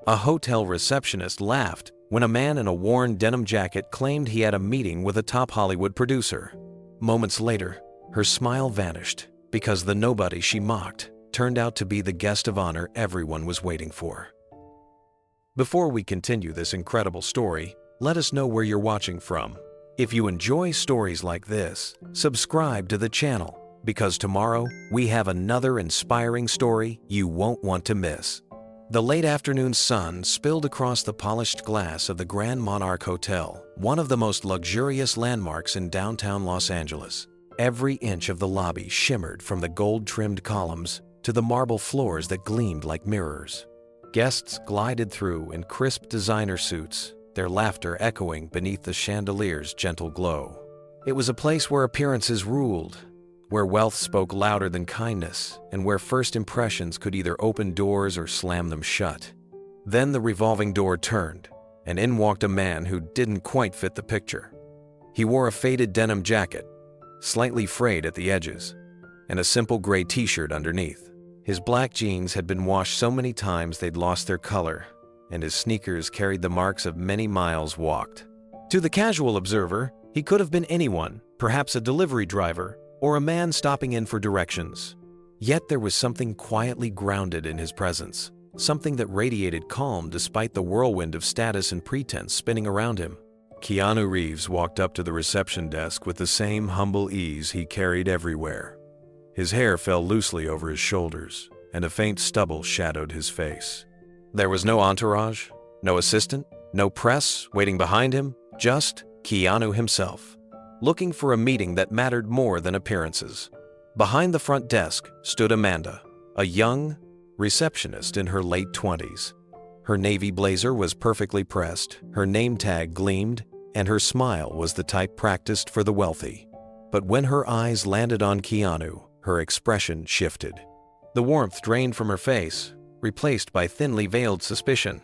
A hotel receptionist laughed when a man in a worn denim jacket claimed he had a meeting with a top Hollywood producer. Moments later, her smile vanished because the nobody she mocked turned out to be the guest of honor everyone was waiting for. Before we continue this incredible story, let us know where you're watching from. If you enjoy stories like this, subscribe to the channel because tomorrow we have another inspiring story you won't want to miss. The late afternoon sun spilled across the polished glass of the Grand Monarch Hotel, one of the most luxurious landmarks in downtown Los Angeles. Every inch of the lobby shimmered from the gold-trimmed columns to the marble floors that gleamed like mirrors. Guests glided through in crisp designer suits, their laughter echoing beneath the chandelier's gentle glow. It was a place where appearances ruled, where wealth spoke louder than kindness, and where first impressions could either open doors or slam them shut. Then the revolving door turned, and in walked a man who didn't quite fit the picture. He wore a faded denim jacket, slightly frayed at the edges, and a simple gray t-shirt underneath. His black jeans had been washed so many times they'd lost their color, and his sneakers carried the marks of many miles walked. To the casual observer, he could have been anyone, perhaps a delivery driver, or a man stopping in for directions. Yet there was something quietly grounded in his presence, something that radiated calm despite the whirlwind of status and pretense spinning around him. Keanu Reeves walked up to the reception desk with the same humble ease he carried everywhere. His hair fell loosely over his shoulders, and a faint stubble shadowed his face. There was no entourage, no assistant, no press waiting behind him, just Keanu himself, looking for a meeting that mattered more than appearances. Behind the front desk stood Amanda, a young receptionist in her late 20s. Her navy blazer was perfectly pressed, her name tag gleamed, and her smile was the type practiced for the wealthy. But when her eyes landed on Keanu, her expression shifted. The warmth drained from her face, replaced by thinly veiled suspicion.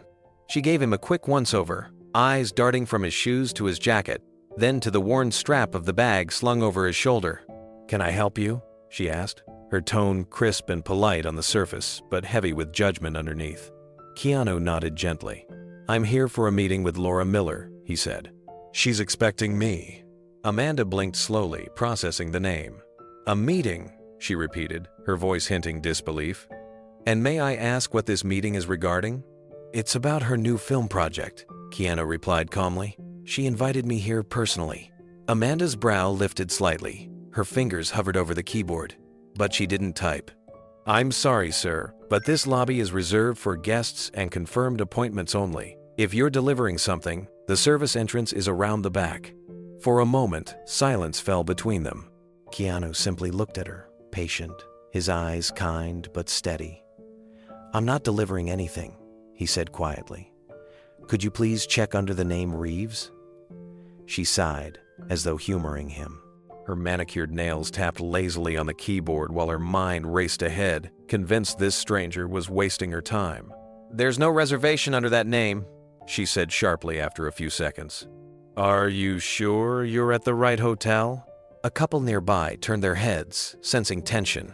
She gave him a quick once-over, eyes darting from his shoes to his jacket, then to the worn strap of the bag slung over his shoulder. "Can I help you?" she asked, her tone crisp and polite on the surface, but heavy with judgment underneath. Keanu nodded gently. "I'm here for a meeting with Laura Miller," he said. "She's expecting me." Amanda blinked slowly, processing the name. "A meeting," she repeated, her voice hinting disbelief. "And may I ask what this meeting is regarding?" "It's about her new film project," Keanu replied calmly. "She invited me here personally." Amanda's brow lifted slightly. Her fingers hovered over the keyboard, but she didn't type. "I'm sorry, sir, but this lobby is reserved for guests and confirmed appointments only. If you're delivering something, the service entrance is around the back." For a moment, silence fell between them. Keanu simply looked at her, patient, his eyes kind but steady. "I'm not delivering anything," he said quietly. "Could you please check under the name Reeves?" She sighed, as though humoring him. Her manicured nails tapped lazily on the keyboard while her mind raced ahead, convinced this stranger was wasting her time. "There's no reservation under that name," she said sharply after a few seconds. "Are you sure you're at the right hotel?" A couple nearby turned their heads, sensing tension.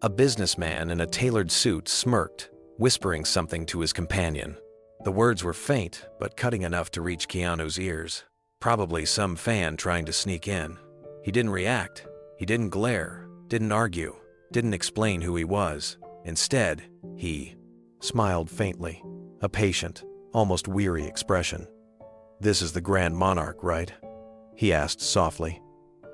A businessman in a tailored suit smirked, whispering something to his companion. The words were faint, but cutting enough to reach Keanu's ears. Probably some fan trying to sneak in. He didn't react. He didn't glare, didn't argue, didn't explain who he was. Instead, he smiled faintly, a patient, almost weary expression. "This is the Grand Monarch, right?" he asked softly.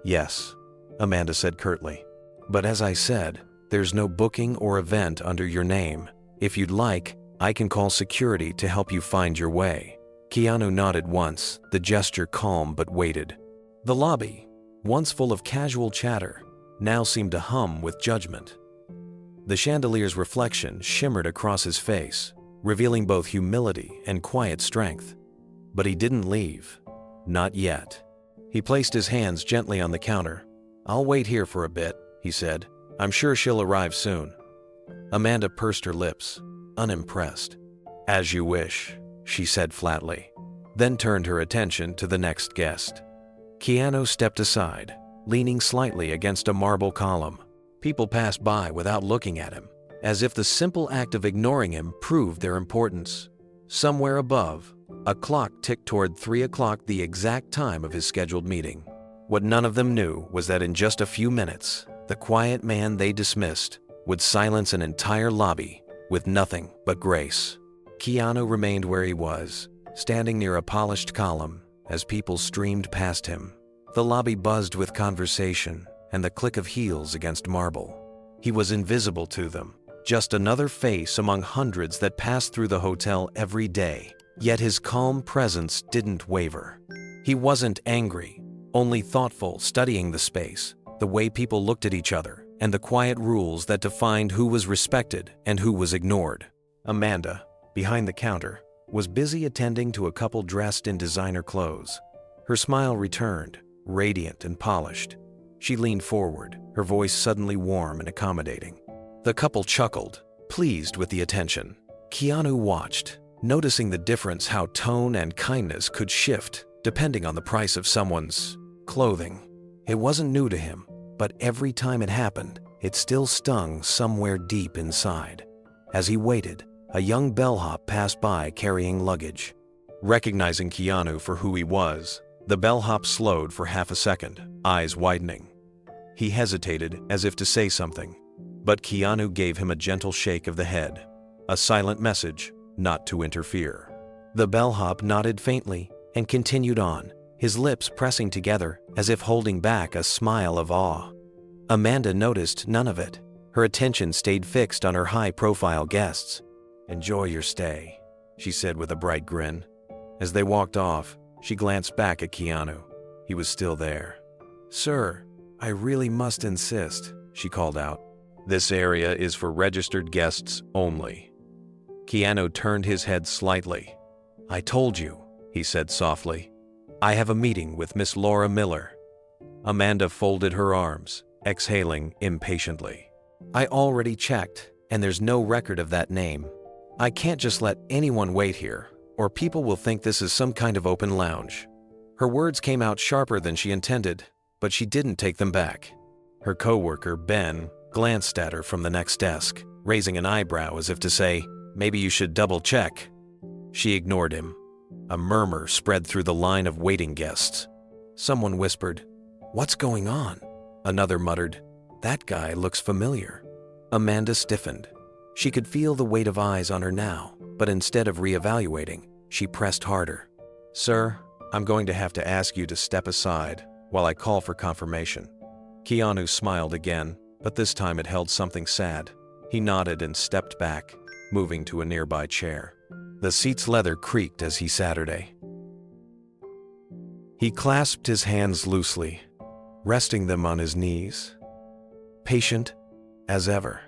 "Yes," Amanda said curtly. "But as I said, there's no booking or event under your name. If you'd like, I can call security to help you find your way." Keanu nodded once, the gesture calm but weighted. The lobby, once full of casual chatter, now seemed to hum with judgment. The chandelier's reflection shimmered across his face, revealing both humility and quiet strength. But he didn't leave. Not yet. He placed his hands gently on the counter. "I'll wait here for a bit," he said. "I'm sure she'll arrive soon." Amanda pursed her lips, unimpressed. "As you wish," she said flatly, then turned her attention to the next guest. Keanu stepped aside, leaning slightly against a marble column. People passed by without looking at him, as if the simple act of ignoring him proved their importance. Somewhere above, a clock ticked toward 3 o'clock, the exact time of his scheduled meeting. What none of them knew was that in just a few minutes, the quiet man they dismissed would silence an entire lobby with nothing but grace. Keanu remained where he was, standing near a polished column as people streamed past him. The lobby buzzed with conversation and the click of heels against marble. He was invisible to them, just another face among hundreds that passed through the hotel every day. Yet his calm presence didn't waver. He wasn't angry, only thoughtful, studying the space, the way people looked at each other, and the quiet rules that defined who was respected and who was ignored. Amanda, behind the counter, was busy attending to a couple dressed in designer clothes. Her smile returned, radiant and polished. She leaned forward, her voice suddenly warm and accommodating. The couple chuckled, pleased with the attention. Keanu watched, noticing the difference how tone and kindness could shift depending on the price of someone's clothing. It wasn't new to him, but every time it happened, it still stung somewhere deep inside. As he waited, a young bellhop passed by carrying luggage. Recognizing Keanu for who he was, the bellhop slowed for half a second, eyes widening. He hesitated as if to say something, but Keanu gave him a gentle shake of the head, a silent message not to interfere. The bellhop nodded faintly and continued on, his lips pressing together as if holding back a smile of awe. Amanda noticed none of it. Her attention stayed fixed on her high-profile guests. "Enjoy your stay," she said with a bright grin. As they walked off, she glanced back at Keanu. He was still there. "Sir, I really must insist," she called out. "This area is for registered guests only." Keanu turned his head slightly. "I told you," he said softly. "I have a meeting with Miss Laura Miller." Amanda folded her arms, exhaling impatiently. "I already checked, and there's no record of that name. I can't just let anyone wait here, or people will think this is some kind of open lounge." Her words came out sharper than she intended, but she didn't take them back. Her coworker, Ben, glanced at her from the next desk, raising an eyebrow as if to say, "Maybe you should double-check." She ignored him. A murmur spread through the line of waiting guests. Someone whispered, "What's going on?" Another muttered, "That guy looks familiar." Amanda stiffened. She could feel the weight of eyes on her now, but instead of reevaluating, she pressed harder. "Sir, I'm going to have to ask you to step aside while I call for confirmation." Keanu smiled again, but this time it held something sad. He nodded and stepped back, moving to a nearby chair. The seat's leather creaked as he sat. He clasped his hands loosely, resting them on his knees, patient as ever.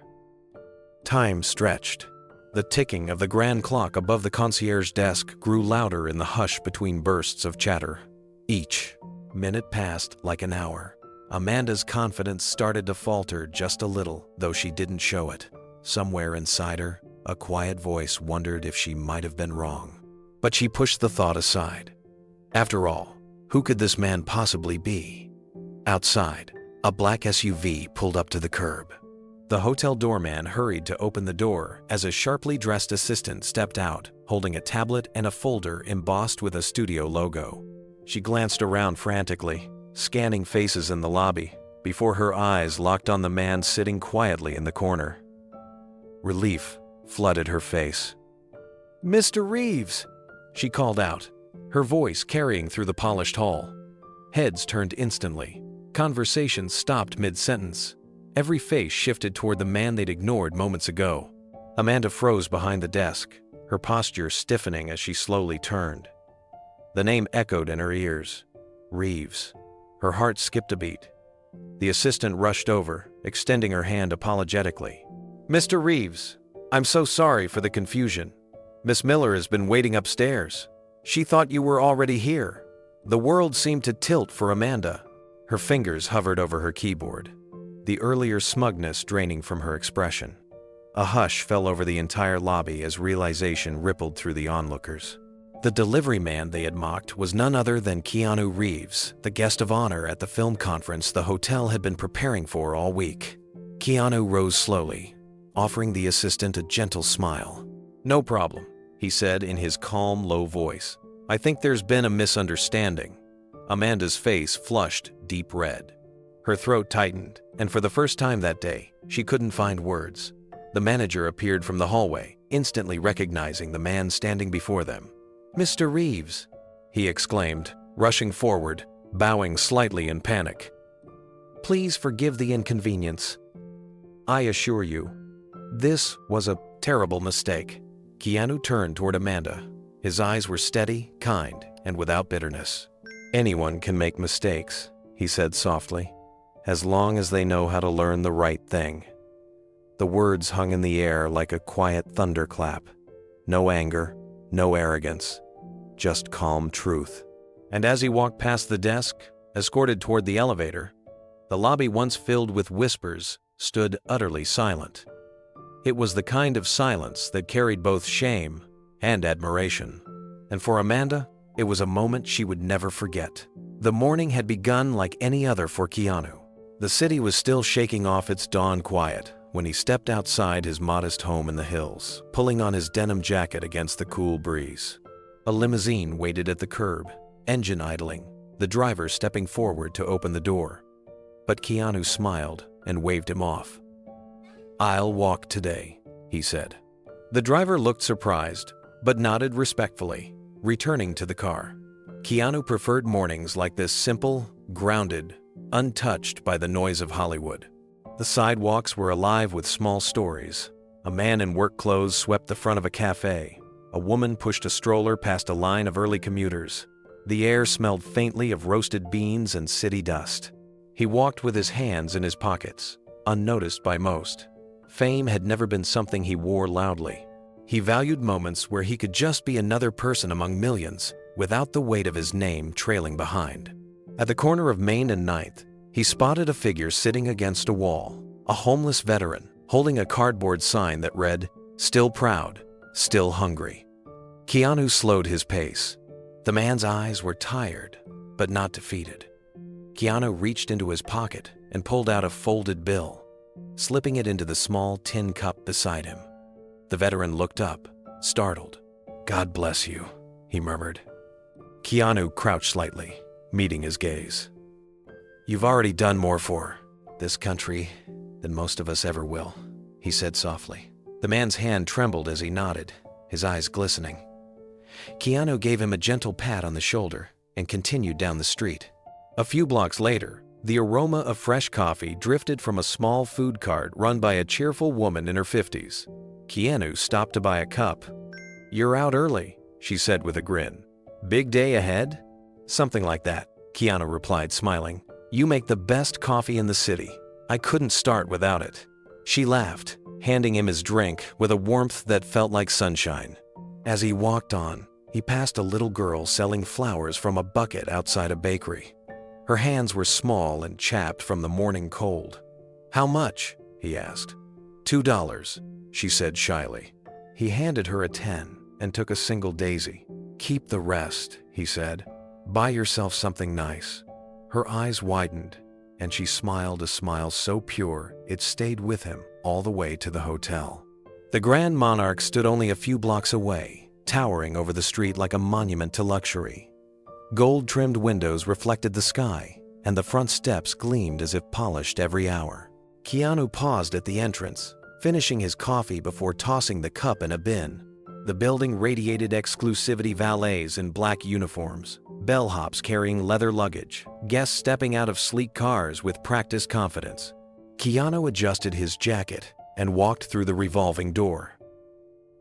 Time stretched. The ticking of the grand clock above the concierge desk grew louder in the hush between bursts of chatter. Each minute passed like an hour. Amanda's confidence started to falter just a little, though she didn't show it. Somewhere inside her, a quiet voice wondered if she might have been wrong. But she pushed the thought aside. After all, who could this man possibly be? Outside, a black SUV pulled up to the curb. The hotel doorman hurried to open the door as a sharply dressed assistant stepped out, holding a tablet and a folder embossed with a studio logo. She glanced around frantically, scanning faces in the lobby, before her eyes locked on the man sitting quietly in the corner. Relief flooded her face. "Mr. Reeves!" she called out, her voice carrying through the polished hall. Heads turned instantly. Conversations stopped mid-sentence. Every face shifted toward the man they'd ignored moments ago. Amanda froze behind the desk, her posture stiffening as she slowly turned. The name echoed in her ears. Reeves. Her heart skipped a beat. The assistant rushed over, extending her hand apologetically. "Mr. Reeves, I'm so sorry for the confusion. Miss Miller has been waiting upstairs. She thought you were already here." The world seemed to tilt for Amanda. Her fingers hovered over her keyboard, the earlier smugness draining from her expression. A hush fell over the entire lobby as realization rippled through the onlookers. The delivery man they had mocked was none other than Keanu Reeves, the guest of honor at the film conference the hotel had been preparing for all week. Keanu rose slowly, offering the assistant a gentle smile. "No problem. he said in his calm, low voice. "I think there's been a misunderstanding." Amanda's face flushed deep red. Her throat tightened, and for the first time that day, she couldn't find words. The manager appeared from the hallway, instantly recognizing the man standing before them. "Mr. Reeves," he exclaimed, rushing forward, bowing slightly in panic. "Please forgive the inconvenience. I assure you, this was a terrible mistake." Keanu turned toward Amanda. His eyes were steady, kind, and without bitterness. "Anyone can make mistakes," he said softly, "as long as they know how to learn the right thing." The words hung in the air like a quiet thunderclap. No anger, no arrogance, just calm truth. And as he walked past the desk, escorted toward the elevator, the lobby, once filled with whispers, stood utterly silent. It was the kind of silence that carried both shame and admiration. And for Amanda, it was a moment she would never forget. The morning had begun like any other for Keanu. The city was still shaking off its dawn quiet when he stepped outside his modest home in the hills, pulling on his denim jacket against the cool breeze. A limousine waited at the curb, engine idling, the driver stepping forward to open the door. But Keanu smiled and waved him off. "I'll walk today," he said. The driver looked surprised, but nodded respectfully, returning to the car. Keanu preferred mornings like this, simple, grounded, untouched by the noise of Hollywood. The sidewalks were alive with small stories. A man in work clothes swept the front of a cafe. A woman pushed a stroller past a line of early commuters. The air smelled faintly of roasted beans and city dust. He walked with his hands in his pockets, unnoticed by most. Fame had never been something he wore loudly. He valued moments where he could just be another person among millions, without the weight of his name trailing behind. At the corner of Main and 9th, he spotted a figure sitting against a wall, a homeless veteran, holding a cardboard sign that read, "Still proud, still hungry." Keanu slowed his pace. The man's eyes were tired, but not defeated. Keanu reached into his pocket and pulled out a folded bill, slipping it into the small tin cup beside him. The veteran looked up, startled. "God bless you," he murmured. Keanu crouched slightly, meeting his gaze. "You've already done more for this country than most of us ever will," he said softly. The man's hand trembled as he nodded, his eyes glistening. Keanu gave him a gentle pat on the shoulder and continued down the street. A few blocks later, the aroma of fresh coffee drifted from a small food cart run by a cheerful woman in her 50s. Keanu stopped to buy a cup. "You're out early," she said with a grin. "Big day ahead?" "Something like that," Keanu replied, smiling. "You make the best coffee in the city. I couldn't start without it." She laughed, handing him his drink with a warmth that felt like sunshine. As he walked on, he passed a little girl selling flowers from a bucket outside a bakery. Her hands were small and chapped from the morning cold. "How much?" he asked. $2, she said shyly. He handed her a 10 and took a single daisy. "Keep the rest," he said. "Buy yourself something nice." Her eyes widened, and she smiled a smile so pure it stayed with him all the way to the hotel. The Grand Monarch stood only a few blocks away, towering over the street like a monument to luxury. Gold-trimmed windows reflected the sky, and the front steps gleamed as if polished every hour. Keanu paused at the entrance, finishing his coffee before tossing the cup in a bin. The building radiated exclusivity: valets in black uniforms, bellhops carrying leather luggage, guests stepping out of sleek cars with practiced confidence. Keanu adjusted his jacket and walked through the revolving door.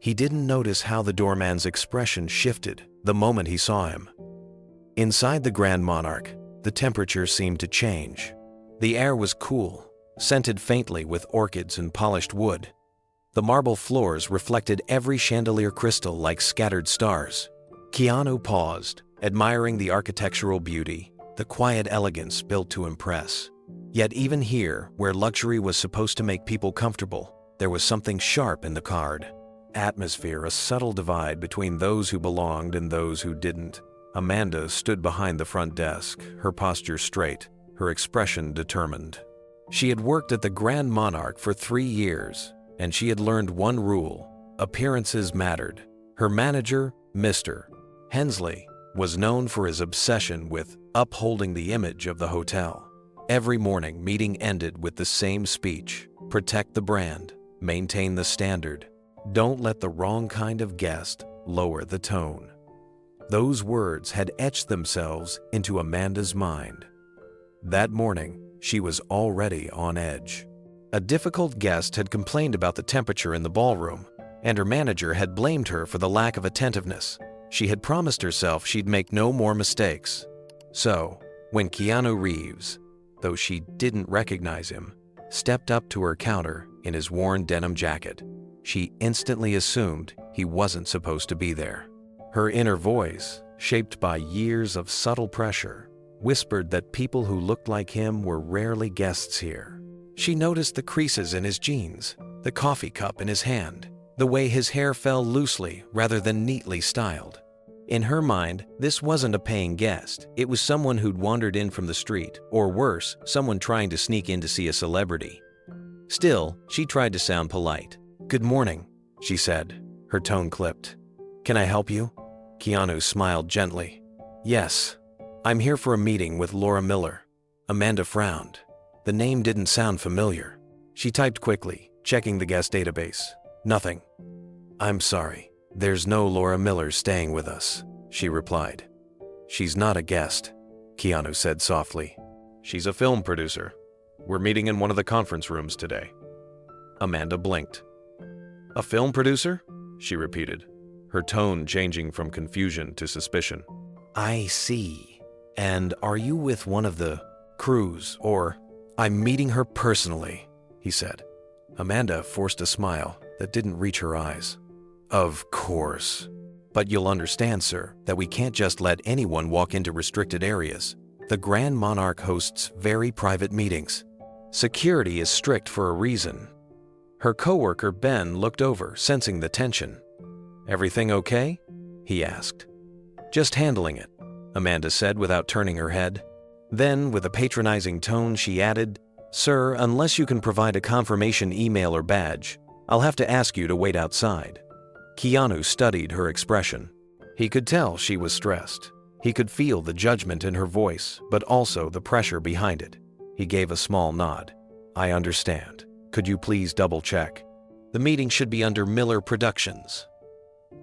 He didn't notice how the doorman's expression shifted the moment he saw him. Inside the Grand Monarch, the temperature seemed to change. The air was cool, scented faintly with orchids and polished wood. The marble floors reflected every chandelier crystal like scattered stars. Keanu paused, admiring the architectural beauty, the quiet elegance built to impress. Yet even here, where luxury was supposed to make people comfortable, there was something sharp in the card. Atmosphere, a subtle divide between those who belonged and those who didn't. Amanda stood behind the front desk, her posture straight, her expression determined. She had worked at the Grand Monarch for 3 years, and she had learned one rule: appearances mattered. Her manager, Mr. Hensley, was known for his obsession with upholding the image of the hotel. Every morning, meeting ended with the same speech: protect the brand, maintain the standard, don't let the wrong kind of guest lower the tone. Those words had etched themselves into Amanda's mind. That morning, she was already on edge. A difficult guest had complained about the temperature in the ballroom, and her manager had blamed her for the lack of attentiveness. She had promised herself she'd make no more mistakes. So, when Keanu Reeves, though she didn't recognize him, stepped up to her counter in his worn denim jacket, she instantly assumed he wasn't supposed to be there. Her inner voice, shaped by years of subtle pressure, whispered that people who looked like him were rarely guests here. She noticed the creases in his jeans, the coffee cup in his hand, the way his hair fell loosely rather than neatly styled. In her mind, this wasn't a paying guest. It was someone who'd wandered in from the street, or worse, someone trying to sneak in to see a celebrity. Still, she tried to sound polite. "Good morning," she said, her tone clipped. "Can I help you?" Keanu smiled gently. "Yes, I'm here for a meeting with Laura Miller." Amanda frowned. The name didn't sound familiar. She typed quickly, checking the guest database. "Nothing." "I'm sorry. There's no Laura Miller staying with us," she replied. "She's not a guest," Keanu said softly. "She's a film producer. We're meeting in one of the conference rooms today." Amanda blinked. "A film producer?" she repeated, her tone changing from confusion to suspicion. "I see. And are you with one of the crews, or—" "I'm meeting her personally," he said. Amanda forced a smile that didn't reach her eyes. "Of course. But you'll understand, sir, that we can't just let anyone walk into restricted areas. The Grand Monarch hosts very private meetings. Security is strict for a reason." Her coworker Ben looked over, sensing the tension. "Everything okay?" he asked. "Just handling it," Amanda said without turning her head. Then, with a patronizing tone, she added, "Sir, unless you can provide a confirmation email or badge, I'll have to ask you to wait outside." Keanu studied her expression. He could tell she was stressed. He could feel the judgment in her voice, but also the pressure behind it. He gave a small nod. "I understand. Could you please double-check? The meeting should be under Miller Productions."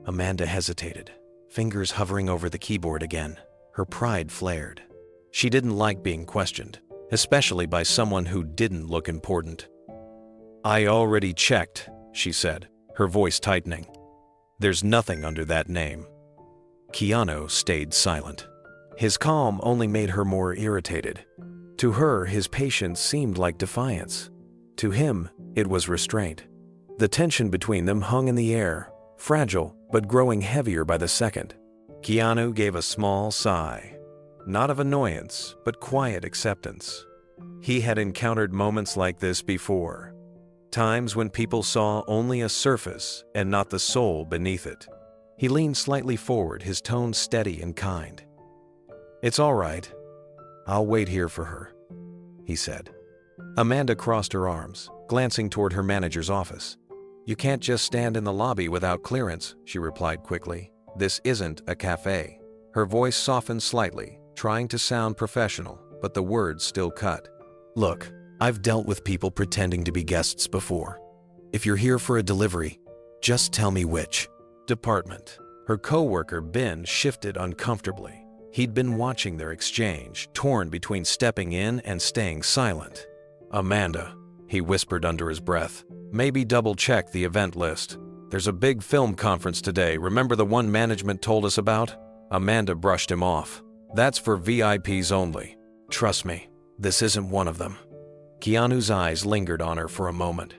Amanda hesitated, fingers hovering over the keyboard again. Her pride flared. She didn't like being questioned, especially by someone who didn't look important. "I already checked," she said, her voice tightening. "There's nothing under that name." Keanu stayed silent. His calm only made her more irritated. To her, his patience seemed like defiance. To him, it was restraint. The tension between them hung in the air, fragile but growing heavier by the second. Keanu gave a small sigh. Not of annoyance, but quiet acceptance. He had encountered moments like this before. Times when people saw only a surface and not the soul beneath it. He leaned slightly forward, his tone steady and kind. "It's all right. I'll wait here for her," he said. Amanda crossed her arms, glancing toward her manager's office. "You can't just stand in the lobby without clearance," she replied quickly. "This isn't a cafe." Her voice softened slightly, trying to sound professional, but the words still cut. "Look, I've dealt with people pretending to be guests before. If you're here for a delivery, just tell me which department." Her coworker Ben shifted uncomfortably. He'd been watching their exchange, torn between stepping in and staying silent. "Amanda," he whispered under his breath, "maybe double-check the event list. There's a big film conference today, remember the one management told us about?" Amanda brushed him off. "That's for VIPs only. Trust me, this isn't one of them." Keanu's eyes lingered on her for a moment.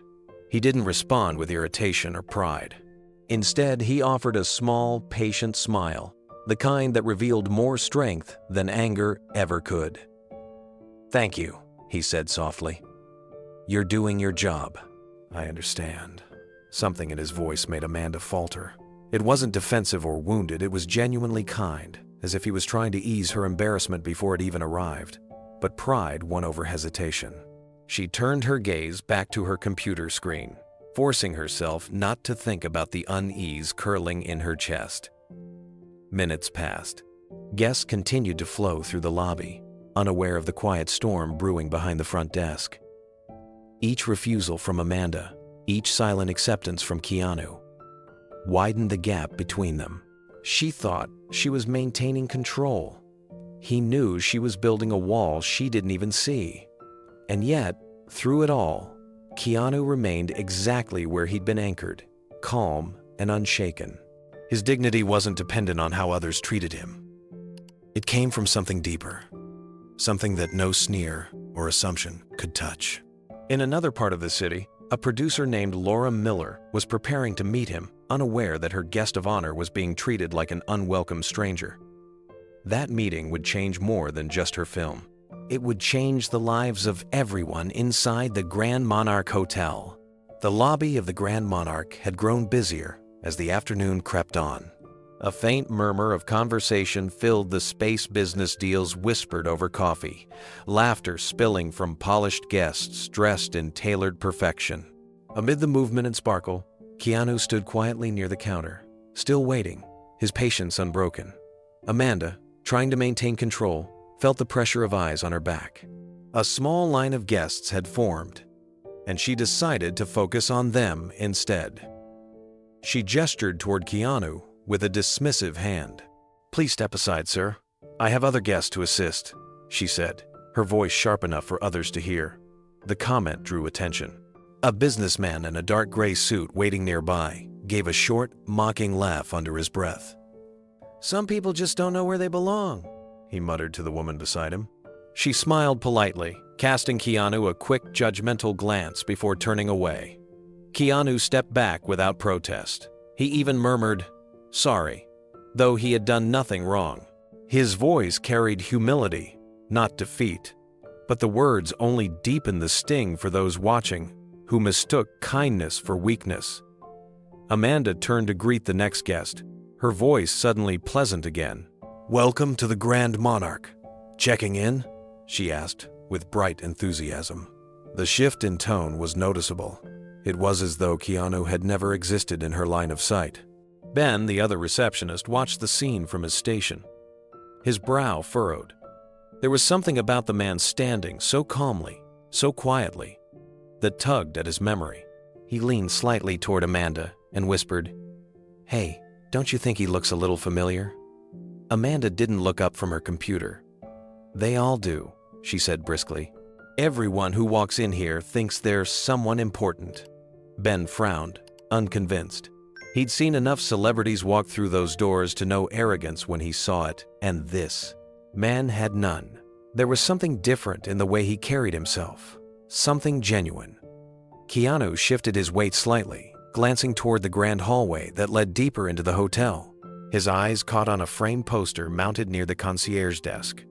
He didn't respond with irritation or pride. Instead, he offered a small, patient smile, the kind that revealed more strength than anger ever could. "Thank you," he said softly. "You're doing your job." "I understand." Something in his voice made Amanda falter. It wasn't defensive or wounded, it was genuinely kind, as if he was trying to ease her embarrassment before it even arrived. But pride won over hesitation. She turned her gaze back to her computer screen. forcing herself not to think about the unease curling in her chest. Minutes passed. Guests continued to flow through the lobby, unaware of the quiet storm brewing behind the front desk. Each refusal from Amanda, each silent acceptance from Keanu, widened the gap between them. She thought she was maintaining control. He knew she was building a wall she didn't even see. And yet, through it all, Keanu remained exactly where he'd been anchored, calm and unshaken. His dignity wasn't dependent on how others treated him. It came from something deeper, something that no sneer or assumption could touch. In another part of the city, a producer named Laura Miller was preparing to meet him, unaware that her guest of honor was being treated like an unwelcome stranger. That meeting would change more than just her film. It would change the lives of everyone inside the Grand Monarch Hotel. The lobby of the Grand Monarch had grown busier as the afternoon crept on. A faint murmur of conversation filled the space business deals whispered over coffee, laughter spilling from polished guests dressed in tailored perfection. Amid the movement and sparkle, Keanu stood quietly near the counter, still waiting, his patience unbroken. Amanda, trying to maintain control, felt the pressure of eyes on her back. A small line of guests had formed, and she decided to focus on them instead. She gestured toward Keanu with a dismissive hand. "Please step aside, sir. I have other guests to assist," she said, her voice sharp enough for others to hear. The comment drew attention. A businessman in a dark gray suit waiting nearby gave a short, mocking laugh under his breath. "Some people just don't know where they belong," he muttered to the woman beside him. She smiled politely, casting Keanu a quick, judgmental glance before turning away. Keanu stepped back without protest. He even murmured, "Sorry," though he had done nothing wrong. His voice carried humility, not defeat, but the words only deepened the sting for those watching, who mistook kindness for weakness. Amanda turned to greet the next guest, her voice suddenly pleasant again. "Welcome to the Grand Monarch. Checking in?" she asked, with bright enthusiasm. The shift in tone was noticeable. It was as though Keanu had never existed in her line of sight. Ben, the other receptionist, watched the scene from his station. His brow furrowed. There was something about the man standing so calmly, so quietly, that tugged at his memory. He leaned slightly toward Amanda and whispered, "Hey, don't you think he looks a little familiar?" Amanda didn't look up from her computer. "They all do," she said briskly. "Everyone who walks in here thinks they're someone important." Ben frowned, unconvinced. He'd seen enough celebrities walk through those doors to know arrogance when he saw it, and this man had none. There was something different in the way he carried himself, something genuine. Keanu shifted his weight slightly, glancing toward the grand hallway that led deeper into the hotel. His eyes caught on a framed poster mounted near the concierge desk.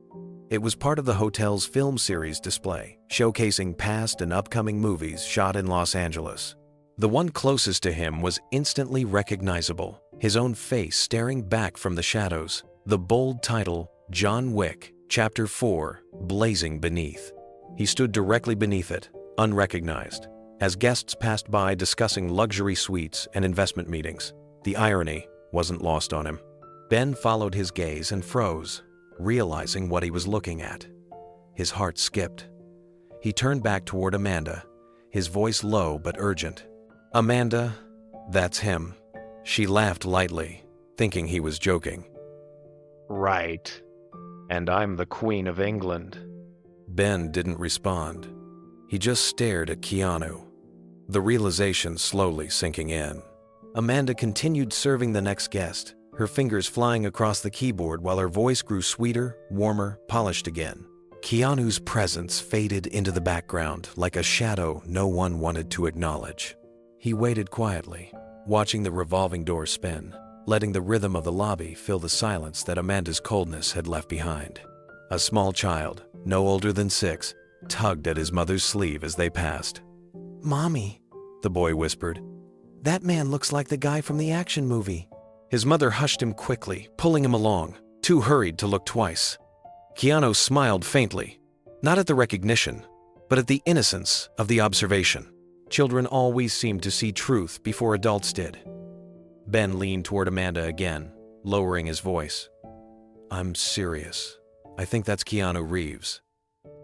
It was part of the hotel's film series display, showcasing past and upcoming movies shot in Los Angeles. The one closest to him was instantly recognizable, his own face staring back from the shadows, the bold title, John Wick, Chapter 4, blazing beneath. He stood directly beneath it, unrecognized, as guests passed by discussing luxury suites and investment meetings. The irony wasn't lost on him. Ben followed his gaze and froze, realizing what he was looking at. His heart skipped. He turned back toward Amanda, his voice low but urgent. "Amanda, that's him." She laughed lightly, thinking he was joking. "Right. And I'm the Queen of England." Ben didn't respond. He just stared at Keanu, the realization slowly sinking in. Amanda continued serving the next guest, her fingers flying across the keyboard while her voice grew sweeter, warmer, polished again. Keanu's presence faded into the background like a shadow no one wanted to acknowledge. He waited quietly, watching the revolving door spin, letting the rhythm of the lobby fill the silence that Amanda's coldness had left behind. A small child, no older than 6, tugged at his mother's sleeve as they passed. "Mommy," the boy whispered, "that man looks like the guy from the action movie." His mother hushed him quickly, pulling him along, too hurried to look twice. Keanu smiled faintly, not at the recognition, but at the innocence of the observation. Children always seemed to see truth before adults did. Ben leaned toward Amanda again, lowering his voice. I'm serious. I think that's Keanu Reeves.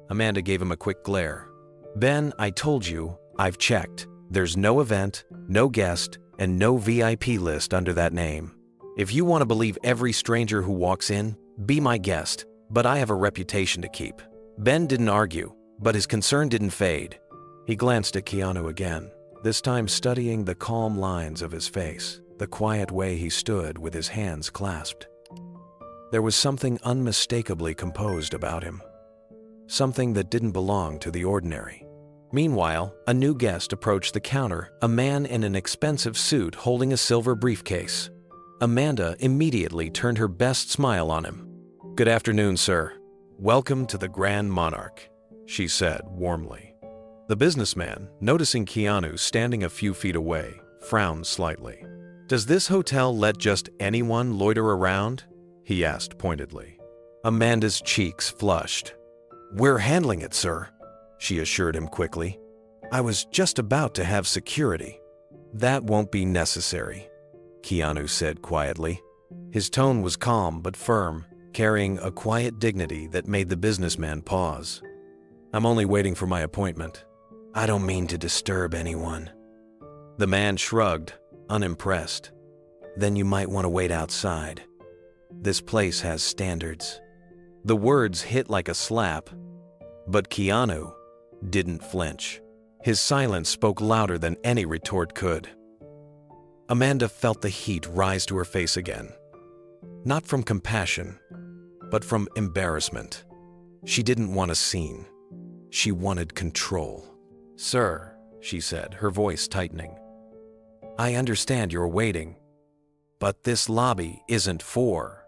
Amanda gave him a quick glare. Ben, I told you, I've checked. There's no event, no guest, and no VIP list under that name. If you want to believe every stranger who walks in, be my guest, but I have a reputation to keep. Ben didn't argue, but his concern didn't fade. He glanced at Keanu again, this time studying the calm lines of his face, the quiet way he stood with his hands clasped. There was something unmistakably composed about him, something that didn't belong to the ordinary. Meanwhile, a new guest approached the counter, a man in an expensive suit holding a silver briefcase. Amanda immediately turned her best smile on him. Good afternoon, sir. Welcome to the Grand Monarch, she said warmly. The businessman, noticing Keanu standing a few feet away, frowned slightly. Does this hotel let just anyone loiter around? He asked pointedly. Amanda's cheeks flushed. We're handling it, sir, she assured him quickly. I was just about to have security. That won't be necessary, Keanu said quietly. His tone was calm but firm, carrying a quiet dignity that made the businessman pause. I'm only waiting for my appointment. I don't mean to disturb anyone. The man shrugged, unimpressed. Then you might want to wait outside. This place has standards. The words hit like a slap, but Keanu didn't flinch. His silence spoke louder than any retort could. Amanda felt the heat rise to her face again. Not from compassion, but from embarrassment. She didn't want a scene. She wanted control. Sir, she said, her voice tightening. I understand you're waiting, but this lobby isn't for...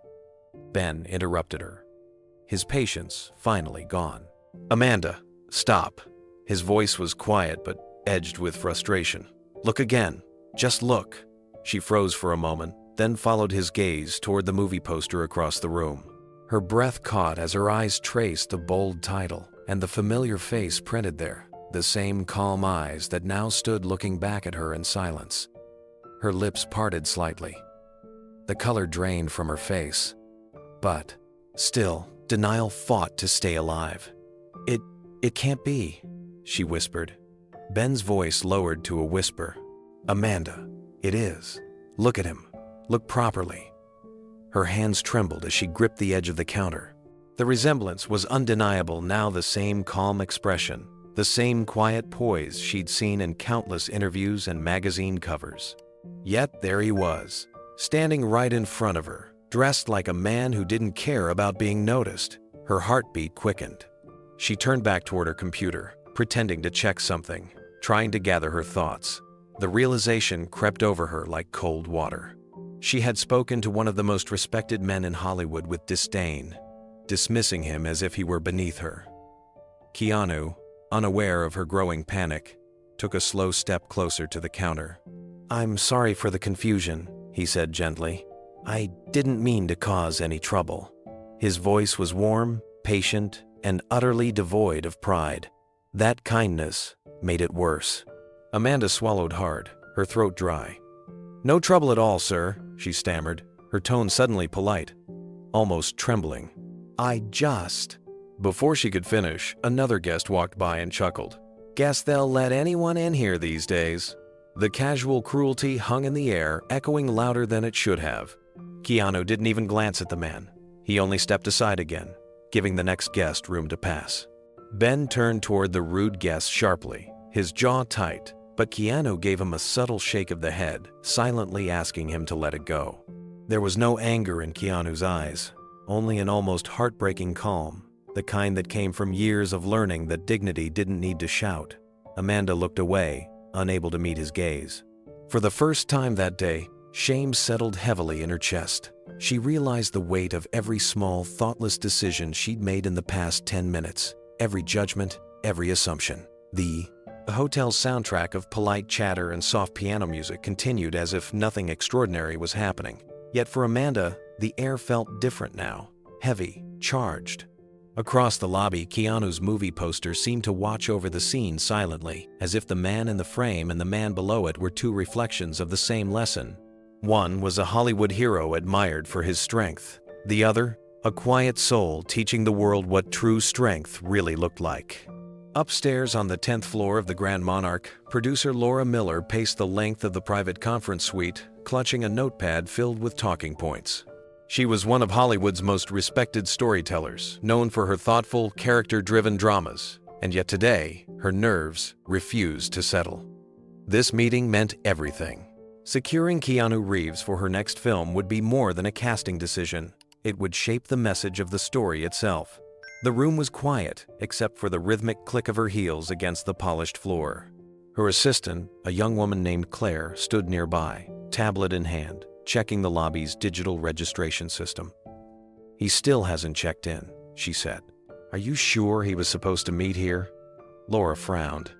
Ben interrupted her, his patience finally gone. Amanda, stop. His voice was quiet but edged with frustration. Look again. Just look. She froze for a moment, then followed his gaze toward the movie poster across the room. Her breath caught as her eyes traced the bold title and the familiar face printed there, the same calm eyes that now stood looking back at her in silence. Her lips parted slightly. The color drained from her face. But, still, denial fought to stay alive. It can't be, she whispered. Ben's voice lowered to a whisper. Amanda, it is. Look at him. Look properly. Her hands trembled as she gripped the edge of the counter. The resemblance was undeniable now, the same calm expression, the same quiet poise she'd seen in countless interviews and magazine covers. Yet there he was, standing right in front of her, dressed like a man who didn't care about being noticed. Her heartbeat quickened. She turned back toward her computer, pretending to check something, trying to gather her thoughts. The realization crept over her like cold water. She had spoken to one of the most respected men in Hollywood with disdain, dismissing him as if he were beneath her. Keanu, unaware of her growing panic, took a slow step closer to the counter. I'm sorry for the confusion, he said gently. I didn't mean to cause any trouble. His voice was warm, patient, and utterly devoid of pride. That kindness made it worse. Amanda swallowed hard, her throat dry. No trouble at all, sir, she stammered, her tone suddenly polite, almost trembling. Before she could finish, another guest walked by and chuckled. Guess they'll let anyone in here these days. The casual cruelty hung in the air, echoing louder than it should have. Keanu didn't even glance at the man. He only stepped aside again, giving the next guest room to pass. Ben turned toward the rude guest sharply, his jaw tight, but Keanu gave him a subtle shake of the head, silently asking him to let it go. There was no anger in Keanu's eyes, only an almost heartbreaking calm, the kind that came from years of learning that dignity didn't need to shout. Amanda looked away, unable to meet his gaze. For the first time that day, shame settled heavily in her chest. She realized the weight of every small, thoughtless decision she'd made in the past 10 minutes, every judgment, every assumption. The hotel's soundtrack of polite chatter and soft piano music continued as if nothing extraordinary was happening. Yet for Amanda, the air felt different now, heavy, charged. Across the lobby, Keanu's movie poster seemed to watch over the scene silently, as if the man in the frame and the man below it were two reflections of the same lesson. One was a Hollywood hero admired for his strength. The other, a quiet soul teaching the world what true strength really looked like. Upstairs on the 10th floor of the Grand Monarch, producer Laura Miller paced the length of the private conference suite, clutching a notepad filled with talking points. She was one of Hollywood's most respected storytellers, known for her thoughtful, character-driven dramas, and yet today, her nerves refused to settle. This meeting meant everything. Securing Keanu Reeves for her next film would be more than a casting decision. It would shape the message of the story itself. The room was quiet, except for the rhythmic click of her heels against the polished floor. Her assistant, a young woman named Claire, stood nearby, tablet in hand, checking the lobby's digital registration system. "He still hasn't checked in," she said. "Are you sure he was supposed to meet here?" Laura frowned.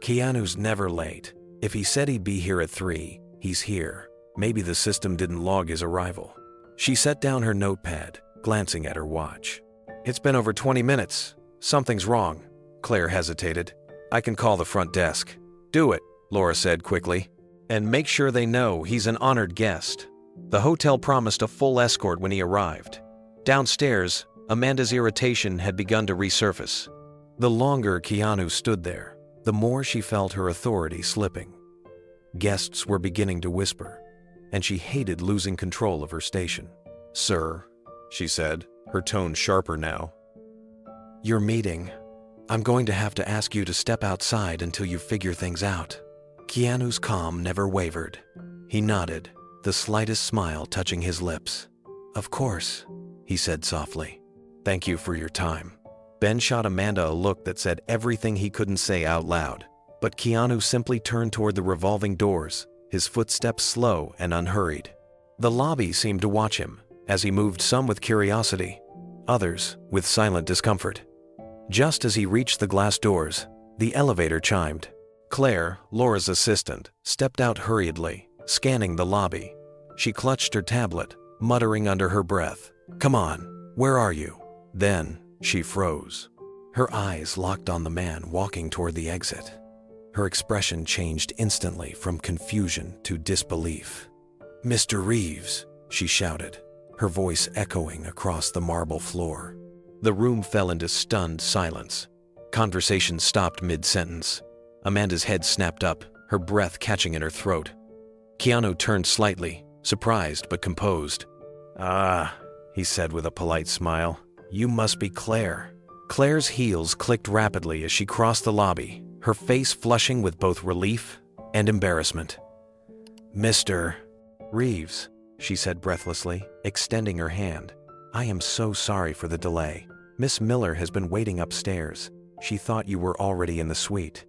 "Keanu's never late. If he said he'd be here at 3, he's here. Maybe the system didn't log his arrival." She set down her notepad, glancing at her watch. "It's been over 20 minutes. Something's wrong." Claire hesitated. "I can call the front desk." "Do it," Laura said quickly. "And make sure they know he's an honored guest." The hotel promised a full escort when he arrived. Downstairs, Amanda's irritation had begun to resurface. The longer Keanu stood there, the more she felt her authority slipping. Guests were beginning to whisper, and she hated losing control of her station. "Sir," she said, her tone sharper now. "Your meeting. I'm going to have to ask you to step outside until you figure things out." Keanu's calm never wavered. He nodded, the slightest smile touching his lips. "Of course," he said softly. "Thank you for your time." Ben shot Amanda a look that said everything he couldn't say out loud, but Keanu simply turned toward the revolving doors, his footsteps slow and unhurried. The lobby seemed to watch him, as he moved, some with curiosity, others with silent discomfort. Just as he reached the glass doors, the elevator chimed. Claire, Laura's assistant, stepped out hurriedly, scanning the lobby. She clutched her tablet, muttering under her breath, "Come on, where are you?" Then she froze. Her eyes locked on the man walking toward the exit. Her expression changed instantly from confusion to disbelief. "Mr. Reeves," she shouted, her voice echoing across the marble floor. The room fell into stunned silence. Conversation stopped mid-sentence. Amanda's head snapped up, her breath catching in her throat. Keanu turned slightly, surprised but composed. "Ah," he said with a polite smile. "You must be Claire." Claire's heels clicked rapidly as she crossed the lobby, her face flushing with both relief and embarrassment. "Mr. Reeves," she said breathlessly, extending her hand. "I am so sorry for the delay. Miss Miller has been waiting upstairs. She thought you were already in the suite."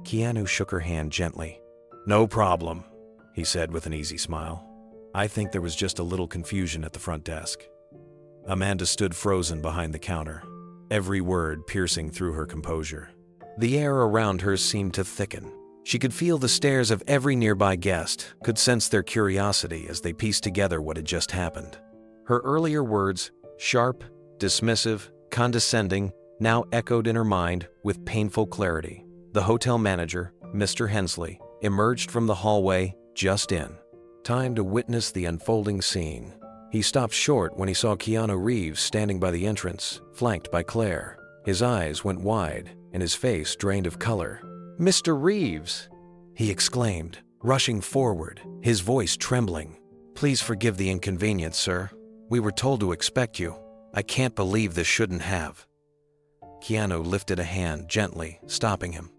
Keanu shook her hand gently. "No problem," he said with an easy smile. "I think there was just a little confusion at the front desk." Amanda stood frozen behind the counter, every word piercing through her composure. The air around her seemed to thicken. She could feel the stares of every nearby guest, could sense their curiosity as they pieced together what had just happened. Her earlier words, sharp, dismissive, condescending, now echoed in her mind with painful clarity. The hotel manager, Mr. Hensley, emerged from the hallway just in time to witness the unfolding scene. He stopped short when he saw Keanu Reeves standing by the entrance, flanked by Claire. His eyes went wide, and his face drained of color. "Mr. Reeves!" he exclaimed, rushing forward, his voice trembling. "Please forgive the inconvenience, sir. We were told to expect you. I can't believe this shouldn't have." Keanu lifted a hand gently, stopping him.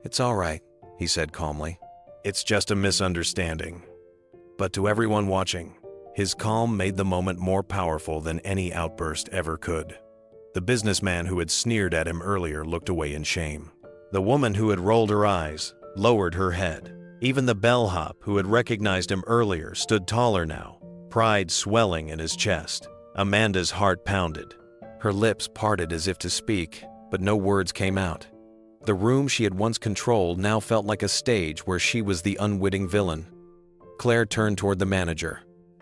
"It's all right," he said calmly. "It's just a misunderstanding." But to everyone watching, his calm made the moment more powerful than any outburst ever could. The businessman who had sneered at him earlier looked away in shame. The woman who had rolled her eyes lowered her head. Even the bellhop who had recognized him earlier stood taller now, pride swelling in his chest. Amanda's heart pounded. Her lips parted as if to speak, but no words came out. The room she had once controlled now felt like a stage where she was the unwitting villain. Claire turned toward the manager.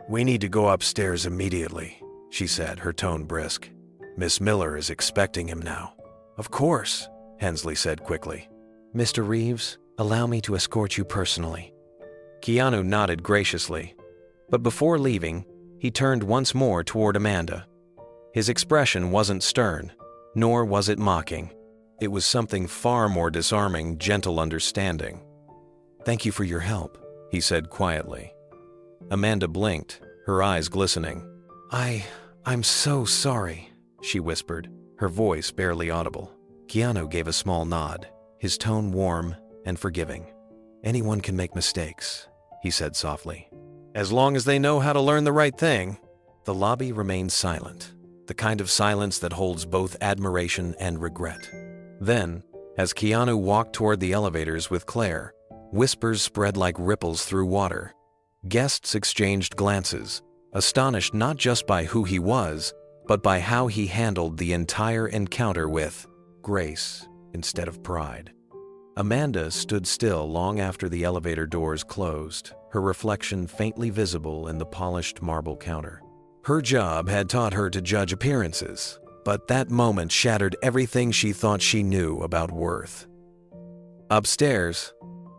"We need to go upstairs immediately," she said, her tone brisk. Miss Miller is expecting him now. Of course, Hensley said quickly. Mr. Reeves, allow me to escort you personally. Keanu nodded graciously, but before leaving, he turned once more toward Amanda. His expression wasn't stern, nor was it mocking. It was something far more disarming, gentle understanding. Thank you for your help, he said quietly. Amanda blinked, her eyes glistening. I'm so sorry, she whispered, her voice barely audible. Keanu gave a small nod, his tone warm and forgiving. Anyone can make mistakes, he said softly. As long as they know how to learn the right thing. The lobby remained silent, the kind of silence that holds both admiration and regret. Then, as Keanu walked toward the elevators with Claire, whispers spread like ripples through water. Guests exchanged glances, astonished not just by who he was, but by how he handled the entire encounter with grace instead of pride. Amanda stood still long after the elevator doors closed, her reflection faintly visible in the polished marble counter. Her job had taught her to judge appearances, but that moment shattered everything she thought she knew about worth. Upstairs,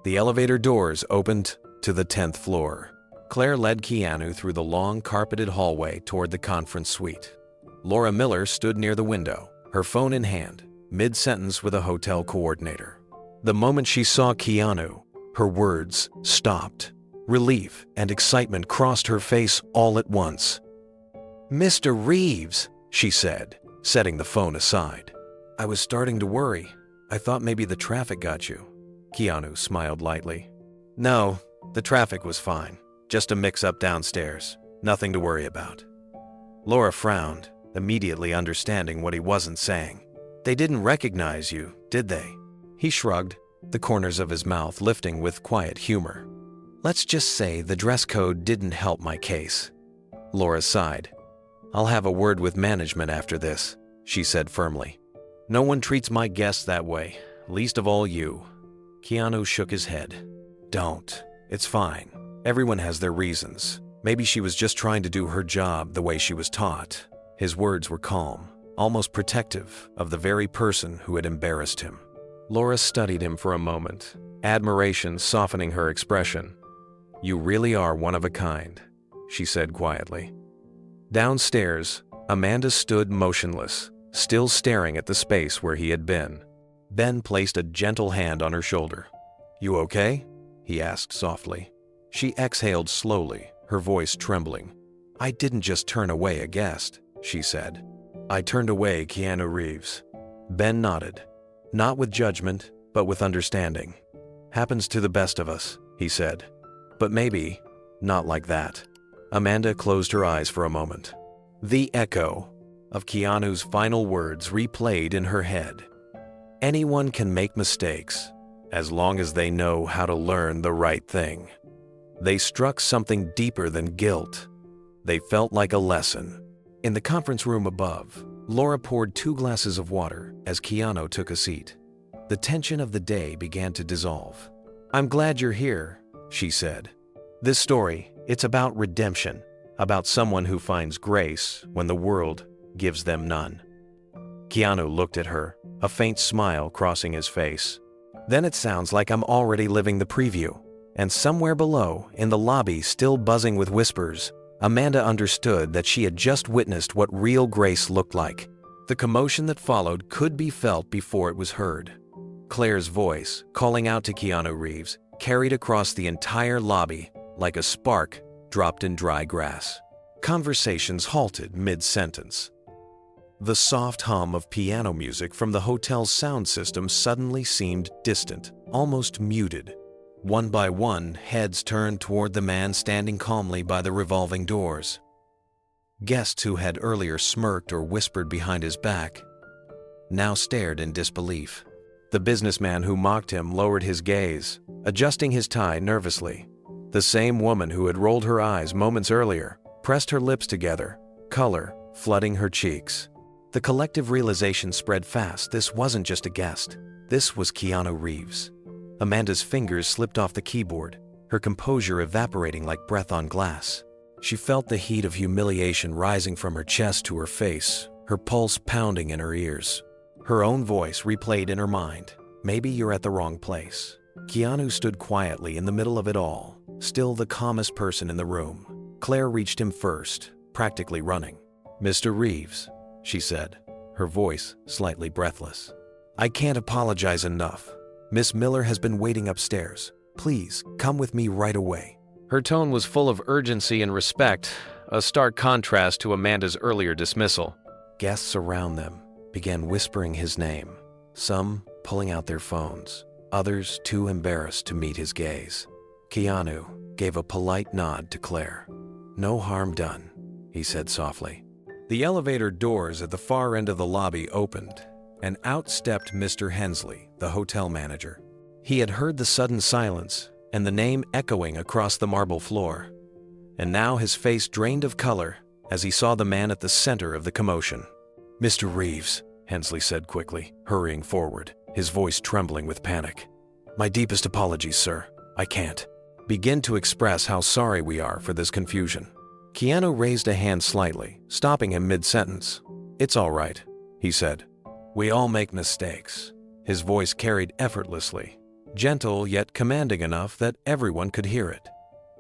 the elevator doors opened to the 10th floor. Claire led Keanu through the long carpeted hallway toward the conference suite. Laura Miller stood near the window, her phone in hand, mid-sentence with a hotel coordinator. The moment she saw Keanu, her words stopped. Relief and excitement crossed her face all at once. Mr. Reeves, she said, setting the phone aside. I was starting to worry. I thought maybe the traffic got you. Keanu smiled lightly. No, the traffic was fine. Just a mix-up downstairs. Nothing to worry about. Laura frowned, immediately understanding what he wasn't saying. They didn't recognize you, did they? He shrugged, the corners of his mouth lifting with quiet humor. Let's just say the dress code didn't help my case. Laura sighed. I'll have a word with management after this, she said firmly. No one treats my guests that way, least of all you. Keanu shook his head. Don't. It's fine. Everyone has their reasons. Maybe she was just trying to do her job the way she was taught. His words were calm, almost protective of the very person who had embarrassed him. Laura studied him for a moment, admiration softening her expression. You really are one of a kind, she said quietly. Downstairs, Amanda stood motionless, still staring at the space where he had been. Ben placed a gentle hand on her shoulder. You okay? He asked softly. She exhaled slowly, her voice trembling. I didn't just turn away a guest, she said. I turned away Keanu Reeves. Ben nodded, not with judgment, but with understanding. Happens to the best of us, he said. But maybe not like that. Amanda closed her eyes for a moment. The echo of Keanu's final words replayed in her head. Anyone can make mistakes, as long as they know how to learn the right thing. They struck something deeper than guilt. They felt like a lesson. In the conference room above, Laura poured 2 glasses of water as Keanu took a seat. The tension of the day began to dissolve. I'm glad you're here, she said. This story, it's about redemption, about someone who finds grace when the world gives them none. Keanu looked at her, a faint smile crossing his face. Then it sounds like I'm already living the preview. And somewhere below, in the lobby still buzzing with whispers, Amanda understood that she had just witnessed what real grace looked like. The commotion that followed could be felt before it was heard. Claire's voice, calling out to Keanu Reeves, carried across the entire lobby like a spark dropped in dry grass. Conversations halted mid-sentence. The soft hum of piano music from the hotel's sound system suddenly seemed distant, almost muted. One by one, heads turned toward the man standing calmly by the revolving doors. Guests who had earlier smirked or whispered behind his back now stared in disbelief. The businessman who mocked him lowered his gaze, adjusting his tie nervously. The same woman who had rolled her eyes moments earlier pressed her lips together, color flooding her cheeks. The collective realization spread fast. This wasn't just a guest. This was Keanu Reeves. Amanda's fingers slipped off the keyboard, her composure evaporating like breath on glass. She felt the heat of humiliation rising from her chest to her face, her pulse pounding in her ears. Her own voice replayed in her mind. Maybe you're at the wrong place. Keanu stood quietly in the middle of it all, still the calmest person in the room. Claire reached him first, practically running. "Mr. Reeves," she said, her voice slightly breathless. "I can't apologize enough. Miss Miller has been waiting upstairs. Please, come with me right away." Her tone was full of urgency and respect, a stark contrast to Amanda's earlier dismissal. Guests around them began whispering his name, some pulling out their phones, others too embarrassed to meet his gaze. Keanu gave a polite nod to Claire. "No harm done," he said softly. The elevator doors at the far end of the lobby opened, and out stepped Mr. Hensley, the hotel manager. He had heard the sudden silence and the name echoing across the marble floor, and now his face drained of color as he saw the man at the center of the commotion. "Mr. Reeves," Hensley said quickly, hurrying forward, his voice trembling with panic. "My deepest apologies, sir. I can't begin to express how sorry we are for this confusion." Keanu raised a hand slightly, stopping him mid-sentence. "It's all right," he said. "We all make mistakes." His voice carried effortlessly, gentle yet commanding enough that everyone could hear it.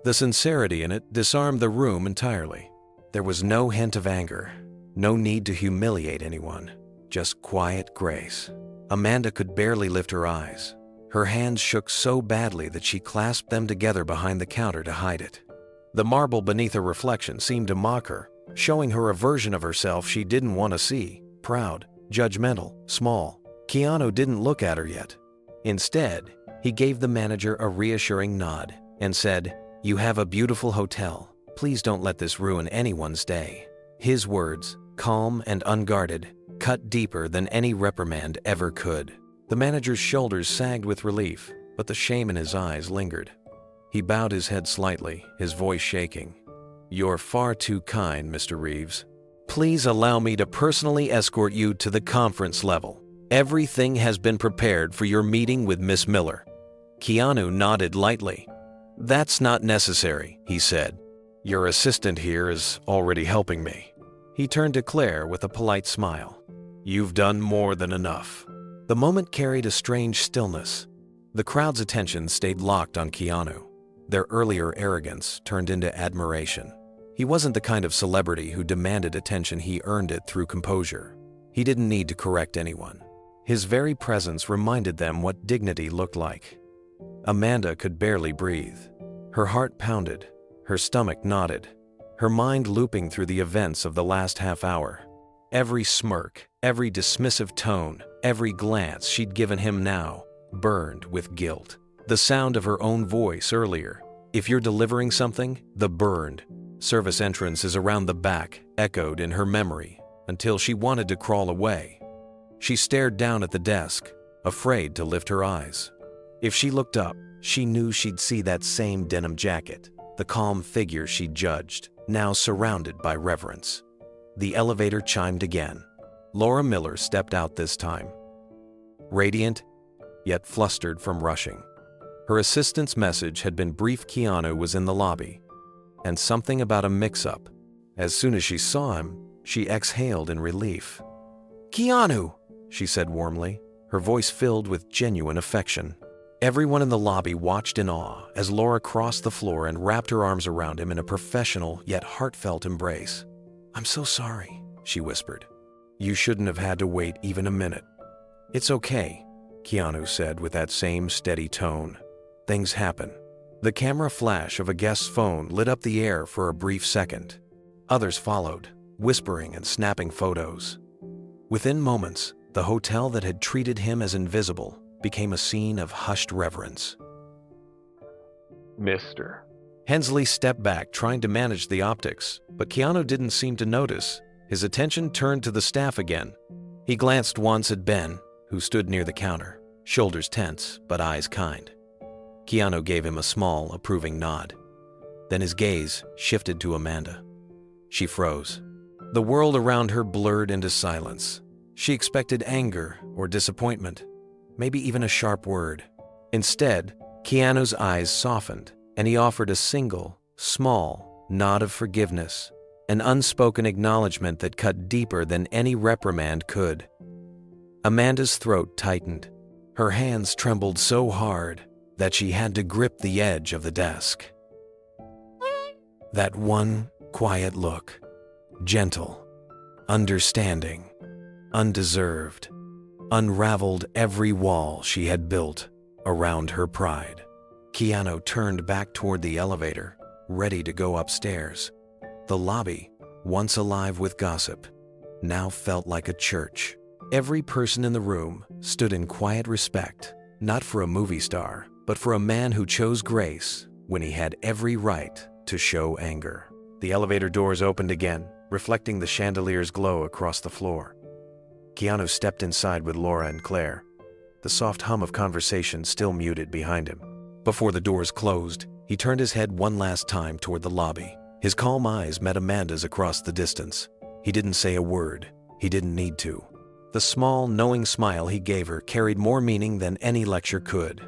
The sincerity in it disarmed the room entirely. There was no hint of anger, no need to humiliate anyone, just quiet grace. Amanda could barely lift her eyes. Her hands shook so badly that she clasped them together behind the counter to hide it. The marble beneath her reflection seemed to mock her, showing her a version of herself she didn't want to see, proud, judgmental, small. Keanu didn't look at her yet. Instead, he gave the manager a reassuring nod and said, "You have a beautiful hotel. Please don't let this ruin anyone's day." His words, calm and unguarded, cut deeper than any reprimand ever could. The manager's shoulders sagged with relief, but the shame in his eyes lingered. He bowed his head slightly, his voice shaking. "You're far too kind, Mr. Reeves. Please allow me to personally escort you to the conference level. Everything has been prepared for your meeting with Miss Miller." Keanu nodded lightly. "That's not necessary," he said. "Your assistant here is already helping me." He turned to Claire with a polite smile. "You've done more than enough." The moment carried a strange stillness. The crowd's attention stayed locked on Keanu. Their earlier arrogance turned into admiration. He wasn't the kind of celebrity who demanded attention, he earned it through composure. He didn't need to correct anyone. His very presence reminded them what dignity looked like. Amanda could barely breathe. Her heart pounded, her stomach knotted, her mind looping through the events of the last half hour. Every smirk, every dismissive tone, every glance she'd given him now burned with guilt. The sound of her own voice earlier, "If you're delivering something," the burned. Service entrances around the back echoed in her memory until she wanted to crawl away. She stared down at the desk, afraid to lift her eyes. If she looked up, she knew she'd see that same denim jacket, the calm figure she'd judged, now surrounded by reverence. The elevator chimed again. Laura Miller stepped out this time, radiant, yet flustered from rushing. Her assistant's message had been brief. Keanu was in the lobby, and something about a mix-up. As soon as she saw him, she exhaled in relief. "Keanu!" she said warmly, her voice filled with genuine affection. Everyone in the lobby watched in awe as Laura crossed the floor and wrapped her arms around him in a professional yet heartfelt embrace. "I'm so sorry," she whispered. "You shouldn't have had to wait even a minute." "It's okay," Keanu said with that same steady tone. "Things happen." The camera flash of a guest's phone lit up the air for a brief second. Others followed, whispering and snapping photos. Within moments, the hotel that had treated him as invisible became a scene of hushed reverence. "Mr." Hensley stepped back, trying to manage the optics, but Keanu didn't seem to notice. His attention turned to the staff again. He glanced once at Ben, who stood near the counter, shoulders tense but eyes kind. Keanu gave him a small, approving nod. Then his gaze shifted to Amanda. She froze. The world around her blurred into silence. She expected anger or disappointment, maybe even a sharp word. Instead, Keanu's eyes softened, and he offered a single, small nod of forgiveness. an unspoken acknowledgement that cut deeper than any reprimand could. Amanda's throat tightened. Her hands trembled so hard that she had to grip the edge of the desk. That one quiet look, gentle, understanding, undeserved, unraveled every wall she had built around her pride. Keanu turned back toward the elevator, ready to go upstairs. The lobby, once alive with gossip, now felt like a church. Every person in the room stood in quiet respect, not for a movie star, but for a man who chose grace when he had every right to show anger. The elevator doors opened again, reflecting the chandelier's glow across the floor. Keanu stepped inside with Laura and Claire, the soft hum of conversation still muted behind him. Before the doors closed, he turned his head one last time toward the lobby. His calm eyes met Amanda's across the distance. He didn't say a word. He didn't need to. The small, knowing smile he gave her carried more meaning than any lecture could.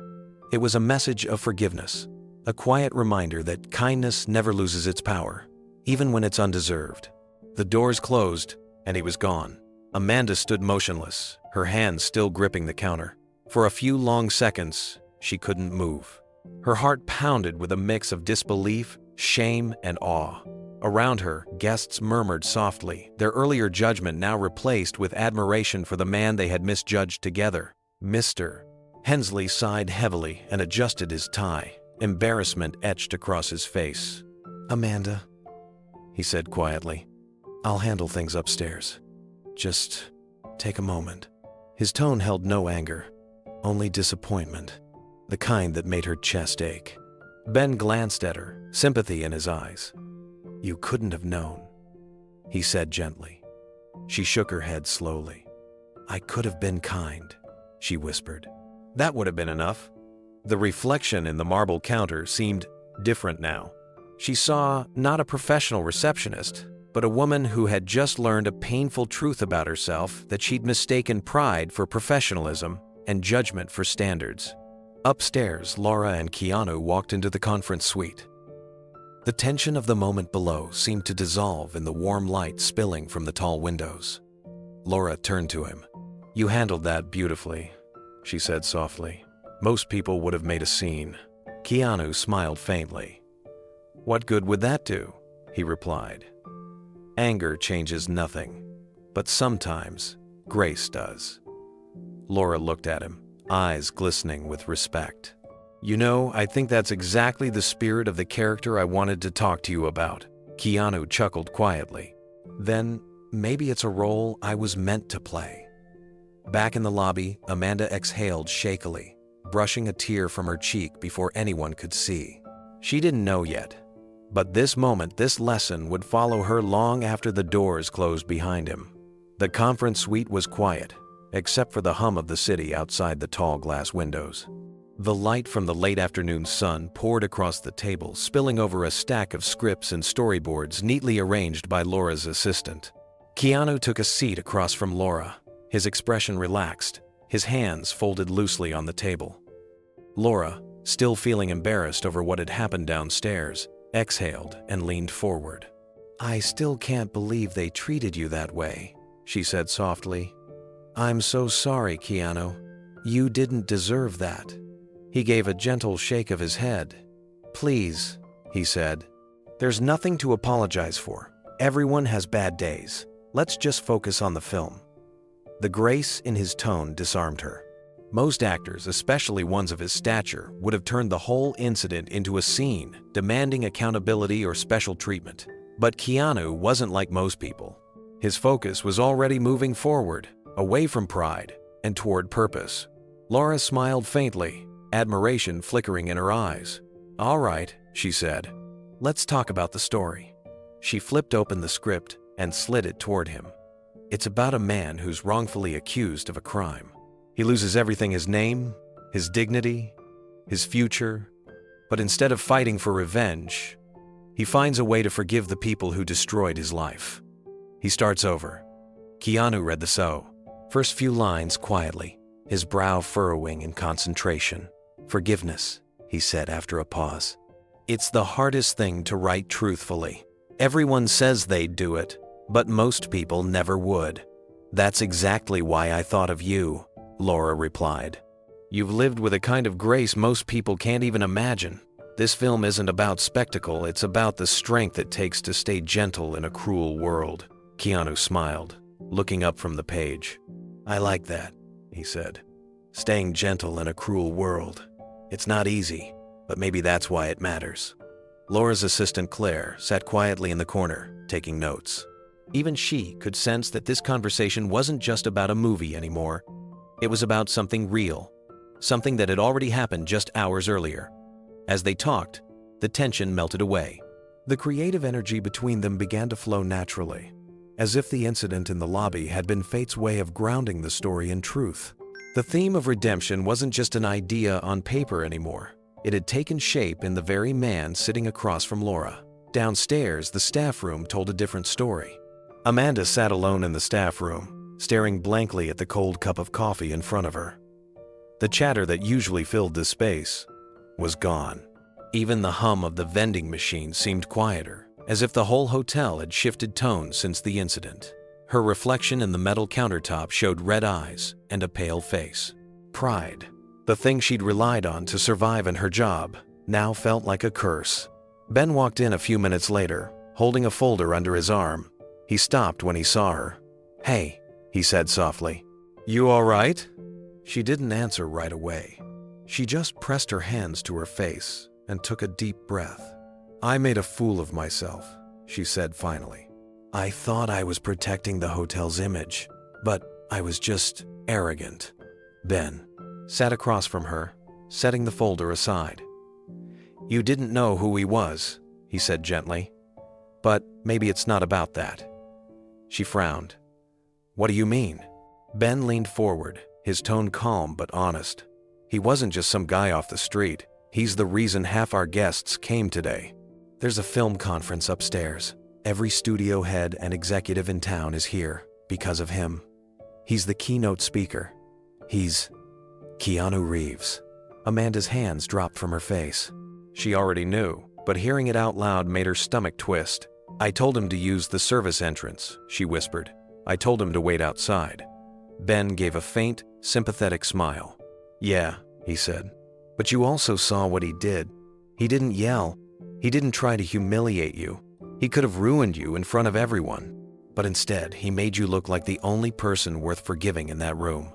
It was a message of forgiveness, a quiet reminder that kindness never loses its power, even when it's undeserved. The doors closed, and he was gone. Amanda stood motionless, her hands still gripping the counter. For a few long seconds, she couldn't move. Her heart pounded with a mix of disbelief, shame, and awe. Around her, guests murmured softly, their earlier judgment now replaced with admiration for the man they had misjudged together. Mr. Hensley sighed heavily and adjusted his tie. Embarrassment etched across his face. "Amanda," he said quietly, "I'll handle things upstairs. Just take a moment." His tone held no anger, only disappointment, the kind that made her chest ache. Ben glanced at her, sympathy in his eyes. "You couldn't have known," he said gently. She shook her head slowly. "I could have been kind," she whispered. That would have been enough. The reflection in the marble counter seemed different now. She saw not a professional receptionist, but a woman who had just learned a painful truth about herself that she'd mistaken pride for professionalism and judgment for standards. Upstairs, Laura and Keanu walked into the conference suite. The tension of the moment below seemed to dissolve in the warm light spilling from the tall windows. Laura turned to him. "You handled that beautifully," she said softly. "Most people would have made a scene." Keanu smiled faintly. "What good would that do?" he replied. "Anger changes nothing, but sometimes grace does." Laura looked at him, eyes glistening with respect. "You know, I think that's exactly the spirit of the character I wanted to talk to you about." Keanu chuckled quietly. "Then maybe it's a role I was meant to play." Back in the lobby, Amanda exhaled shakily, brushing a tear from her cheek before anyone could see. She didn't know yet, but this moment, this lesson would follow her long after the doors closed behind him. The conference suite was quiet, except for the hum of the city outside the tall glass windows. The light from the late afternoon sun poured across the table, spilling over a stack of scripts and storyboards neatly arranged by Laura's assistant. Keanu took a seat across from Laura, his expression relaxed, his hands folded loosely on the table. Laura, still feeling embarrassed over what had happened downstairs, exhaled and leaned forward. "I still can't believe they treated you that way," she said softly. "I'm so sorry, Keanu. You didn't deserve that." He gave a gentle shake of his head. "Please," he said. "There's nothing to apologize for. Everyone has bad days. Let's just focus on the film." The grace in his tone disarmed her. Most actors, especially ones of his stature, would have turned the whole incident into a scene, demanding accountability or special treatment. But Keanu wasn't like most people. His focus was already moving forward, away from pride, and toward purpose. Laura smiled faintly, admiration flickering in her eyes. "All right," she said. "Let's talk about the story." She flipped open the script and slid it toward him. It's about a man who's wrongfully accused of a crime. He loses everything: his name, his dignity, his future. But instead of fighting for revenge, he finds a way to forgive the people who destroyed his life. He starts over. Keanu read the first few lines quietly, his brow furrowing in concentration. "Forgiveness," he said after a pause. "It's the hardest thing to write truthfully. Everyone says they'd do it, but most people never would. That's exactly why I thought of you, Laura replied. You've lived with a kind of grace most people can't even imagine. This film isn't about spectacle, it's about the strength it takes to stay gentle in a cruel world. Keanu smiled, looking up from the page. I like that, he said. Staying gentle in a cruel world. It's not easy, but maybe that's why it matters. Laura's assistant Claire sat quietly in the corner, taking notes. Even she could sense that this conversation wasn't just about a movie anymore. It was about something real, something that had already happened just hours earlier. As they talked, the tension melted away. The creative energy between them began to flow naturally, as if the incident in the lobby had been fate's way of grounding the story in truth. The theme of redemption wasn't just an idea on paper anymore. It had taken shape in the very man sitting across from Laura. Downstairs, the staff room told a different story. Amanda sat alone in the staff room, staring blankly at the cold cup of coffee in front of her. The chatter that usually filled this space was gone. Even the hum of the vending machine seemed quieter, as if the whole hotel had shifted tone since the incident. Her reflection in the metal countertop showed red eyes and a pale face. Pride, the thing she'd relied on to survive in her job, now felt like a curse. Ben walked in a few minutes later, holding a folder under his arm. He stopped when he saw her. Hey, he said softly. You all right? She didn't answer right away. She just pressed her hands to her face and took a deep breath. I made a fool of myself, she said finally. I thought I was protecting the hotel's image, but I was just arrogant. Ben sat across from her, setting the folder aside. You didn't know who he was, he said gently. But maybe it's not about that. She frowned. What do you mean? Ben leaned forward, his tone calm but honest. He wasn't just some guy off the street. He's the reason half our guests came today. There's a film conference upstairs. Every studio head and executive in town is here because of him. He's the keynote speaker. He's Keanu Reeves. Amanda's hands dropped from her face. She already knew, but hearing it out loud made her stomach twist. I told him to use the service entrance, she whispered. I told him to wait outside. Ben gave a faint, sympathetic smile. Yeah, he said. But you also saw what he did. He didn't yell. He didn't try to humiliate you. He could have ruined you in front of everyone. But instead, he made you look like the only person worth forgiving in that room.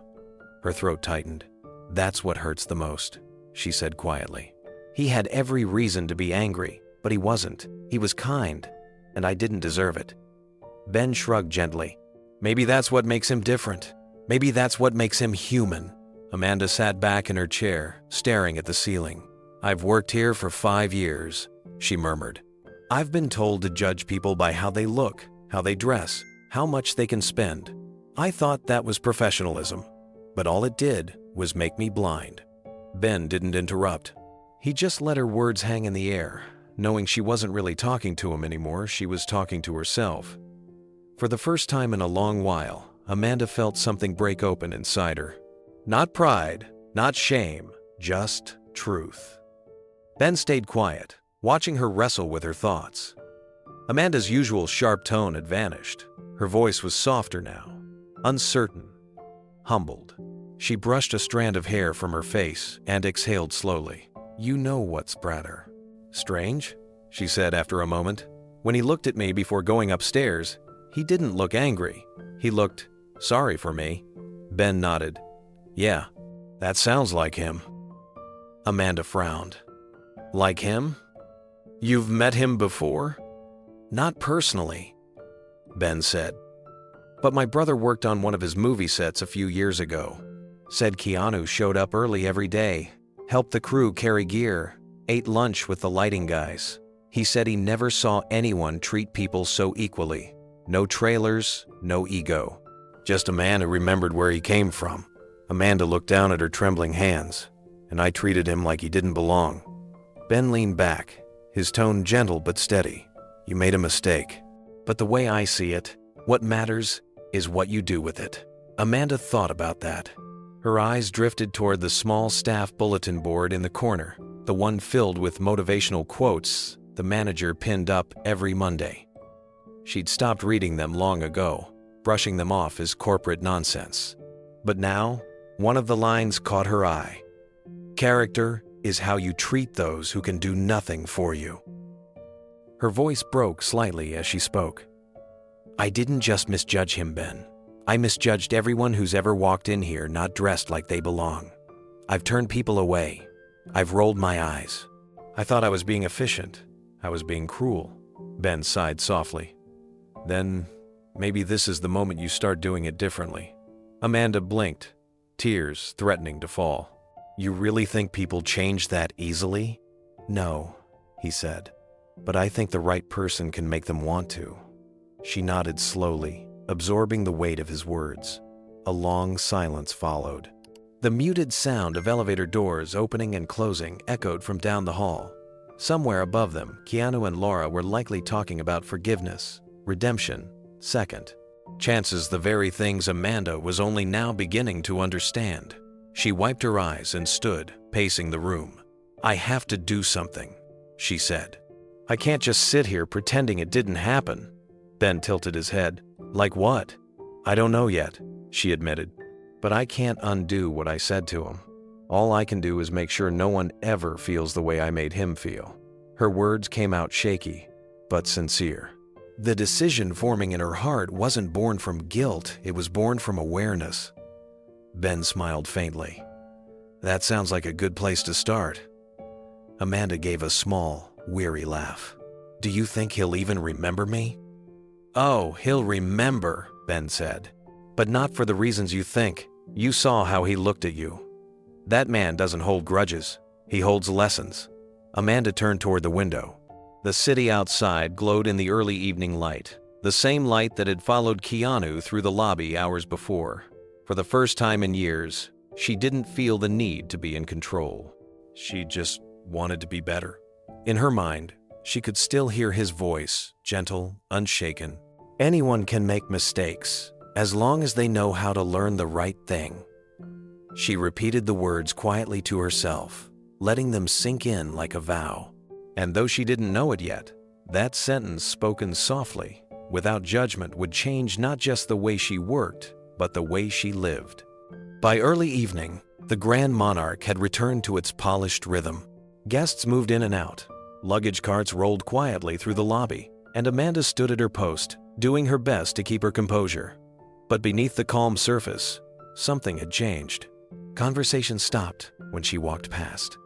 Her throat tightened. That's what hurts the most, she said quietly. He had every reason to be angry, but he wasn't. He was kind, and I didn't deserve it. Ben shrugged gently. Maybe that's what makes him different. Maybe that's what makes him human. Amanda sat back in her chair, staring at the ceiling. I've worked here for 5 years, she murmured. I've been told to judge people by how they look, how they dress, how much they can spend. I thought that was professionalism, but all it did was make me blind. Ben didn't interrupt. He just let her words hang in the air. Knowing she wasn't really talking to him anymore, she was talking to herself. For the first time in a long while, Amanda felt something break open inside her. Not pride, not shame, just truth. Ben stayed quiet, watching her wrestle with her thoughts. Amanda's usual sharp tone had vanished. Her voice was softer now, uncertain, humbled. She brushed a strand of hair from her face and exhaled slowly. You know what's Bratter. Strange, she said after a moment. When he looked at me before going upstairs, he didn't look angry. He looked sorry for me. Ben nodded. Yeah, that sounds like him. Amanda frowned. Like him? You've met him before? Not personally, Ben said. But my brother worked on one of his movie sets a few years ago. Said Keanu showed up early every day, helped the crew carry gear, ate lunch with the lighting guys. He said he never saw anyone treat people so equally. No trailers, no ego. Just a man who remembered where he came from. Amanda looked down at her trembling hands, and I treated him like he didn't belong. Ben leaned back, his tone gentle but steady. You made a mistake. But the way I see it, what matters is what you do with it. Amanda thought about that. Her eyes drifted toward the small staff bulletin board in the corner, the one filled with motivational quotes the manager pinned up every Monday. She'd stopped reading them long ago, brushing them off as corporate nonsense. But now, one of the lines caught her eye. Character is how you treat those who can do nothing for you. Her voice broke slightly as she spoke. I didn't just misjudge him, Ben. I misjudged everyone who's ever walked in here not dressed like they belong. I've turned people away. I've rolled my eyes. I thought I was being efficient. I was being cruel. Ben sighed softly. Then, maybe this is the moment you start doing it differently. Amanda blinked, tears threatening to fall. You really think people change that easily? No, he said. But I think the right person can make them want to. She nodded slowly, absorbing the weight of his words. A long silence followed. The muted sound of elevator doors opening and closing echoed from down the hall. Somewhere above them, Keanu and Laura were likely talking about forgiveness, redemption, second chances, the very things Amanda was only now beginning to understand. She wiped her eyes and stood, pacing the room. I have to do something, she said. I can't just sit here pretending it didn't happen. Ben tilted his head. Like what? I don't know yet, she admitted. But I can't undo what I said to him. All I can do is make sure no one ever feels the way I made him feel. Her words came out shaky, but sincere. The decision forming in her heart wasn't born from guilt, it was born from awareness. Ben smiled faintly. That sounds like a good place to start. Amanda gave a small, weary laugh. Do you think he'll even remember me? Oh, he'll remember, Ben said. But not for the reasons you think. You saw how he looked at you. That man doesn't hold grudges. He holds lessons. Amanda turned toward the window. The city outside glowed in the early evening light, the same light that had followed Keanu through the lobby hours before. For the first time in years, she didn't feel the need to be in control. She just wanted to be better. In her mind, she could still hear his voice, gentle, unshaken. Anyone can make mistakes, as long as they know how to learn the right thing. She repeated the words quietly to herself, letting them sink in like a vow. And though she didn't know it yet, that sentence spoken softly, without judgment, would change not just the way she worked, but the way she lived. By early evening, the Grand Monarch had returned to its polished rhythm. Guests moved in and out. Luggage carts rolled quietly through the lobby, and Amanda stood at her post, doing her best to keep her composure. But beneath the calm surface, something had changed. Conversation stopped when she walked past.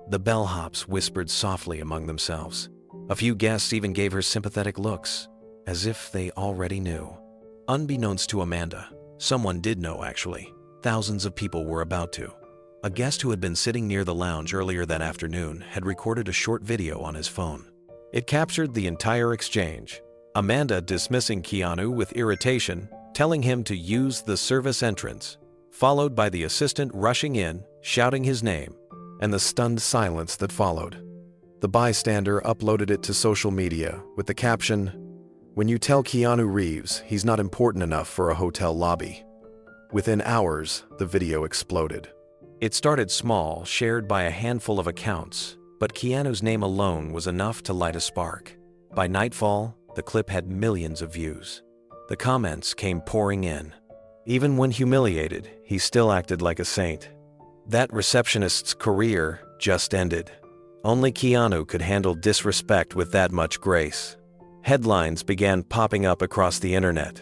The bellhops whispered softly among themselves. A few guests even gave her sympathetic looks, as if they already knew. Unbeknownst to Amanda, someone did know actually. Thousands of people were about to. A guest who had been sitting near the lounge earlier that afternoon had recorded a short video on his phone. It captured the entire exchange. Amanda dismissing Keanu with irritation, telling him to use the service entrance, followed by the assistant rushing in, shouting his name, and the stunned silence that followed. The bystander uploaded it to social media with the caption, "When you tell Keanu Reeves he's not important enough for a hotel lobby." Within hours, the video exploded. It started small, shared by a handful of accounts, but Keanu's name alone was enough to light a spark. By nightfall, the clip had millions of views. The comments came pouring in. Even when humiliated, he still acted like a saint. That receptionist's career just ended. Only Keanu could handle disrespect with that much grace. Headlines began popping up across the internet.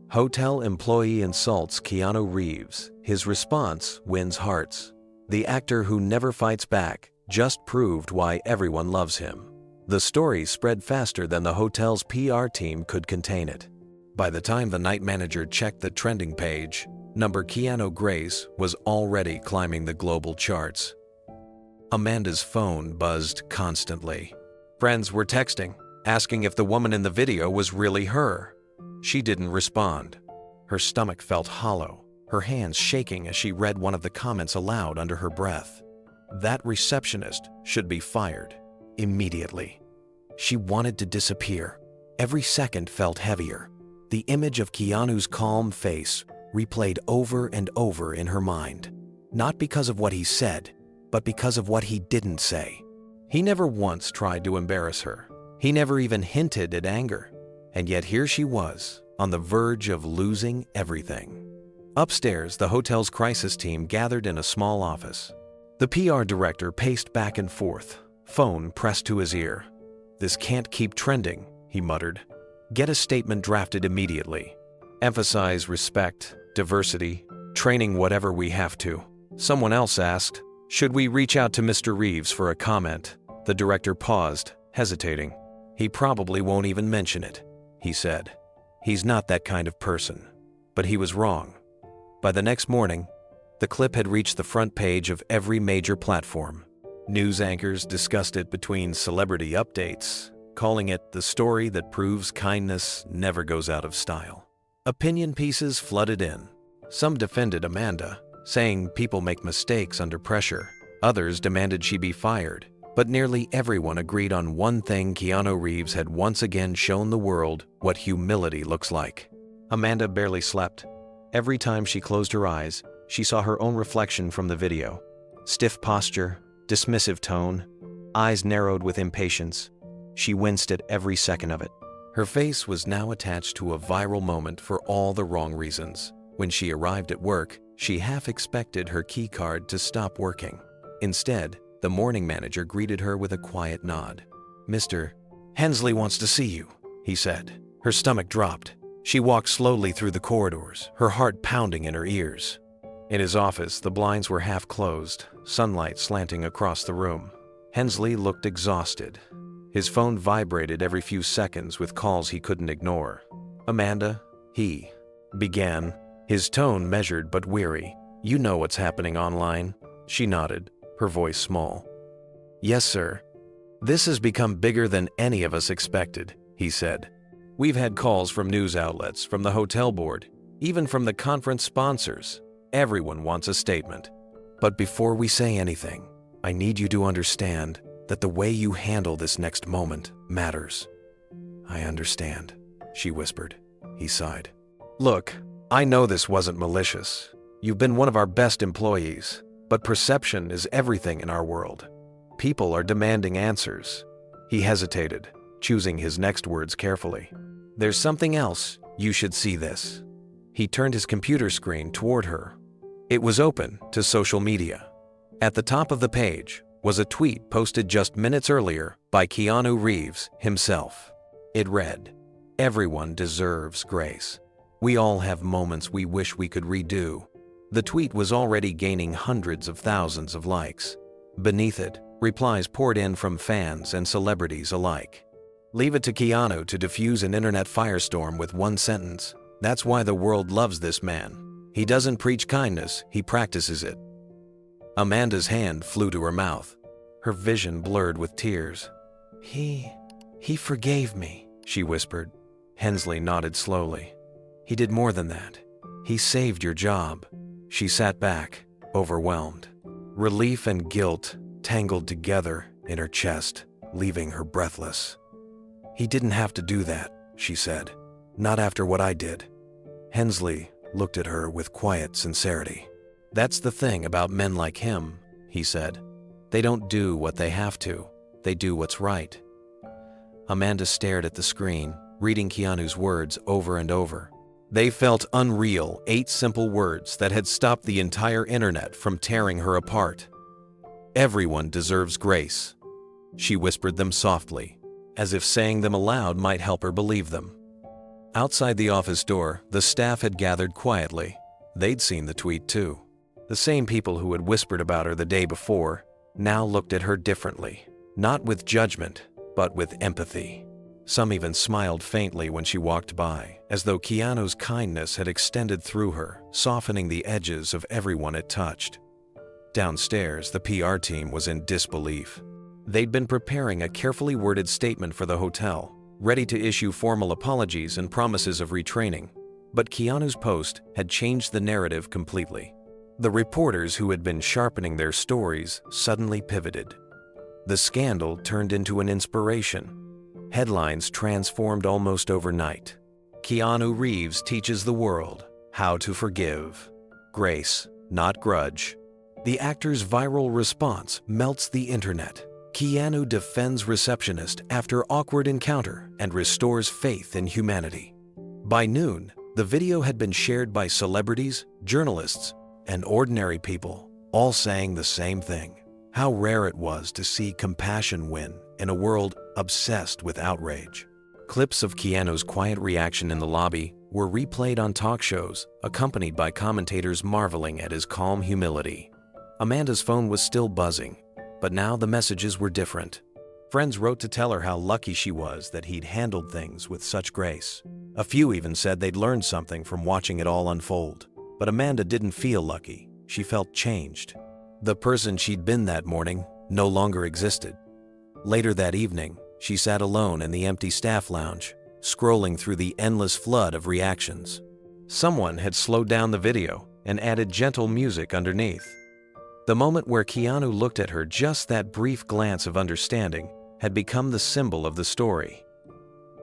Hotel employee insults Keanu Reeves. His response wins hearts. The actor who never fights back just proved why everyone loves him. The story spread faster than the hotel's PR team could contain it. By the time the night manager checked the trending page, number Keanu Grace was already climbing the global charts. Amanda's phone buzzed constantly. Friends were texting, asking if the woman in the video was really her. She didn't respond. Her stomach felt hollow, her hands shaking as she read one of the comments aloud under her breath. That receptionist should be fired immediately. She wanted to disappear. Every second felt heavier. The image of Keanu's calm face replayed over and over in her mind, not because of what he said, but because of what he didn't say. He never once tried to embarrass her. He never even hinted at anger. And yet here she was, on the verge of losing everything. Upstairs, the hotel's crisis team gathered in a small office. The PR director paced back and forth, phone pressed to his ear. "This can't keep trending," he muttered. "Get a statement drafted immediately. Emphasize respect, diversity, training whatever we have to." Someone else asked, "Should we reach out to Mr. Reeves for a comment?" The director paused, hesitating. "He probably won't even mention it," he said. "He's not that kind of person." But he was wrong. By the next morning, the clip had reached the front page of every major platform. News anchors discussed it between celebrity updates, calling it the story that proves kindness never goes out of style. Opinion pieces flooded in. Some defended Amanda, saying people make mistakes under pressure. Others demanded she be fired. But nearly everyone agreed on one thing: Keanu Reeves had once again shown the world what humility looks like. Amanda barely slept. Every time she closed her eyes, she saw her own reflection from the video. Stiff posture, dismissive tone, eyes narrowed with impatience. She winced at every second of it. Her face was now attached to a viral moment for all the wrong reasons. When she arrived at work, she half expected her key card to stop working. Instead, the morning manager greeted her with a quiet nod. "Mr. Hensley wants to see you," he said. Her stomach dropped. She walked slowly through the corridors, her heart pounding in her ears. In his office, the blinds were half closed, sunlight slanting across the room. Hensley looked exhausted. His phone vibrated every few seconds with calls he couldn't ignore. "Amanda," he began, his tone measured but weary. "You know what's happening online?" She nodded, her voice small. "Yes, sir. This has become bigger than any of us expected," he said. "We've had calls from news outlets, from the hotel board, even from the conference sponsors. Everyone wants a statement. But before we say anything, I need you to understand that the way you handle this next moment matters." "I understand," she whispered. He sighed. "Look, I know this wasn't malicious. You've been one of our best employees, but perception is everything in our world. People are demanding answers." He hesitated, choosing his next words carefully. "There's something else. You should see this." He turned his computer screen toward her. It was open to social media. At the top of the page was a tweet posted just minutes earlier by Keanu Reeves himself. It read, "Everyone deserves grace. We all have moments we wish we could redo." The tweet was already gaining hundreds of thousands of likes. Beneath it, replies poured in from fans and celebrities alike. Leave it to Keanu to diffuse an internet firestorm with one sentence. "That's why the world loves this man. He doesn't preach kindness, he practices it." Amanda's hand flew to her mouth. Her vision blurred with tears. He forgave me," she whispered. Hensley nodded slowly. "He did more than that. He saved your job." She sat back, overwhelmed. Relief and guilt tangled together in her chest, leaving her breathless. "He didn't have to do that," she said. "Not after what I did." Hensley looked at her with quiet sincerity. "That's the thing about men like him," he said. "They don't do what they have to. They do what's right." Amanda stared at the screen, reading Keanu's words over and over. They felt unreal, 8 simple words that had stopped the entire internet from tearing her apart. "Everyone deserves grace." She whispered them softly, as if saying them aloud might help her believe them. Outside the office door, the staff had gathered quietly. They'd seen the tweet too. The same people who had whispered about her the day before now looked at her differently, not with judgment, but with empathy. Some even smiled faintly when she walked by, as though Keanu's kindness had extended through her, softening the edges of everyone it touched. Downstairs, the PR team was in disbelief. They'd been preparing a carefully worded statement for the hotel, ready to issue formal apologies and promises of retraining. But Keanu's post had changed the narrative completely. The reporters who had been sharpening their stories suddenly pivoted. The scandal turned into an inspiration. Headlines transformed almost overnight. Keanu Reeves teaches the world how to forgive. Grace, not grudge. The actor's viral response melts the internet. Keanu defends receptionist after awkward encounter and restores faith in humanity. By noon, the video had been shared by celebrities, journalists, and ordinary people, all saying the same thing: how rare it was to see compassion win in a world obsessed with outrage. Clips of Keanu's quiet reaction in the lobby were replayed on talk shows, accompanied by commentators marveling at his calm humility. Amanda's phone was still buzzing, but now the messages were different. Friends wrote to tell her how lucky she was that he'd handled things with such grace. A few even said they'd learned something from watching it all unfold. But Amanda didn't feel lucky. She felt changed. The person she'd been that morning no longer existed. Later that evening, she sat alone in the empty staff lounge, scrolling through the endless flood of reactions. Someone had slowed down the video and added gentle music underneath. The moment where Keanu looked at her, just that brief glance of understanding, had become the symbol of the story.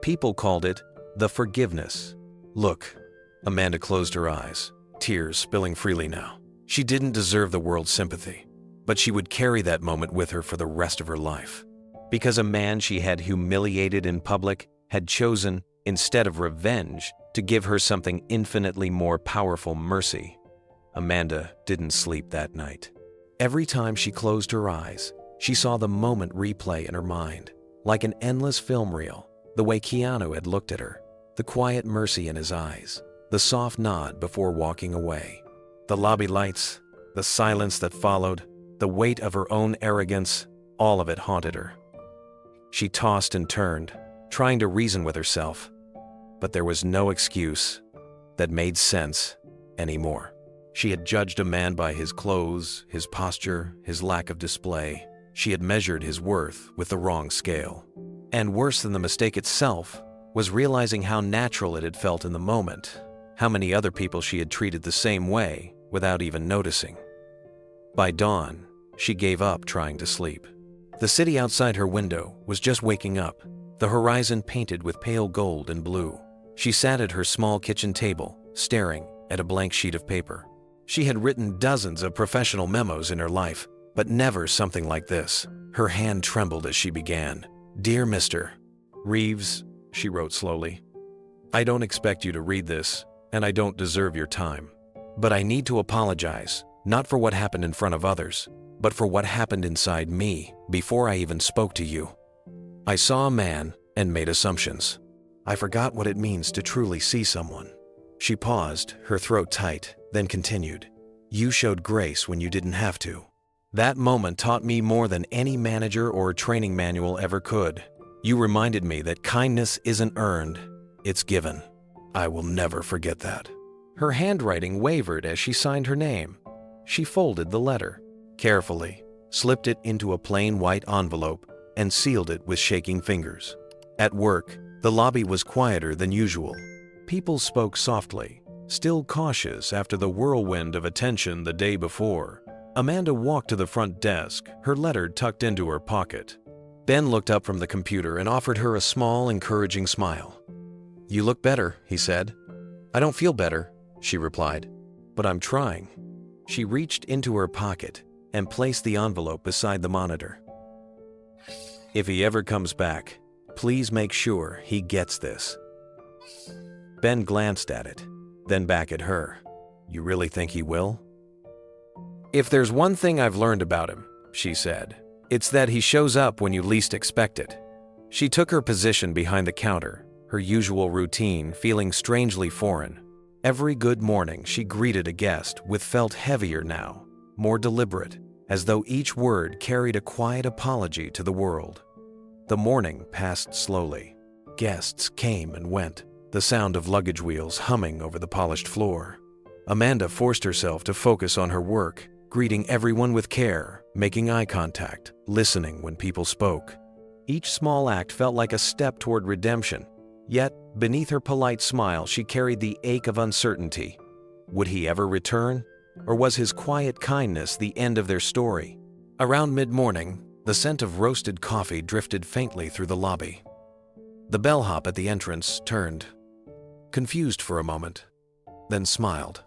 People called it the forgiveness. Look, Amanda closed her eyes, tears spilling freely now. She didn't deserve the world's sympathy, but she would carry that moment with her for the rest of her life. Because a man she had humiliated in public had chosen, instead of revenge, to give her something infinitely more powerful: mercy. Amanda didn't sleep that night. Every time she closed her eyes, she saw the moment replay in her mind, like an endless film reel. The way Keanu had looked at her, the quiet mercy in his eyes, the soft nod before walking away. The lobby lights, the silence that followed, the weight of her own arrogance, all of it haunted her. She tossed and turned, trying to reason with herself, but there was no excuse that made sense anymore. She had judged a man by his clothes, his posture, his lack of display. She had measured his worth with the wrong scale. And worse than the mistake itself was realizing how natural it had felt in the moment, how many other people she had treated the same way without even noticing. By dawn, she gave up trying to sleep. The city outside her window was just waking up, the horizon painted with pale gold and blue. She sat at her small kitchen table, staring at a blank sheet of paper. She had written dozens of professional memos in her life, but never something like this. Her hand trembled as she began. "Dear Mr. Reeves," she wrote slowly, "I don't expect you to read this, and I don't deserve your time. But I need to apologize, not for what happened in front of others, but for what happened inside me before I even spoke to you. I saw a man and made assumptions. I forgot what it means to truly see someone." She paused, her throat tight, then continued, "You showed grace when you didn't have to. That moment taught me more than any manager or training manual ever could. You reminded me that kindness isn't earned, it's given. I will never forget that." Her handwriting wavered as she signed her name. She folded the letter carefully, slipped it into a plain white envelope, and sealed it with shaking fingers. At work, the lobby was quieter than usual. People spoke softly, still cautious after the whirlwind of attention the day before. Amanda walked to the front desk, her letter tucked into her pocket. Ben looked up from the computer and offered her a small, encouraging smile. "You look better," he said. "I don't feel better," she replied, "but I'm trying." She reached into her pocket and placed the envelope beside the monitor. "If he ever comes back, please make sure he gets this." Ben glanced at it, then back at her. "You really think he will?" "If there's one thing I've learned about him," she said, "it's that he shows up when you least expect it." She took her position behind the counter, her usual routine feeling strangely foreign. Every good morning she greeted a guest with felt heavier now, more deliberate, as though each word carried a quiet apology to the world. The morning passed slowly. Guests came and went, the sound of luggage wheels humming over the polished floor. Amanda forced herself to focus on her work, greeting everyone with care, making eye contact, listening when people spoke. Each small act felt like a step toward redemption, yet beneath her polite smile she carried the ache of uncertainty. Would he ever return? Or was his quiet kindness the end of their story? Around mid-morning, the scent of roasted coffee drifted faintly through the lobby. The bellhop at the entrance turned, confused for a moment, then smiled.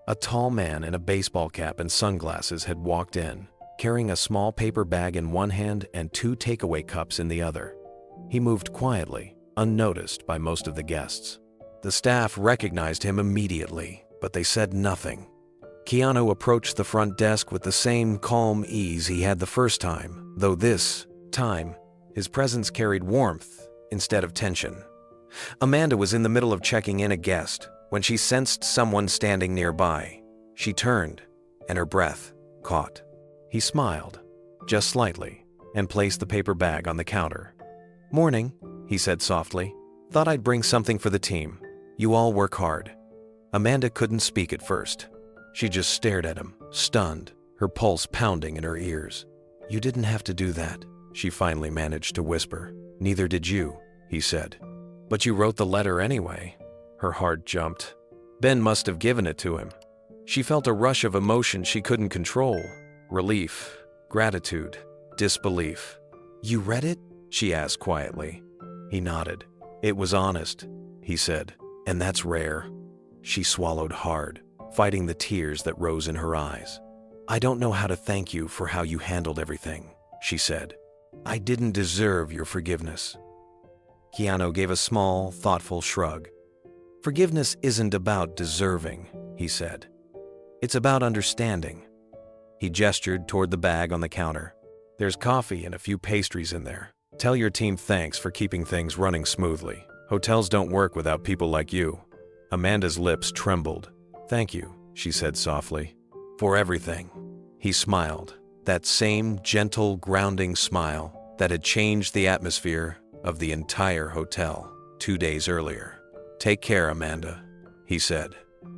A tall man in a baseball cap and sunglasses had walked in, carrying a small paper bag in one hand and 2 takeaway cups in the other. He moved quietly, unnoticed by most of the guests. The staff recognized him immediately, but they said nothing. Keanu approached the front desk with the same calm ease he had the first time, though this time, his presence carried warmth instead of tension. Amanda was in the middle of checking in a guest when she sensed someone standing nearby. She turned, and her breath caught. He smiled, just slightly, and placed the paper bag on the counter. "Morning," he said softly. "Thought I'd bring something for the team. You all work hard." Amanda couldn't speak at first. She just stared at him, stunned, her pulse pounding in her ears. "You didn't have to do that," she finally managed to whisper. "Neither did you," he said. "But you wrote the letter anyway." Her heart jumped. Ben must have given it to him. She felt a rush of emotion she couldn't control. Relief, gratitude, disbelief. "You read it?" she asked quietly. He nodded. "It was honest," he said, "and that's rare." She swallowed hard, fighting the tears that rose in her eyes. "I don't know how to thank you for how you handled everything," she said. "I didn't deserve your forgiveness." Keanu gave a small, thoughtful shrug. "Forgiveness isn't about deserving," he said. "It's about understanding." He gestured toward the bag on the counter. "There's coffee and a few pastries in there. Tell your team thanks for keeping things running smoothly. Hotels don't work without people like you." Amanda's lips trembled. "Thank you," she said softly. "For everything." He smiled, that same gentle, grounding smile that had changed the atmosphere of the entire hotel 2 days earlier. "Take care, Amanda," he said.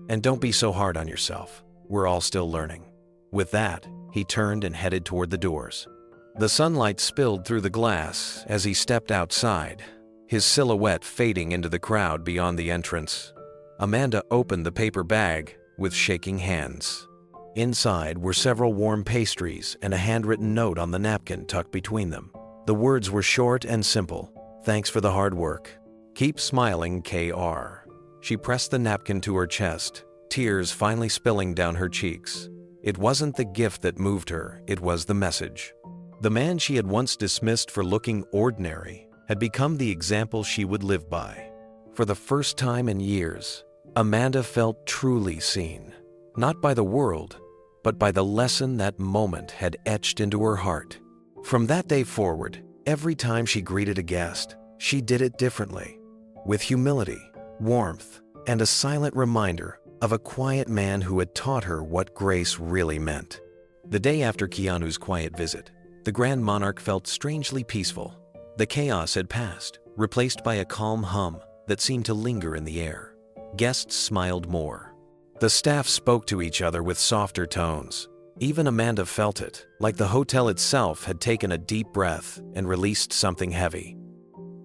"And don't be so hard on yourself. We're all still learning." With that, he turned and headed toward the doors. The sunlight spilled through the glass as he stepped outside, his silhouette fading into the crowd beyond the entrance. Amanda opened the paper bag with shaking hands. Inside were several warm pastries and a handwritten note on the napkin tucked between them. The words were short and simple. "Thanks for the hard work. Keep smiling, KR." She pressed the napkin to her chest, tears finally spilling down her cheeks. It wasn't the gift that moved her, it was the message. The man she had once dismissed for looking ordinary had become the example she would live by. For the first time in years, Amanda felt truly seen, not by the world, but by the lesson that moment had etched into her heart. From that day forward, every time she greeted a guest, she did it differently, with humility, warmth, and a silent reminder of a quiet man who had taught her what grace really meant. The day after Keanu's quiet visit, the Grand Monarch felt strangely peaceful. The chaos had passed, replaced by a calm hum that seemed to linger in the air. Guests smiled more. The staff spoke to each other with softer tones. Even Amanda felt it, like the hotel itself had taken a deep breath and released something heavy.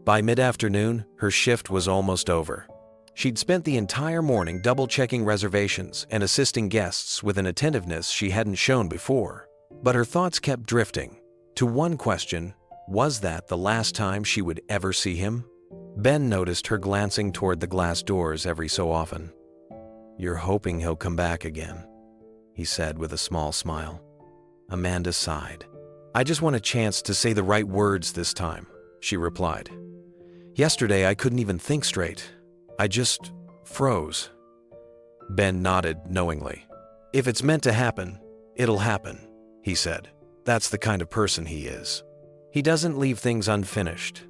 By mid-afternoon, her shift was almost over. She'd spent the entire morning double-checking reservations and assisting guests with an attentiveness she hadn't shown before. But her thoughts kept drifting to one question: was that the last time she would ever see him? Ben noticed her glancing toward the glass doors every so often. "You're hoping he'll come back again," he said with a small smile. Amanda sighed. "I just want a chance to say the right words this time," she replied. "Yesterday I couldn't even think straight. I just froze." Ben nodded knowingly. "If it's meant to happen, it'll happen," he said. "That's the kind of person he is. He doesn't leave things unfinished."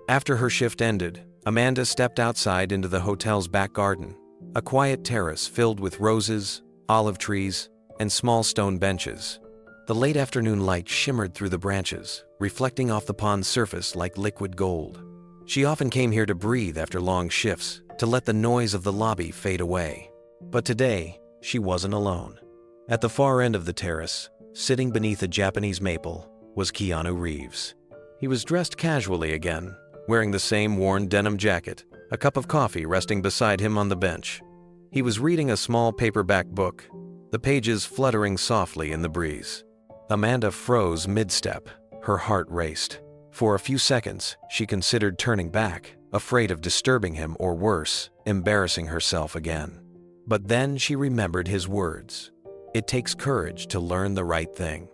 After her shift ended, Amanda stepped outside into the hotel's back garden, a quiet terrace filled with roses, olive trees, and small stone benches. The late afternoon light shimmered through the branches, reflecting off the pond's surface like liquid gold. She often came here to breathe after long shifts, to let the noise of the lobby fade away. But today, she wasn't alone. At the far end of the terrace, sitting beneath a Japanese maple, was Keanu Reeves. He was dressed casually again, wearing the same worn denim jacket, a cup of coffee resting beside him on the bench. He was reading a small paperback book, the pages fluttering softly in the breeze. Amanda froze mid-step, her heart raced. For a few seconds, she considered turning back, afraid of disturbing him or worse, embarrassing herself again. But then she remembered his words. "It takes courage to learn the right thing."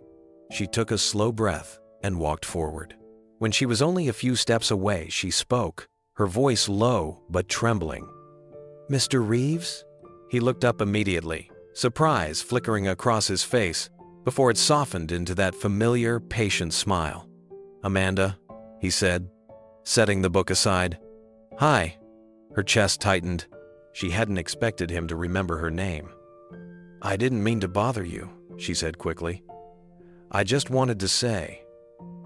She took a slow breath and walked forward. When she was only a few steps away, she spoke, her voice low but trembling. "Mr. Reeves?" He looked up immediately, surprise flickering across his face before it softened into that familiar, patient smile. "Amanda," he said, setting the book aside. "Hi." Her chest tightened. She hadn't expected him to remember her name. "I didn't mean to bother you," she said quickly. "I just wanted to say—"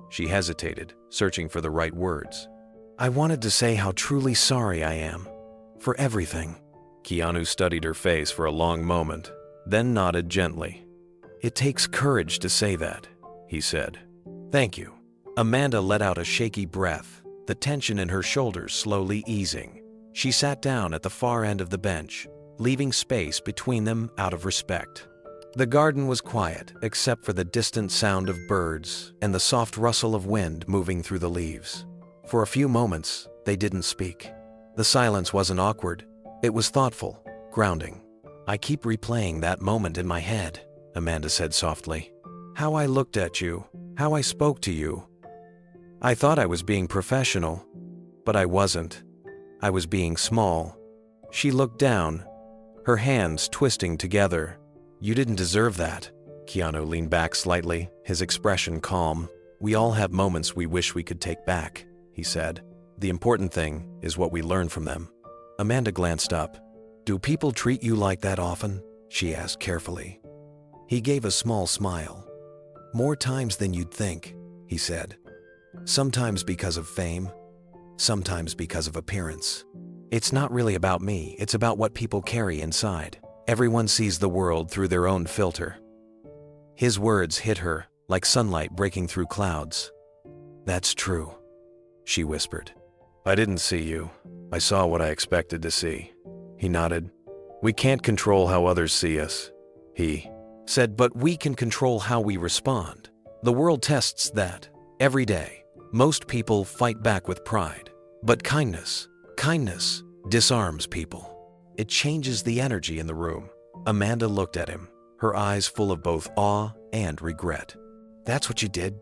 She hesitated, searching for the right words. "I wanted to say how truly sorry I am. For everything." Keanu studied her face for a long moment, then nodded gently. "It takes courage to say that," he said. "Thank you." Amanda let out a shaky breath, the tension in her shoulders slowly easing. She sat down at the far end of the bench, leaving space between them out of respect. The garden was quiet, except for the distant sound of birds and the soft rustle of wind moving through the leaves. For a few moments, they didn't speak. The silence wasn't awkward. It was thoughtful, grounding. "I keep replaying that moment in my head," Amanda said softly. "How I looked at you, how I spoke to you. I thought I was being professional, but I wasn't. I was being small." She looked down, her hands twisting together. "You didn't deserve that." Keanu leaned back slightly, his expression calm. "We all have moments we wish we could take back," he said. "The important thing is what we learn from them." Amanda glanced up. "Do people treat you like that often?" she asked carefully. He gave a small smile. "More times than you'd think," he said. "Sometimes because of fame, sometimes because of appearance. It's not really about me, it's about what people carry inside. Everyone sees the world through their own filter." His words hit her like sunlight breaking through clouds. "That's true," she whispered. "I didn't see you. I saw what I expected to see." He nodded. "We can't control how others see us," he said, "but we can control how we respond. The world tests that every day. Most people fight back with pride, but kindness disarms people. It changes the energy in the room." Amanda looked at him, her eyes full of both awe and regret. "That's what you did.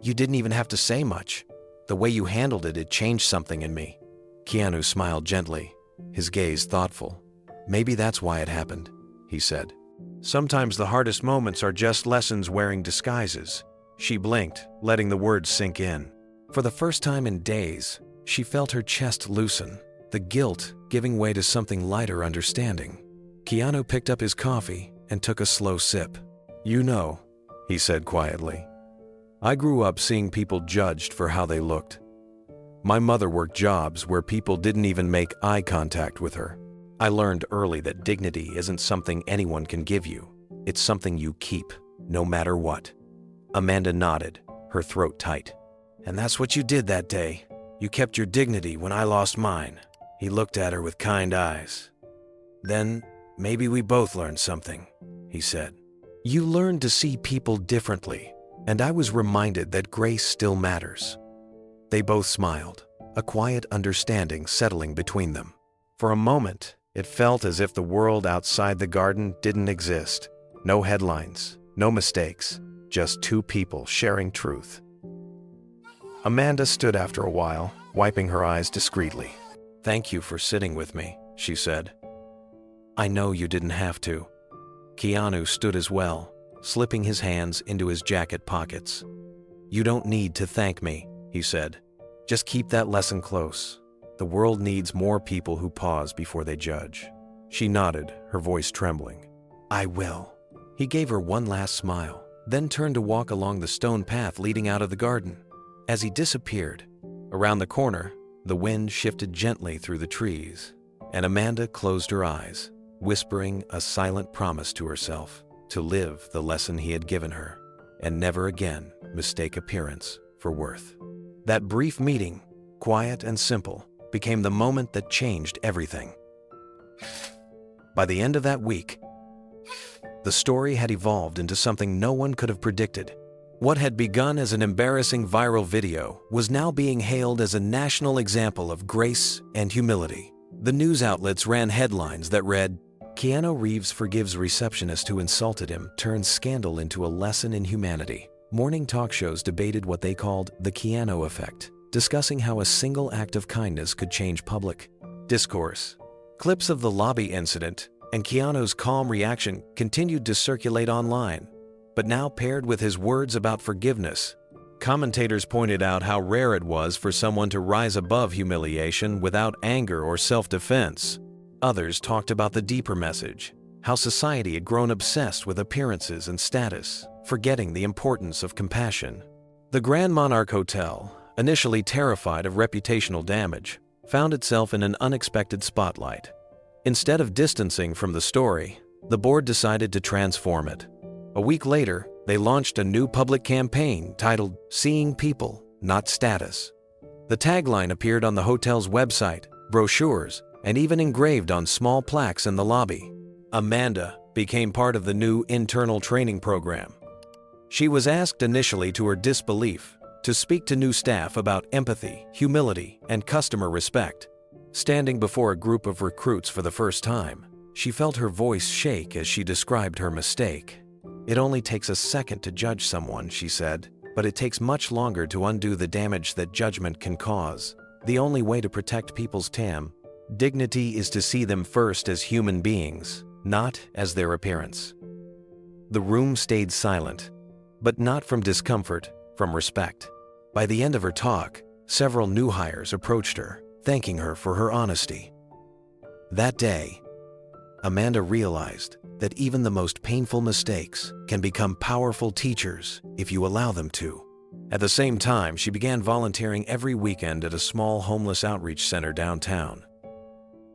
You didn't even have to say much. The way you handled it changed something in me." Keanu smiled gently, his gaze thoughtful. "Maybe that's why it happened," he said. "Sometimes the hardest moments are just lessons wearing disguises." She blinked, letting the words sink in. For the first time in days, she felt her chest loosen, the guilt giving way to something lighter understanding. Keanu picked up his coffee and took a slow sip. "You know," he said quietly, "I grew up seeing people judged for how they looked. My mother worked jobs where people didn't even make eye contact with her. I learned early that dignity isn't something anyone can give you. It's something you keep, no matter what." Amanda nodded, her throat tight. "And that's what you did that day. You kept your dignity when I lost mine." He looked at her with kind eyes. "Then maybe we both learned something," he said. "You learned to see people differently, and I was reminded that grace still matters." They both smiled, a quiet understanding settling between them. For a moment, it felt as if the world outside the garden didn't exist. No headlines, no mistakes, just two people sharing truth. Amanda stood after a while, wiping her eyes discreetly. "Thank you for sitting with me," she said. "I know you didn't have to." Keanu stood as well, slipping his hands into his jacket pockets. "You don't need to thank me," he said. "Just keep that lesson close. The world needs more people who pause before they judge." She nodded, her voice trembling. "I will." He gave her one last smile, then turned to walk along the stone path leading out of the garden. As he disappeared, around the corner, the wind shifted gently through the trees, and Amanda closed her eyes, whispering a silent promise to herself to live the lesson he had given her, and never again mistake appearance for worth. That brief meeting, quiet and simple, became the moment that changed everything. By the end of that week, the story had evolved into something no one could have predicted. What had begun as an embarrassing viral video was now being hailed as a national example of grace and humility. The news outlets ran headlines that read, "Keanu Reeves forgives receptionist who insulted him, turns scandal into a lesson in humanity." Morning talk shows debated what they called the Keanu effect, discussing how a single act of kindness could change public discourse. Clips of the lobby incident and Keanu's calm reaction continued to circulate online, but now paired with his words about forgiveness. Commentators pointed out how rare it was for someone to rise above humiliation without anger or self-defense. Others talked about the deeper message, how society had grown obsessed with appearances and status, forgetting the importance of compassion. The Grand Monarch Hotel, initially terrified of reputational damage, found itself in an unexpected spotlight. Instead of distancing from the story, the board decided to transform it. A week later, they launched a new public campaign titled "Seeing People, Not Status." The tagline appeared on the hotel's website, brochures, and even engraved on small plaques in the lobby. Amanda became part of the new internal training program. She was asked initially, to her disbelief, to speak to new staff about empathy, humility, and customer respect. Standing before a group of recruits for the first time, she felt her voice shake as she described her mistake. "It only takes a second to judge someone," she said, "but it takes much longer to undo the damage that judgment can cause. The only way to protect people's dignity is to see them first as human beings, not as their appearance." The room stayed silent, but not from discomfort, from respect. By the end of her talk, several new hires approached her, thanking her for her honesty. That day, Amanda realized that even the most painful mistakes can become powerful teachers if you allow them to. At the same time, she began volunteering every weekend at a small homeless outreach center downtown.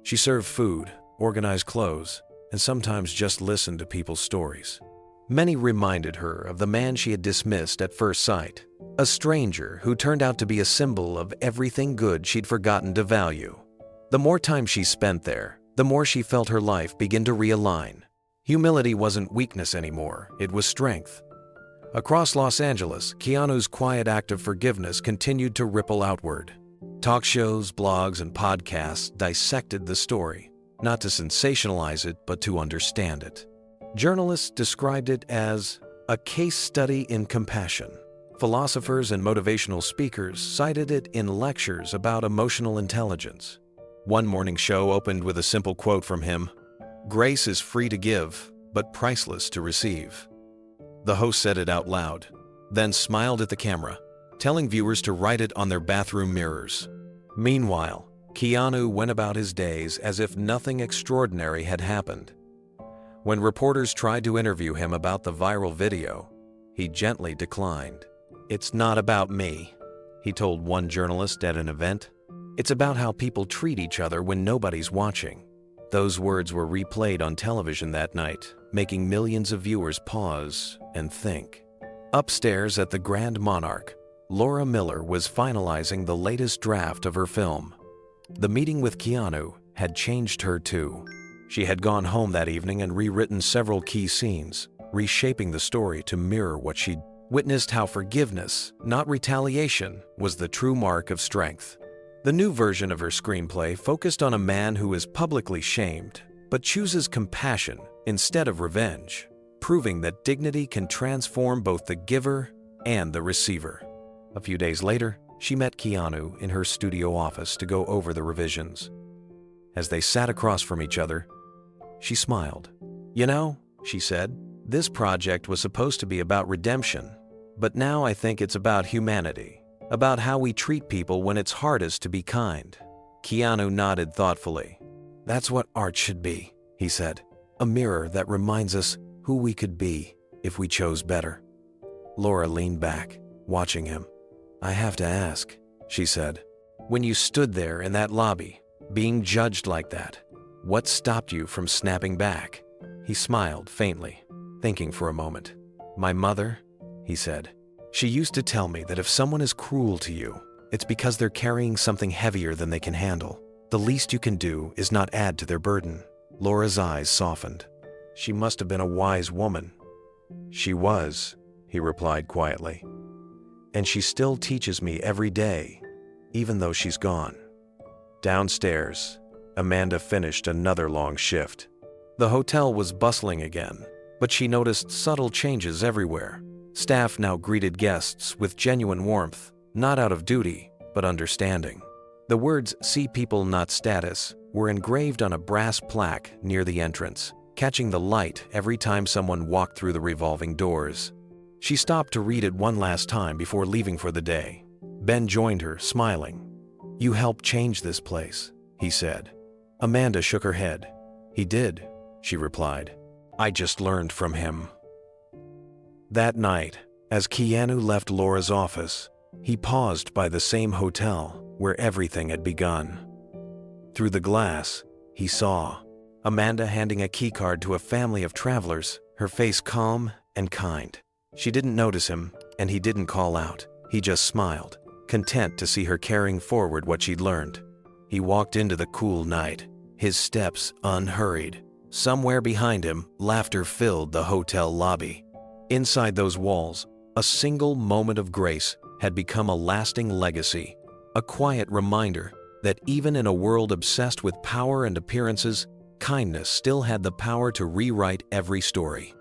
She served food, organized clothes, and sometimes just listened to people's stories. Many reminded her of the man she had dismissed at first sight, a stranger who turned out to be a symbol of everything good she'd forgotten to value. The more time she spent there, the more she felt her life begin to realign. Humility wasn't weakness anymore, it was strength. Across Los Angeles, Keanu's quiet act of forgiveness continued to ripple outward. Talk shows, blogs, and podcasts dissected the story, not to sensationalize it, but to understand it. Journalists described it as a case study in compassion. Philosophers and motivational speakers cited it in lectures about emotional intelligence. One morning show opened with a simple quote from him: "Grace is free to give, but priceless to receive." The host said it out loud, then smiled at the camera, telling viewers to write it on their bathroom mirrors. Meanwhile, Keanu went about his days as if nothing extraordinary had happened. When reporters tried to interview him about the viral video, he gently declined. "It's not about me," he told one journalist at an event. "It's about how people treat each other when nobody's watching." Those words were replayed on television that night, making millions of viewers pause and think. Upstairs at the Grand Monarch, Laura Miller was finalizing the latest draft of her film. The meeting with Keanu had changed her too. She had gone home that evening and rewritten several key scenes, reshaping the story to mirror what she'd witnessed: how forgiveness, not retaliation, was the true mark of strength. The new version of her screenplay focused on a man who is publicly shamed, but chooses compassion instead of revenge, proving that dignity can transform both the giver and the receiver. A few days later, she met Keanu in her studio office to go over the revisions. As they sat across from each other, she smiled. "You know," she said, "this project was supposed to be about redemption, but now I think it's about humanity, about how we treat people when it's hardest to be kind." Keanu nodded thoughtfully. "That's what art should be," he said, "a mirror that reminds us who we could be if we chose better." Laura leaned back, watching him. "I have to ask," she said, "when you stood there in that lobby, being judged like that, what stopped you from snapping back?" He smiled faintly, thinking for a moment. "My mother," he said. "She used to tell me that if someone is cruel to you, it's because they're carrying something heavier than they can handle. The least you can do is not add to their burden." Laura's eyes softened. "She must have been a wise woman." "She was," he replied quietly. "And she still teaches me every day, even though she's gone." Downstairs, Amanda finished another long shift. The hotel was bustling again, but she noticed subtle changes everywhere. Staff now greeted guests with genuine warmth, not out of duty, but understanding. The words "See people, not status" were engraved on a brass plaque near the entrance, catching the light every time someone walked through the revolving doors. She stopped to read it one last time before leaving for the day. Ben joined her, smiling. "You helped change this place," he said. Amanda shook her head. "He did," she replied. "I just learned from him." That night, as Keanu left Laura's office, he paused by the same hotel where everything had begun. Through the glass, he saw Amanda handing a keycard to a family of travelers, her face calm and kind. She didn't notice him, and he didn't call out. He just smiled, content to see her carrying forward what she'd learned. He walked into the cool night, his steps unhurried. Somewhere behind him, laughter filled the hotel lobby. Inside those walls, a single moment of grace had become a lasting legacy, a quiet reminder that even in a world obsessed with power and appearances, kindness still had the power to rewrite every story.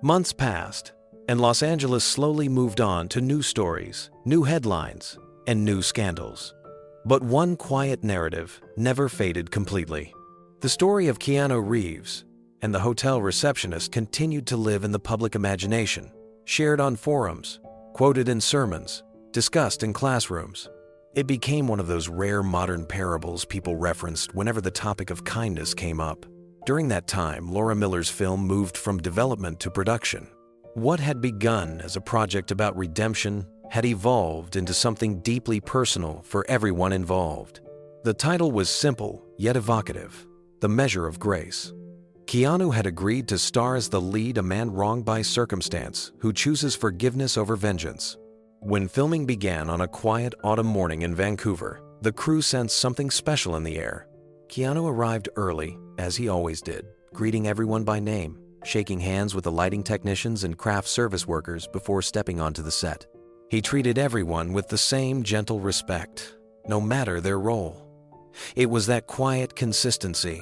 Months passed, and Los Angeles slowly moved on to new stories, new headlines, and new scandals. But one quiet narrative never faded completely. The story of Keanu Reeves and the hotel receptionist continued to live in the public imagination, shared on forums, quoted in sermons, discussed in classrooms. It became one of those rare modern parables people referenced whenever the topic of kindness came up. During that time, Laura Miller's film moved from development to production. What had begun as a project about redemption had evolved into something deeply personal for everyone involved. The title was simple yet evocative: The Measure of Grace. Keanu had agreed to star as the lead, a man wronged by circumstance who chooses forgiveness over vengeance. When filming began on a quiet autumn morning in Vancouver, the crew sensed something special in the air. Keanu arrived early, as he always did, greeting everyone by name, shaking hands with the lighting technicians and craft service workers before stepping onto the set. He treated everyone with the same gentle respect, no matter their role. It was that quiet consistency,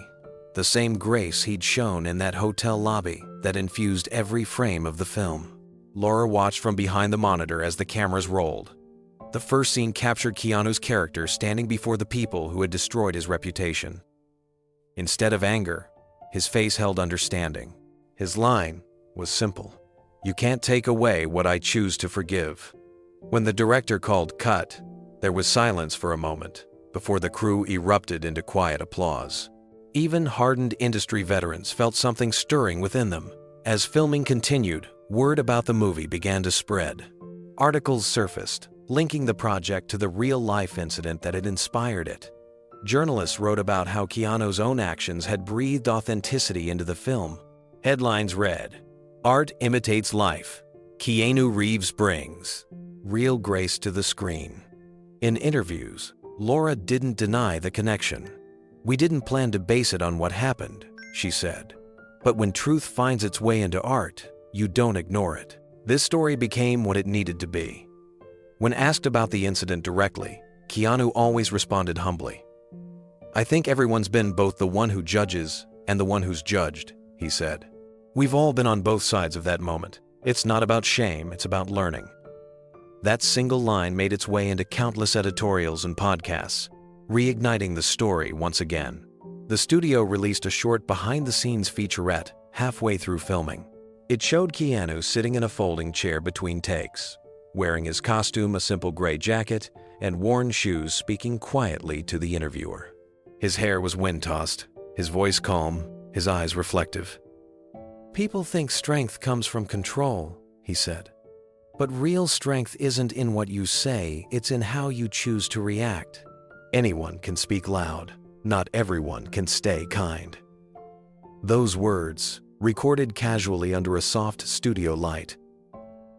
the same grace he'd shown in that hotel lobby, that infused every frame of the film. Laura watched from behind the monitor as the cameras rolled. The first scene captured Keanu's character standing before the people who had destroyed his reputation. Instead of anger, his face held understanding. His line was simple: "You can't take away what I choose to forgive." When the director called cut, there was silence for a moment before the crew erupted into quiet applause. Even hardened industry veterans felt something stirring within them. As filming continued, word about the movie began to spread. Articles surfaced, linking the project to the real-life incident that had inspired it. Journalists wrote about how Keanu's own actions had breathed authenticity into the film. Headlines read, "Art imitates life. Keanu Reeves brings real grace to the screen." In interviews, Laura didn't deny the connection. "We didn't plan to base it on what happened," she said. "But when truth finds its way into art, you don't ignore it." This story became what it needed to be. When asked about the incident directly, Keanu always responded humbly. "I think everyone's been both the one who judges and the one who's judged," he said. "We've all been on both sides of that moment. It's not about shame, it's about learning." That single line made its way into countless editorials and podcasts, reigniting the story once again. The studio released a short behind-the-scenes featurette halfway through filming. It showed Keanu sitting in a folding chair between takes, wearing his costume, a simple gray jacket, and worn shoes, speaking quietly to the interviewer. His hair was wind-tossed, his voice calm, his eyes reflective. "People think strength comes from control," he said. "But real strength isn't in what you say, it's in how you choose to react. Anyone can speak loud, not everyone can stay kind." Those words, recorded casually under a soft studio light,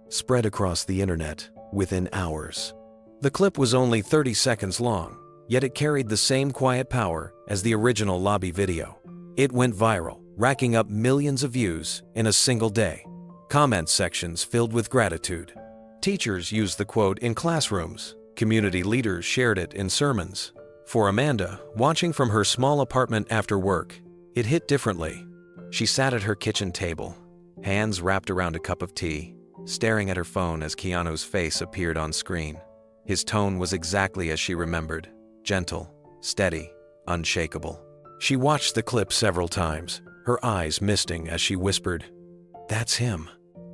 spread across the internet within hours. The clip was only 30 seconds long, yet it carried the same quiet power as the original lobby video. It went viral, racking up millions of views in a single day. Comment sections filled with gratitude. Teachers used the quote in classrooms. Community leaders shared it in sermons. For Amanda, watching from her small apartment after work, it hit differently. She sat at her kitchen table, hands wrapped around a cup of tea, staring at her phone as Keanu's face appeared on screen. His tone was exactly as she remembered, gentle, steady, unshakable. She watched the clip several times, her eyes misting as she whispered, "That's him.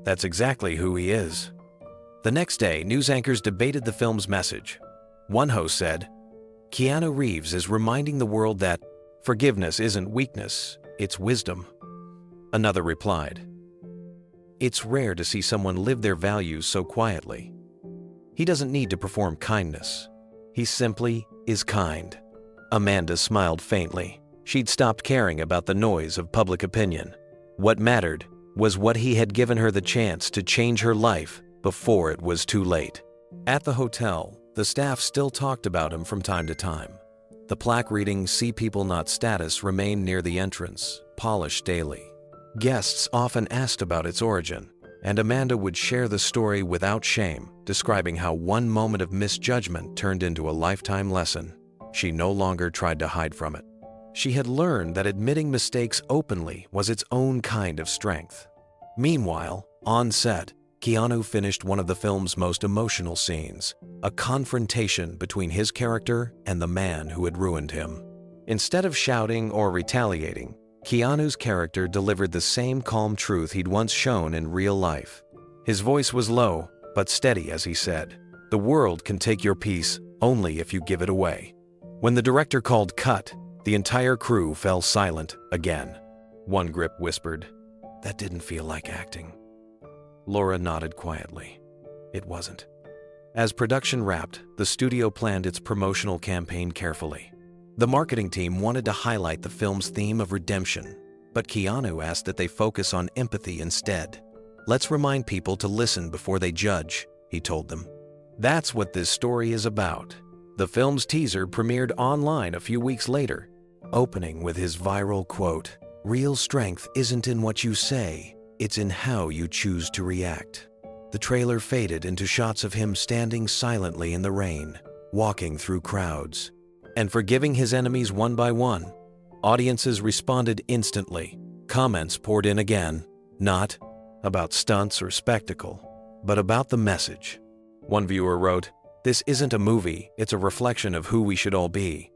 That's exactly who he is." The next day, news anchors debated the film's message. One host said, "Keanu Reeves is reminding the world that forgiveness isn't weakness, it's wisdom." Another replied, "It's rare to see someone live their values so quietly. He doesn't need to perform kindness. He simply is kind." Amanda smiled faintly. She'd stopped caring about the noise of public opinion. What mattered was what he had given her the chance to change her life before it was too late. At the hotel, the staff still talked about him from time to time. The plaque reading "See People Not Status" remained near the entrance, polished daily. Guests often asked about its origin, and Amanda would share the story without shame, describing how one moment of misjudgment turned into a lifetime lesson. She no longer tried to hide from it. She had learned that admitting mistakes openly was its own kind of strength. Meanwhile, on set, Keanu finished one of the film's most emotional scenes, a confrontation between his character and the man who had ruined him. Instead of shouting or retaliating, Keanu's character delivered the same calm truth he'd once shown in real life. His voice was low, but steady as he said, "The world can take your peace only if you give it away." When the director called cut, the entire crew fell silent again. One grip whispered, "That didn't feel like acting." Laura nodded quietly. It wasn't. As production wrapped, the studio planned its promotional campaign carefully. The marketing team wanted to highlight the film's theme of redemption, but Keanu asked that they focus on empathy instead. "Let's remind people to listen before they judge," he told them. That's what this story is about. The film's teaser premiered online a few weeks later, opening with his viral quote, "Real strength isn't in what you say, it's in how you choose to react." The trailer faded into shots of him standing silently in the rain, walking through crowds, and forgiving his enemies one by one. Audiences responded instantly. Comments poured in again, not about stunts or spectacle, but about the message. One viewer wrote, "This isn't a movie, it's a reflection of who we should all be."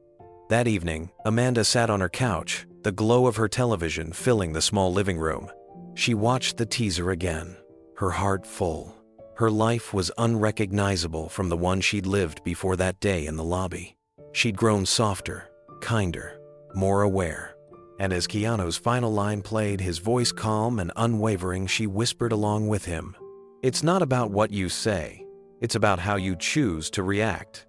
That evening, Amanda sat on her couch, the glow of her television filling the small living room. She watched the teaser again, her heart full. Her life was unrecognizable from the one she'd lived before that day in the lobby. She'd grown softer, kinder, more aware. And as Keanu's final line played, his voice calm and unwavering, she whispered along with him, "It's not about what you say. It's about how you choose to react."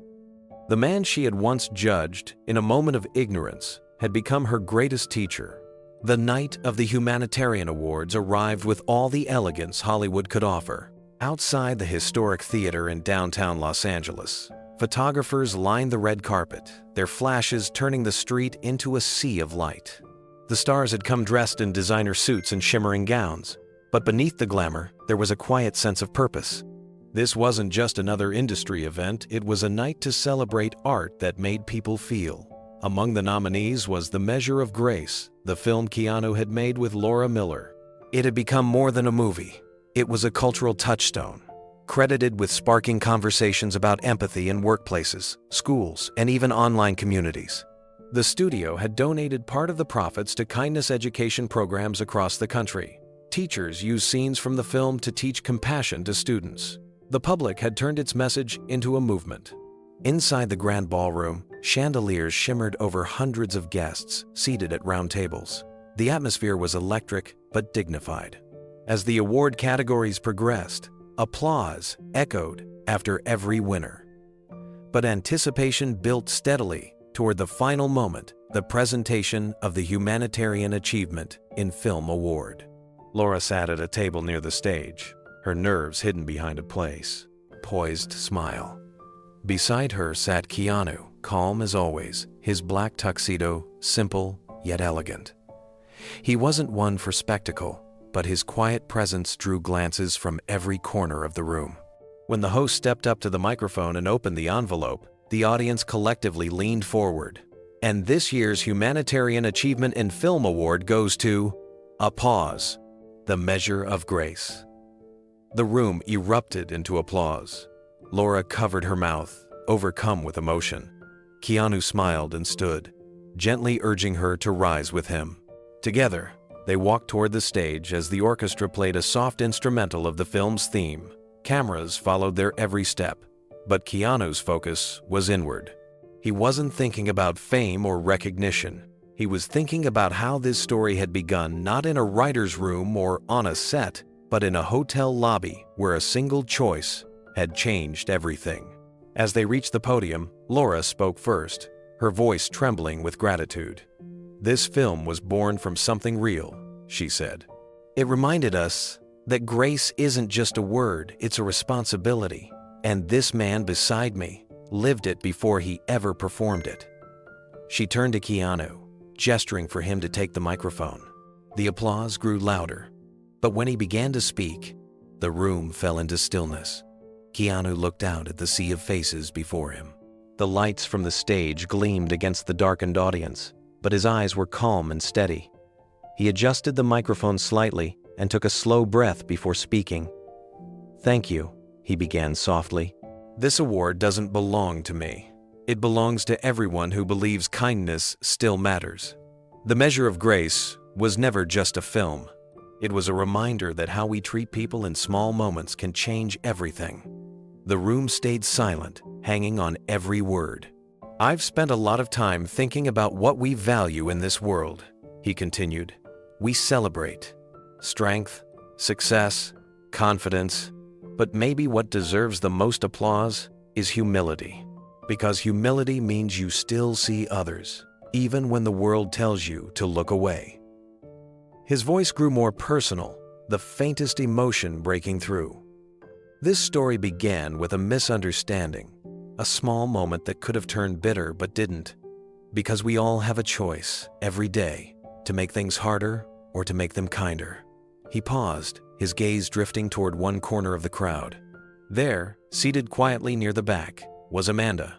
The man she had once judged in a moment of ignorance had become her greatest teacher. The night of the Humanitarian Awards arrived with all the elegance Hollywood could offer. Outside the historic theater in downtown Los Angeles, photographers lined the red carpet, their flashes turning the street into a sea of light. The stars had come dressed in designer suits and shimmering gowns, but beneath the glamour, there was a quiet sense of purpose. This wasn't just another industry event, it was a night to celebrate art that made people feel. Among the nominees was The Measure of Grace, the film Keanu had made with Laura Miller. It had become more than a movie. It was a cultural touchstone, credited with sparking conversations about empathy in workplaces, schools, and even online communities. The studio had donated part of the profits to kindness education programs across the country. Teachers used scenes from the film to teach compassion to students. The public had turned its message into a movement. Inside the grand ballroom, chandeliers shimmered over hundreds of guests seated at round tables. The atmosphere was electric but dignified. As the award categories progressed, applause echoed after every winner. But anticipation built steadily toward the final moment, the presentation of the Humanitarian Achievement in Film Award. Laura sat at a table near the stage, her nerves hidden behind a poised smile. Beside her sat Keanu, calm as always, his black tuxedo simple yet elegant. He wasn't one for spectacle, but his quiet presence drew glances from every corner of the room. When the host stepped up to the microphone and opened the envelope, the audience collectively leaned forward. And this year's Humanitarian Achievement in Film Award goes to a pause, The Measure of Grace. The room erupted into applause. Laura covered her mouth, overcome with emotion. Keanu smiled and stood, gently urging her to rise with him. Together, they walked toward the stage as the orchestra played a soft instrumental of the film's theme. Cameras followed their every step, but Keanu's focus was inward. He wasn't thinking about fame or recognition. He was thinking about how this story had begun not in a writer's room or on a set, but in a hotel lobby where a single choice had changed everything. As they reached the podium, Laura spoke first, her voice trembling with gratitude. "This film was born from something real," she said. "It reminded us that grace isn't just a word, it's a responsibility. And this man beside me lived it before he ever performed it." She turned to Keanu, gesturing for him to take the microphone. The applause grew louder, but when he began to speak, the room fell into stillness. Keanu looked out at the sea of faces before him. The lights from the stage gleamed against the darkened audience, but his eyes were calm and steady. He adjusted the microphone slightly and took a slow breath before speaking. "Thank you," he began softly. "This award doesn't belong to me. It belongs to everyone who believes kindness still matters." The Measure of Grace was never just a film. It was a reminder that how we treat people in small moments can change everything. The room stayed silent, hanging on every word. "I've spent a lot of time thinking about what we value in this world," he continued. "We celebrate strength, success, confidence, but maybe what deserves the most applause is humility. Because humility means you still see others, even when the world tells you to look away." His voice grew more personal, the faintest emotion breaking through. This story began with a misunderstanding, a small moment that could have turned bitter but didn't. Because we all have a choice, every day, to make things harder or to make them kinder. He paused, his gaze drifting toward one corner of the crowd. There, seated quietly near the back, was Amanda.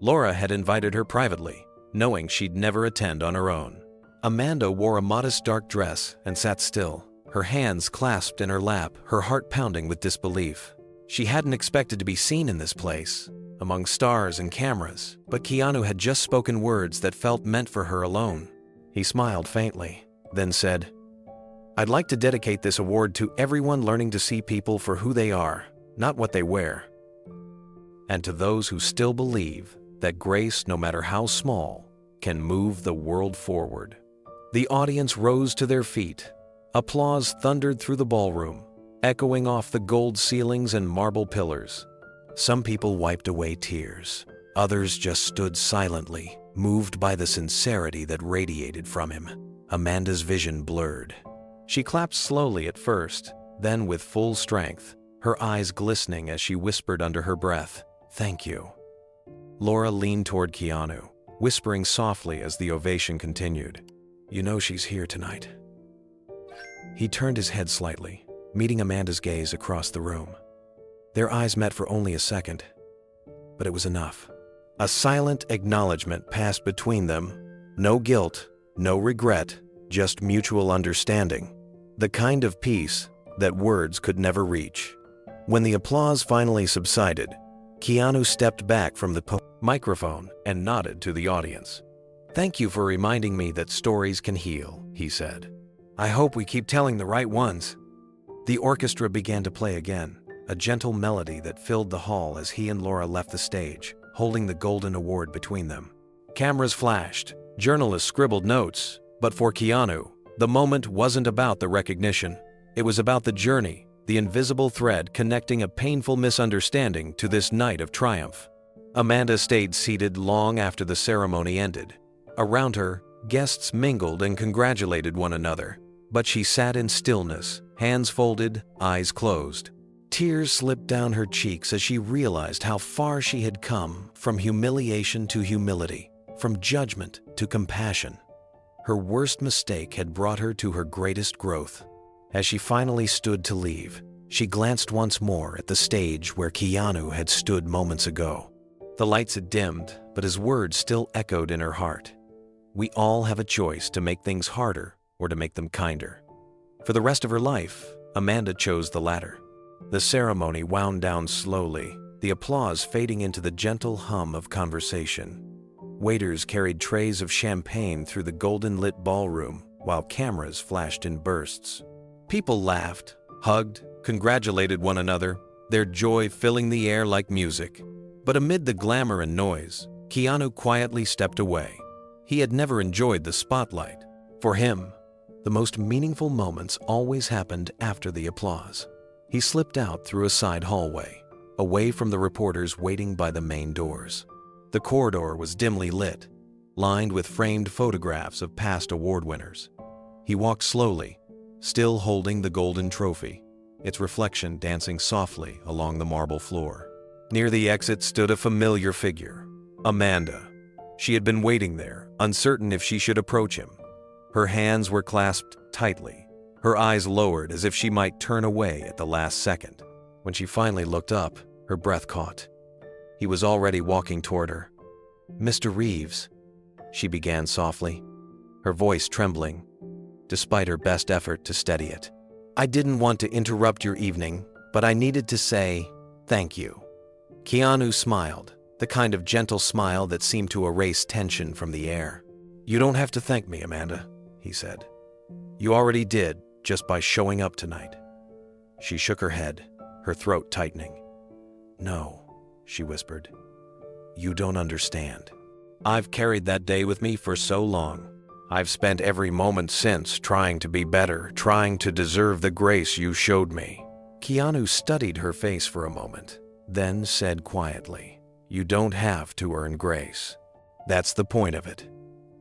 Laura had invited her privately, knowing she'd never attend on her own. Amanda wore a modest dark dress and sat still, her hands clasped in her lap, her heart pounding with disbelief. She hadn't expected to be seen in this place, among stars and cameras, but Keanu had just spoken words that felt meant for her alone. He smiled faintly, then said, "I'd like to dedicate this award to everyone learning to see people for who they are, not what they wear. And to those who still believe that grace, no matter how small, can move the world forward." The audience rose to their feet. Applause thundered through the ballroom, echoing off the gold ceilings and marble pillars. Some people wiped away tears. Others just stood silently, moved by the sincerity that radiated from him. Amanda's vision blurred. She clapped slowly at first, then with full strength, her eyes glistening as she whispered under her breath, "Thank you." Laura leaned toward Keanu, whispering softly as the ovation continued, "You know she's here tonight." He turned his head slightly, meeting Amanda's gaze across the room. Their eyes met for only a second, but it was enough. A silent acknowledgement passed between them. No guilt, no regret, just mutual understanding. The kind of peace that words could never reach. When the applause finally subsided, Keanu stepped back from the microphone and nodded to the audience. "Thank you for reminding me that stories can heal," he said. "I hope we keep telling the right ones." The orchestra began to play again, a gentle melody that filled the hall as he and Laura left the stage, holding the Golden Award between them. Cameras flashed, journalists scribbled notes, but for Keanu, the moment wasn't about the recognition. It was about the journey, the invisible thread connecting a painful misunderstanding to this night of triumph. Amanda stayed seated long after the ceremony ended. Around her, guests mingled and congratulated one another, but she sat in stillness, hands folded, eyes closed. Tears slipped down her cheeks as she realized how far she had come, from humiliation to humility, from judgment to compassion. Her worst mistake had brought her to her greatest growth. As she finally stood to leave, she glanced once more at the stage where Keanu had stood moments ago. The lights had dimmed, but his words still echoed in her heart. We all have a choice to make things harder or to make them kinder. For the rest of her life, Amanda chose the latter. The ceremony wound down slowly, the applause fading into the gentle hum of conversation. Waiters carried trays of champagne through the golden-lit ballroom, while cameras flashed in bursts. People laughed, hugged, congratulated one another, their joy filling the air like music. But amid the glamour and noise, Keanu quietly stepped away. He had never enjoyed the spotlight. For him, the most meaningful moments always happened after the applause. He slipped out through a side hallway, away from the reporters waiting by the main doors. The corridor was dimly lit, lined with framed photographs of past award winners. He walked slowly, still holding the golden trophy, its reflection dancing softly along the marble floor. Near the exit stood a familiar figure, Amanda. She had been waiting there, uncertain if she should approach him. Her hands were clasped tightly, her eyes lowered as if she might turn away at the last second. When she finally looked up, her breath caught. He was already walking toward her. "Mr. Reeves," she began softly, her voice trembling, despite her best effort to steady it. "I didn't want to interrupt your evening, but I needed to say thank you." Keanu smiled, the kind of gentle smile that seemed to erase tension from the air. "You don't have to thank me, Amanda," he said. "You already did, just by showing up tonight." She shook her head, her throat tightening. "No," she whispered. "You don't understand. I've carried that day with me for so long. I've spent every moment since trying to be better, trying to deserve the grace you showed me." Keanu studied her face for a moment, then said quietly, "You don't have to earn grace. That's the point of it."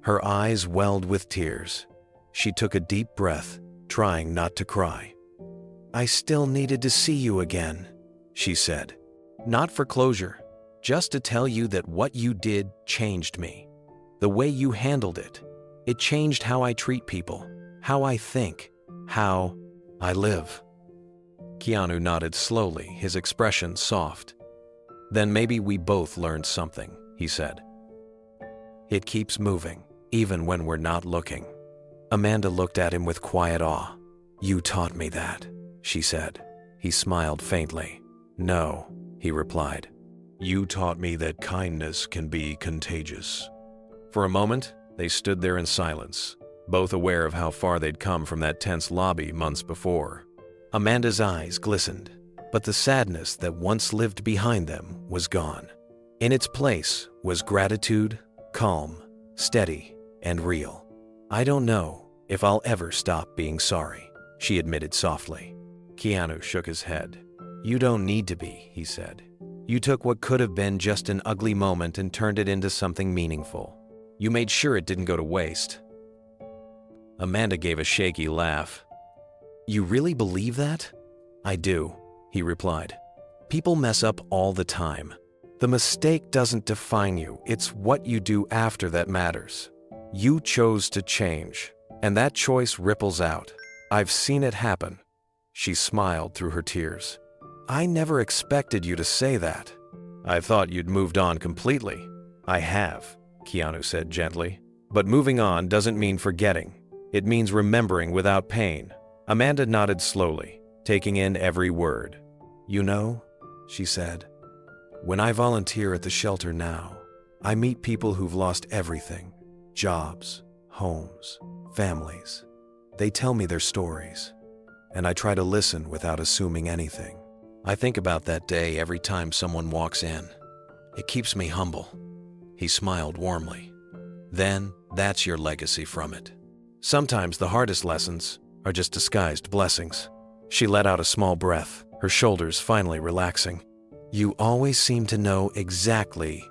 Her eyes welled with tears. She took a deep breath, trying not to cry. "I still needed to see you again," she said. "Not for closure, just to tell you that what you did changed me. The way you handled it, it changed how I treat people, how I think, how I live." Keanu nodded slowly, his expression soft. "Then maybe we both learned something," he said. "It keeps moving, even when we're not looking." Amanda looked at him with quiet awe. "You taught me that," she said. He smiled faintly. "No," he replied. "You taught me that kindness can be contagious." For a moment, they stood there in silence, both aware of how far they'd come from that tense lobby months before. Amanda's eyes glistened, but the sadness that once lived behind them was gone. In its place was gratitude, calm, steady, and real. "I don't know if I'll ever stop being sorry," she admitted softly. Keanu shook his head. "You don't need to be," he said. "You took what could have been just an ugly moment and turned it into something meaningful. You made sure it didn't go to waste." Amanda gave a shaky laugh. "You really believe that?" "I do," he replied. "People mess up all the time. The mistake doesn't define you, it's what you do after that matters. You chose to change, and that choice ripples out. I've seen it happen." She smiled through her tears. "I never expected you to say that." "I thought you'd moved on completely." "I have," Keanu said gently. "But moving on doesn't mean forgetting. It means remembering without pain." Amanda nodded slowly, taking in every word. "You know," she said, "when I volunteer at the shelter now, I meet people who've lost everything. Jobs, homes, families. They tell me their stories, and I try to listen without assuming anything. I think about that day every time someone walks in. It keeps me humble." He smiled warmly. "Then, that's your legacy from it. Sometimes the hardest lessons are just disguised blessings." She let out a small breath, her shoulders finally relaxing. "You always seem to know exactly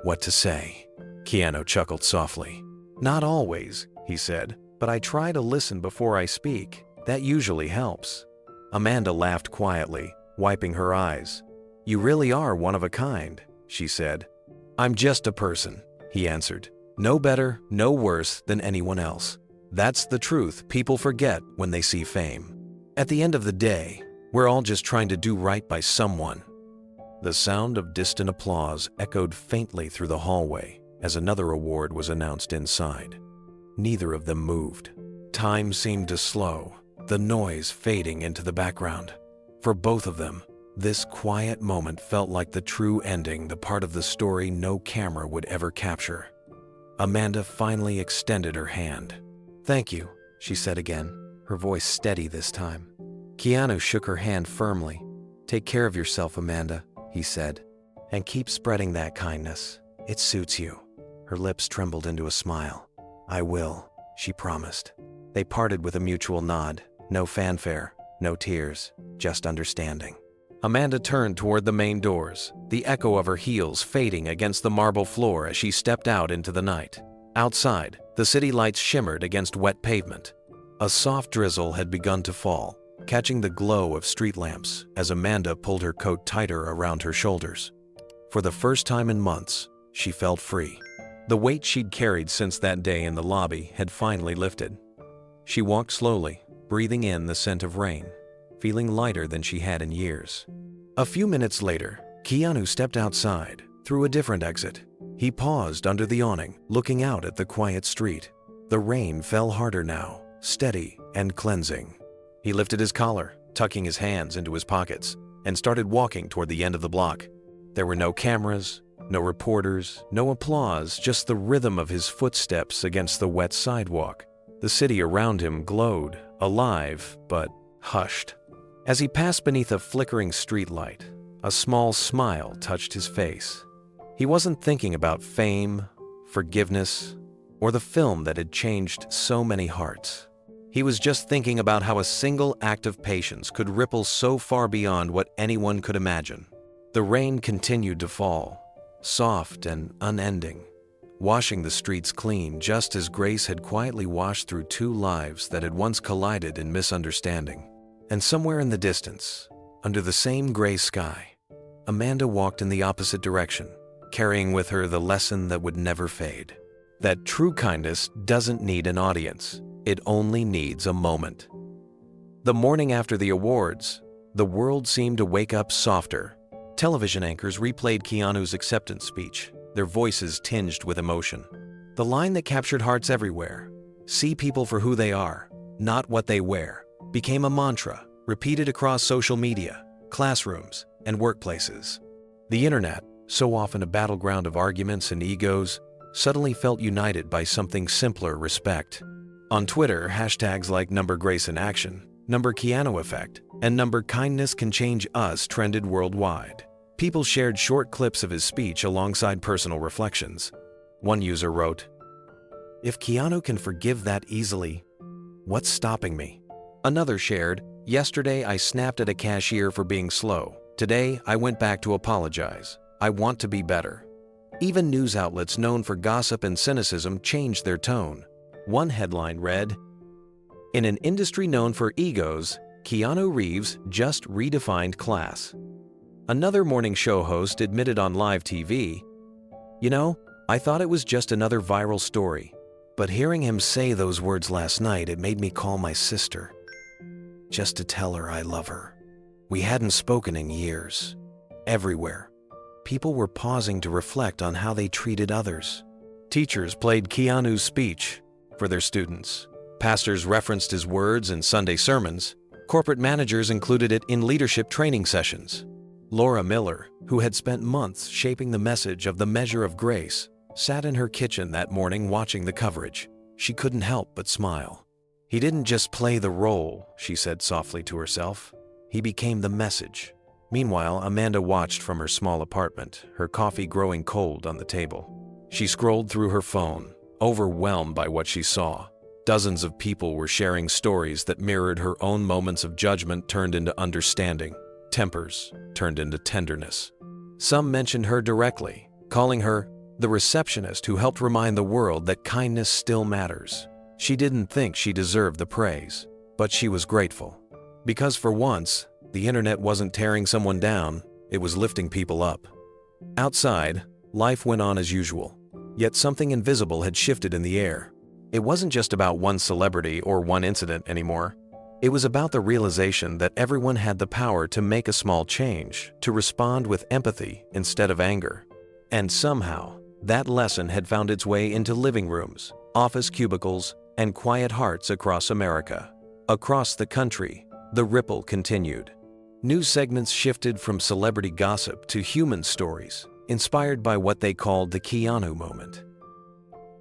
what to say." Keanu chuckled softly. "Not always," he said, "but I try to listen before I speak. That usually helps." Amanda laughed quietly, wiping her eyes. "You really are one of a kind," she said. "I'm just a person," he answered. "No better, no worse than anyone else. That's the truth people forget when they see fame. At the end of the day, we're all just trying to do right by someone." The sound of distant applause echoed faintly through the hallway as another award was announced inside. Neither of them moved. Time seemed to slow, the noise fading into the background. For both of them, this quiet moment felt like the true ending, the part of the story no camera would ever capture. Amanda finally extended her hand. "Thank you," she said again, her voice steady this time. Keanu shook her hand firmly. "Take care of yourself, Amanda," he said, "and keep spreading that kindness. It suits you." Her lips trembled into a smile. "I will," she promised. They parted with a mutual nod. No fanfare, no tears, just understanding. Amanda turned toward the main doors, the echo of her heels fading against the marble floor as she stepped out into the night. Outside, the city lights shimmered against wet pavement. A soft drizzle had begun to fall, catching the glow of street lamps as Amanda pulled her coat tighter around her shoulders. For the first time in months, she felt free. The weight she'd carried since that day in the lobby had finally lifted. She walked slowly, breathing in the scent of rain, feeling lighter than she had in years. A few minutes later, Keanu stepped outside, through a different exit. He paused under the awning, looking out at the quiet street. The rain fell harder now, steady and cleansing. He lifted his collar, tucking his hands into his pockets, and started walking toward the end of the block. There were no cameras, no reporters, no applause, just the rhythm of his footsteps against the wet sidewalk. The city around him glowed, alive, but hushed. As he passed beneath a flickering streetlight, a small smile touched his face. He wasn't thinking about fame, forgiveness, or the film that had changed so many hearts. He was just thinking about how a single act of patience could ripple so far beyond what anyone could imagine. The rain continued to fall, soft and unending, washing the streets clean just as grace had quietly washed through two lives that had once collided in misunderstanding. And somewhere in the distance, under the same gray sky, Amanda walked in the opposite direction, carrying with her the lesson that would never fade. That true kindness doesn't need an audience, it only needs a moment. The morning after the awards, the world seemed to wake up softer. Television anchors replayed Keanu's acceptance speech, their voices tinged with emotion. The line that captured hearts everywhere, "See people for who they are, not what they wear," became a mantra, repeated across social media, classrooms, and workplaces. The internet, so often a battleground of arguments and egos, suddenly felt united by something simpler: respect. On Twitter, hashtags like #GraceInAction, #KeanuEffect, and #Kindness Can Change Us trended worldwide. People shared short clips of his speech alongside personal reflections. One user wrote, "If Keanu can forgive that easily, what's stopping me?" Another shared, "Yesterday I snapped at a cashier for being slow. Today I went back to apologize. I want to be better." Even news outlets known for gossip and cynicism changed their tone. One headline read, "In an industry known for egos, Keanu Reeves just redefined class." Another morning show host admitted on live TV, "You know, I thought it was just another viral story, but hearing him say those words last night, it made me call my sister, just to tell her I love her." We hadn't spoken in years. Everywhere, people were pausing to reflect on how they treated others. Teachers played Keanu's speech for their students. Pastors referenced his words in Sunday sermons. Corporate managers included it in leadership training sessions. Laura Miller, who had spent months shaping the message of the measure of grace, sat in her kitchen that morning watching the coverage. She couldn't help but smile. "He didn't just play the role," she said softly to herself. "He became the message." Meanwhile, Amanda watched from her small apartment, her coffee growing cold on the table. She scrolled through her phone, overwhelmed by what she saw. Dozens of people were sharing stories that mirrored her own moments of judgment turned into understanding, tempers turned into tenderness. Some mentioned her directly, calling her the receptionist who helped remind the world that kindness still matters. She didn't think she deserved the praise, but she was grateful. Because for once, the internet wasn't tearing someone down, it was lifting people up. Outside, life went on as usual, yet something invisible had shifted in the air. It wasn't just about one celebrity or one incident anymore. It was about the realization that everyone had the power to make a small change, to respond with empathy instead of anger. And somehow, that lesson had found its way into living rooms, office cubicles, and quiet hearts across America. Across the country, the ripple continued. News segments shifted from celebrity gossip to human stories, inspired by what they called the Keanu moment.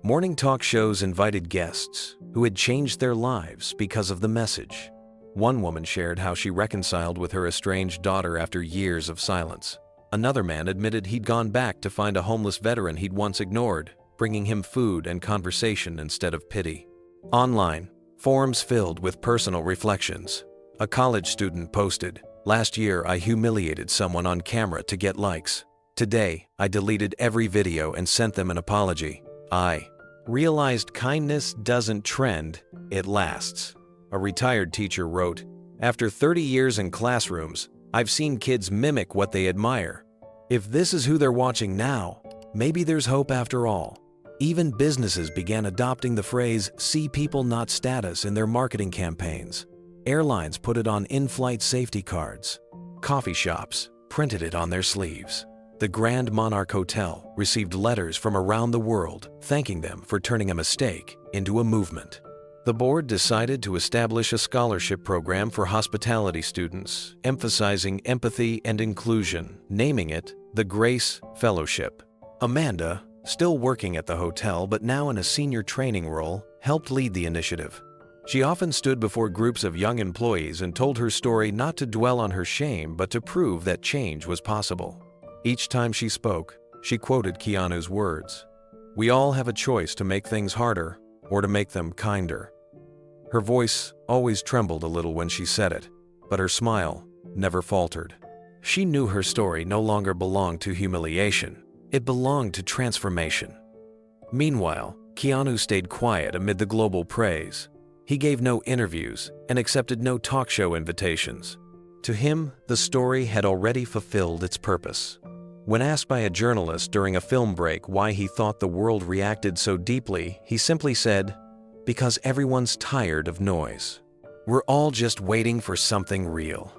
Morning talk shows invited guests who had changed their lives because of the message. One woman shared how she reconciled with her estranged daughter after years of silence. Another man admitted he'd gone back to find a homeless veteran he'd once ignored, bringing him food and conversation instead of pity. Online, forums filled with personal reflections. A college student posted, "Last year I humiliated someone on camera to get likes. Today, I deleted every video and sent them an apology. I realized kindness doesn't trend, it lasts." A retired teacher wrote, "After 30 years in classrooms, I've seen kids mimic what they admire. If this is who they're watching now, maybe there's hope after all." Even businesses began adopting the phrase "see people, not status" in their marketing campaigns. Airlines put it on in-flight safety cards. Coffee shops printed it on their sleeves. The Grand Monarch Hotel received letters from around the world thanking them for turning a mistake into a movement. The board decided to establish a scholarship program for hospitality students, emphasizing empathy and inclusion, naming it the Grace Fellowship. Amanda, still working at the hotel but now in a senior training role, helped lead the initiative. She often stood before groups of young employees and told her story not to dwell on her shame but to prove that change was possible. Each time she spoke, she quoted Keanu's words, "We all have a choice to make things harder or to make them kinder." Her voice always trembled a little when she said it, but her smile never faltered. She knew her story no longer belonged to humiliation. It belonged to transformation. Meanwhile, Keanu stayed quiet amid the global praise. He gave no interviews and accepted no talk show invitations. To him, the story had already fulfilled its purpose. When asked by a journalist during a film break why he thought the world reacted so deeply, he simply said, "Because everyone's tired of noise. We're all just waiting for something real."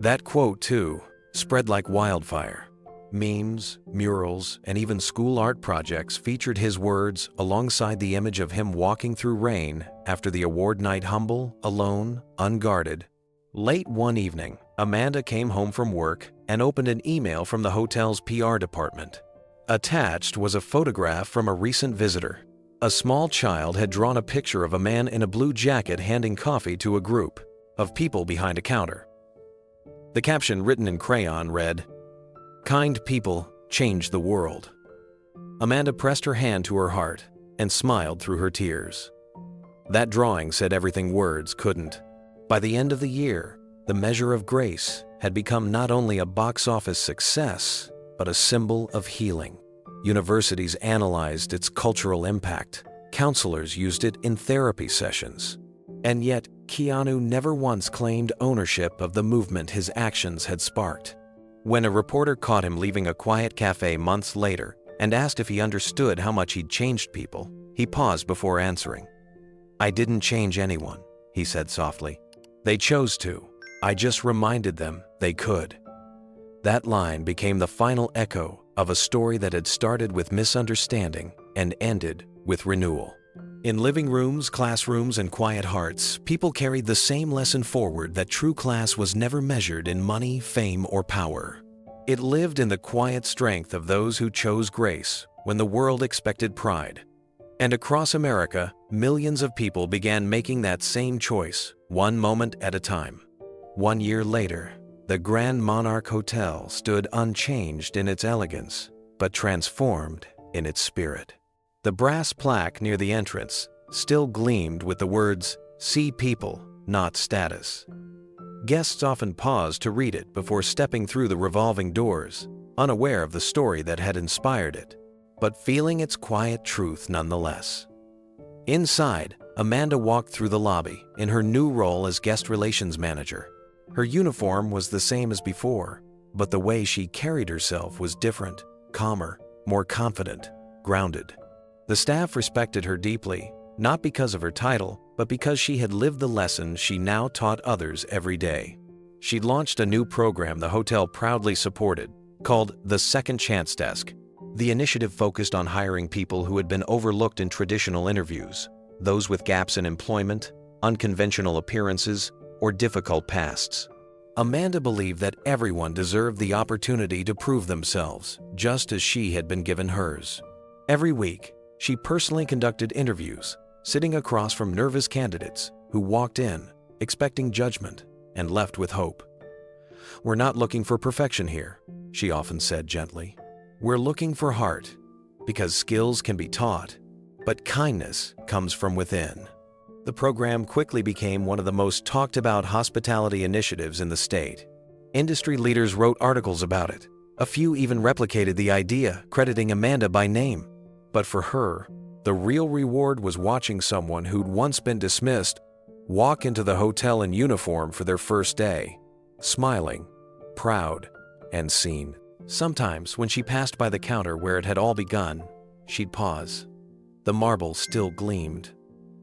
That quote, too, spread like wildfire. Memes, murals, and even school art projects featured his words alongside the image of him walking through rain after the award night, humble, alone, unguarded. Late one evening, Amanda came home from work and opened an email from the hotel's PR department. Attached was a photograph from a recent visitor. A small child had drawn a picture of a man in a blue jacket handing coffee to a group of people behind a counter. The caption, written in crayon, read, "Kind people change the world." Amanda pressed her hand to her heart and smiled through her tears. That drawing said everything words couldn't. By the end of the year, The Measure of Grace had become not only a box office success, but a symbol of healing. Universities analyzed its cultural impact. Counselors used it in therapy sessions. And yet, Keanu never once claimed ownership of the movement his actions had sparked. When a reporter caught him leaving a quiet cafe months later and asked if he understood how much he'd changed people, he paused before answering. "I didn't change anyone," he said softly. "They chose to. I just reminded them they could." That line became the final echo of a story that had started with misunderstanding and ended with renewal. In living rooms, classrooms, and quiet hearts, people carried the same lesson forward, that true class was never measured in money, fame, or power. It lived in the quiet strength of those who chose grace when the world expected pride. And across America, millions of people began making that same choice, one moment at a time. 1 year later, the Grand Monarch Hotel stood unchanged in its elegance, but transformed in its spirit. The brass plaque near the entrance still gleamed with the words, "See people, not status." Guests often paused to read it before stepping through the revolving doors, unaware of the story that had inspired it, but feeling its quiet truth nonetheless. Inside, Amanda walked through the lobby in her new role as guest relations manager. Her uniform was the same as before, but the way she carried herself was different, calmer, more confident, grounded. The staff respected her deeply, not because of her title, but because she had lived the lessons she now taught others every day. She'd launched a new program the hotel proudly supported, called the Second Chance Desk. The initiative focused on hiring people who had been overlooked in traditional interviews, those with gaps in employment, unconventional appearances, or difficult pasts. Amanda believed that everyone deserved the opportunity to prove themselves, just as she had been given hers. Every week, she personally conducted interviews, sitting across from nervous candidates who walked in, expecting judgment, and left with hope. "We're not looking for perfection here," she often said gently. "We're looking for heart, because skills can be taught, but kindness comes from within." The program quickly became one of the most talked about hospitality initiatives in the state. Industry leaders wrote articles about it. A few even replicated the idea, crediting Amanda by name. But for her, the real reward was watching someone who'd once been dismissed walk into the hotel in uniform for their first day, smiling, proud, and seen. Sometimes, when she passed by the counter where it had all begun, she'd pause. The marble still gleamed.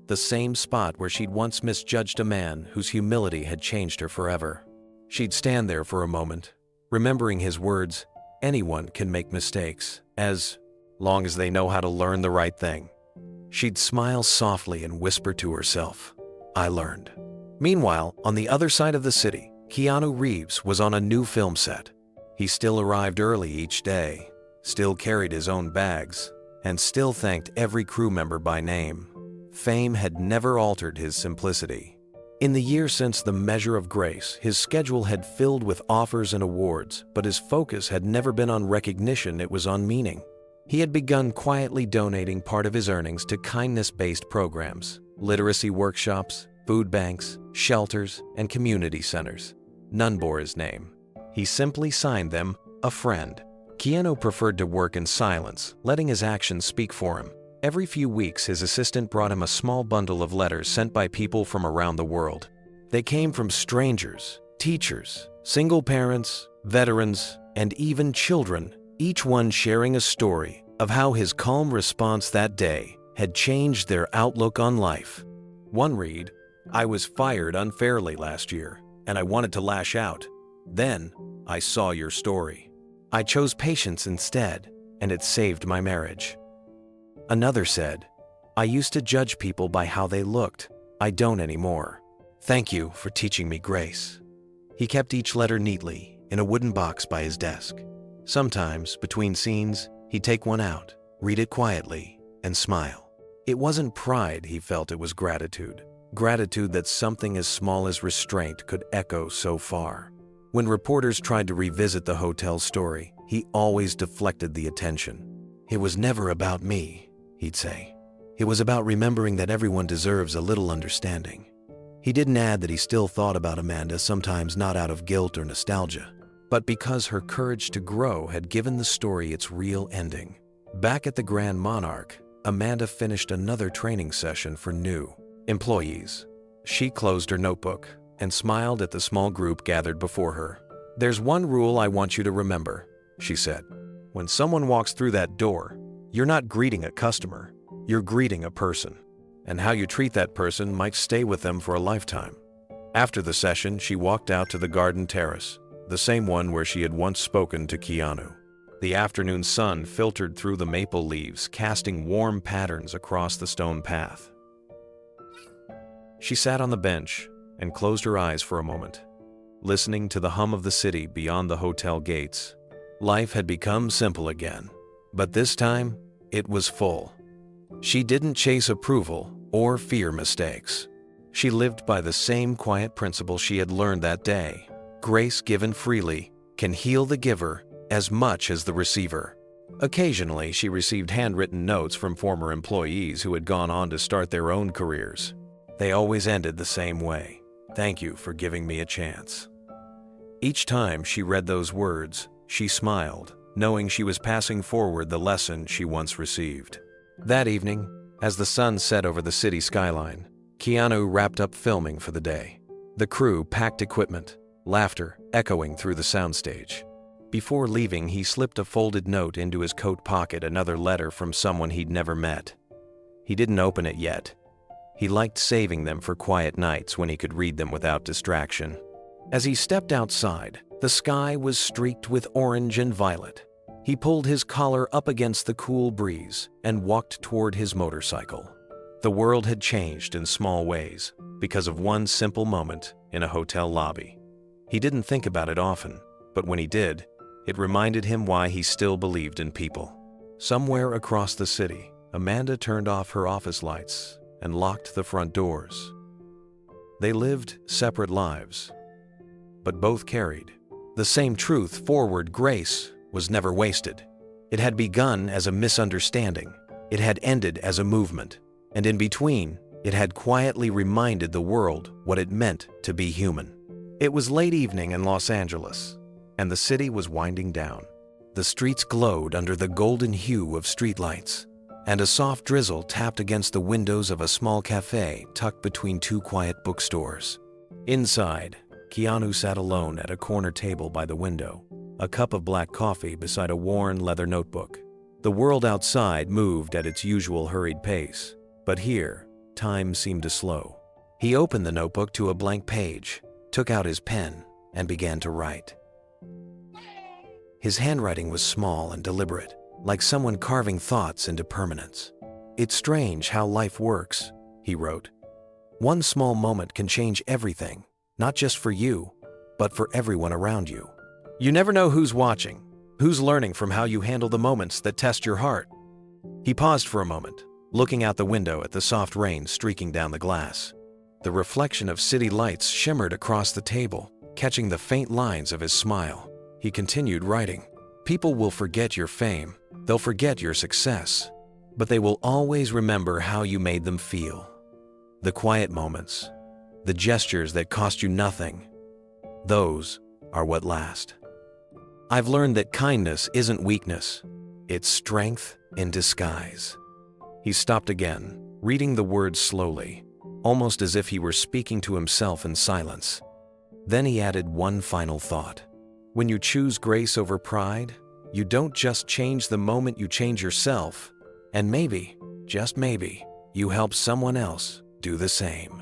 The same spot where she'd once misjudged a man whose humility had changed her forever. She'd stand there for a moment, remembering his words, "Anyone can make mistakes, as long as they know how to learn the right thing." She'd smile softly and whisper to herself, "I learned." Meanwhile, on the other side of the city, Keanu Reeves was on a new film set. He still arrived early each day, still carried his own bags, and still thanked every crew member by name. Fame had never altered his simplicity. In the year since The Measure of Grace, his schedule had filled with offers and awards, but his focus had never been on recognition, it was on meaning. He had begun quietly donating part of his earnings to kindness-based programs, literacy workshops, food banks, shelters, and community centers. None bore his name. He simply signed them, "A Friend." Keanu preferred to work in silence, letting his actions speak for him. Every few weeks, his assistant brought him a small bundle of letters sent by people from around the world. They came from strangers, teachers, single parents, veterans, and even children, each one sharing a story of how his calm response that day had changed their outlook on life. One read, "I was fired unfairly last year, and I wanted to lash out. Then, I saw your story. I chose patience instead, and it saved my marriage." Another said, "I used to judge people by how they looked. I don't anymore. Thank you for teaching me grace." He kept each letter neatly in a wooden box by his desk. Sometimes, between scenes, he'd take one out, read it quietly, and smile. It wasn't pride he felt, it was gratitude. Gratitude that something as small as restraint could echo so far. When reporters tried to revisit the hotel's story, he always deflected the attention. "It was never about me," he'd say. "It was about remembering that everyone deserves a little understanding." He didn't add that he still thought about Amanda, sometimes not out of guilt or nostalgia, but because her courage to grow had given the story its real ending. Back at the Grand Monarch, Amanda finished another training session for new employees. She closed her notebook and smiled at the small group gathered before her. "There's one rule I want you to remember," she said. "When someone walks through that door, you're not greeting a customer, you're greeting a person. And how you treat that person might stay with them for a lifetime." After the session, she walked out to the garden terrace, the same one where she had once spoken to Keanu. The afternoon sun filtered through the maple leaves, casting warm patterns across the stone path. She sat on the bench and closed her eyes for a moment, listening to the hum of the city beyond the hotel gates. Life had become simple again, but this time it was full. She didn't chase approval or fear mistakes. She lived by the same quiet principle she had learned that day. Grace given freely can heal the giver as much as the receiver. Occasionally, she received handwritten notes from former employees who had gone on to start their own careers. They always ended the same way: "Thank you for giving me a chance." Each time she read those words, she smiled, knowing she was passing forward the lesson she once received. That evening, as the sun set over the city skyline, Keanu wrapped up filming for the day. The crew packed equipment, laughter echoing through the soundstage. Before leaving, he slipped a folded note into his coat pocket, another letter from someone he'd never met. He didn't open it yet. He liked saving them for quiet nights when he could read them without distraction. As he stepped outside, the sky was streaked with orange and violet. He pulled his collar up against the cool breeze and walked toward his motorcycle. The world had changed in small ways because of one simple moment in a hotel lobby. He didn't think about it often, but when he did, it reminded him why he still believed in people. Somewhere across the city, Amanda turned off her office lights and locked the front doors. They lived separate lives, but both carried the same truth forward: grace was never wasted. It had begun as a misunderstanding, it had ended as a movement, and in between, it had quietly reminded the world what it meant to be human. It was late evening in Los Angeles, and the city was winding down. The streets glowed under the golden hue of streetlights, and a soft drizzle tapped against the windows of a small cafe tucked between two quiet bookstores. Inside, Keanu sat alone at a corner table by the window, a cup of black coffee beside a worn leather notebook. The world outside moved at its usual hurried pace, but here, time seemed to slow. He opened the notebook to a blank page, took out his pen, and began to write. His handwriting was small and deliberate, like someone carving thoughts into permanence. "It's strange how life works," he wrote. "One small moment can change everything, not just for you, but for everyone around you. You never know who's watching, who's learning from how you handle the moments that test your heart." He paused for a moment, looking out the window at the soft rain streaking down the glass. The reflection of city lights shimmered across the table, catching the faint lines of his smile. He continued writing. "People will forget your fame, they'll forget your success, but they will always remember how you made them feel. The quiet moments, the gestures that cost you nothing, those are what last. I've learned that kindness isn't weakness, it's strength in disguise." He stopped again, reading the words slowly, almost as if he were speaking to himself in silence. Then he added one final thought. "When you choose grace over pride, you don't just change the moment, you change yourself. And maybe, just maybe, you help someone else do the same."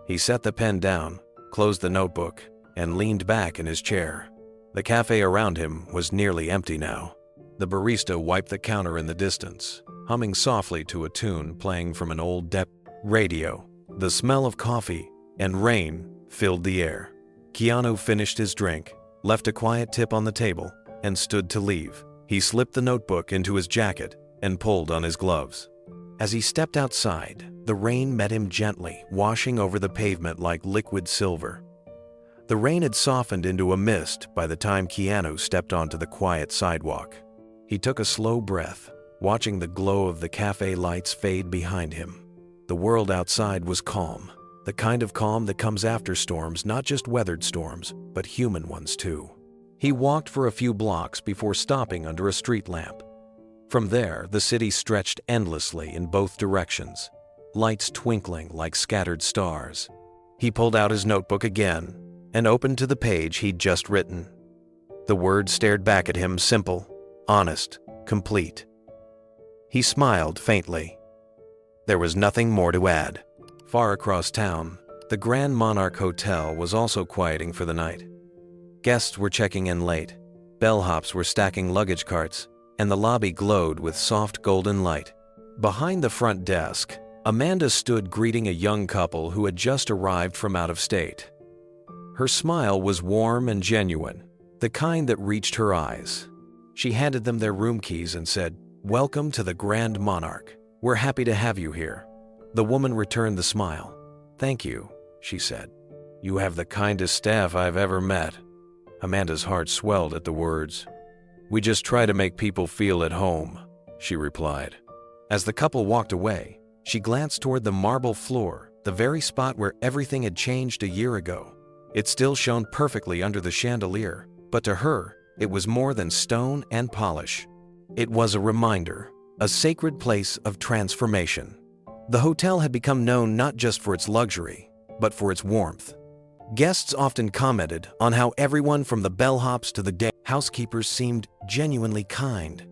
He set the pen down, closed the notebook, and leaned back in his chair. The cafe around him was nearly empty now. The barista wiped the counter in the distance, humming softly to a tune playing from an old radio. The smell of coffee and rain filled the air. Keanu finished his drink, left a quiet tip on the table, and stood to leave. He slipped the notebook into his jacket and pulled on his gloves. As he stepped outside, the rain met him gently, washing over the pavement like liquid silver. The rain had softened into a mist by the time Keanu stepped onto the quiet sidewalk. He took a slow breath, watching the glow of the cafe lights fade behind him. The world outside was calm, the kind of calm that comes after storms, not just weathered storms, but human ones too. He walked for a few blocks before stopping under a street lamp. From there, the city stretched endlessly in both directions, lights twinkling like scattered stars. He pulled out his notebook again and opened to the page he'd just written. The words stared back at him, simple, honest, complete. He smiled faintly. There was nothing more to add. Far across town, the Grand Monarch Hotel was also quieting for the night. Guests were checking in late, bellhops were stacking luggage carts, and the lobby glowed with soft golden light. Behind the front desk, Amanda stood greeting a young couple who had just arrived from out of state. Her smile was warm and genuine, the kind that reached her eyes. She handed them their room keys and said, "Welcome to the Grand Monarch. We're happy to have you here." The woman returned the smile. "Thank you," she said. "You have the kindest staff I've ever met." Amanda's heart swelled at the words. "We just try to make people feel at home," she replied. As the couple walked away, she glanced toward the marble floor, the very spot where everything had changed a year ago. It still shone perfectly under the chandelier, but to her, it was more than stone and polish. It was a reminder, a sacred place of transformation. The hotel had become known not just for its luxury, but for its warmth. Guests often commented on how everyone from the bellhops to the day housekeepers seemed genuinely kind.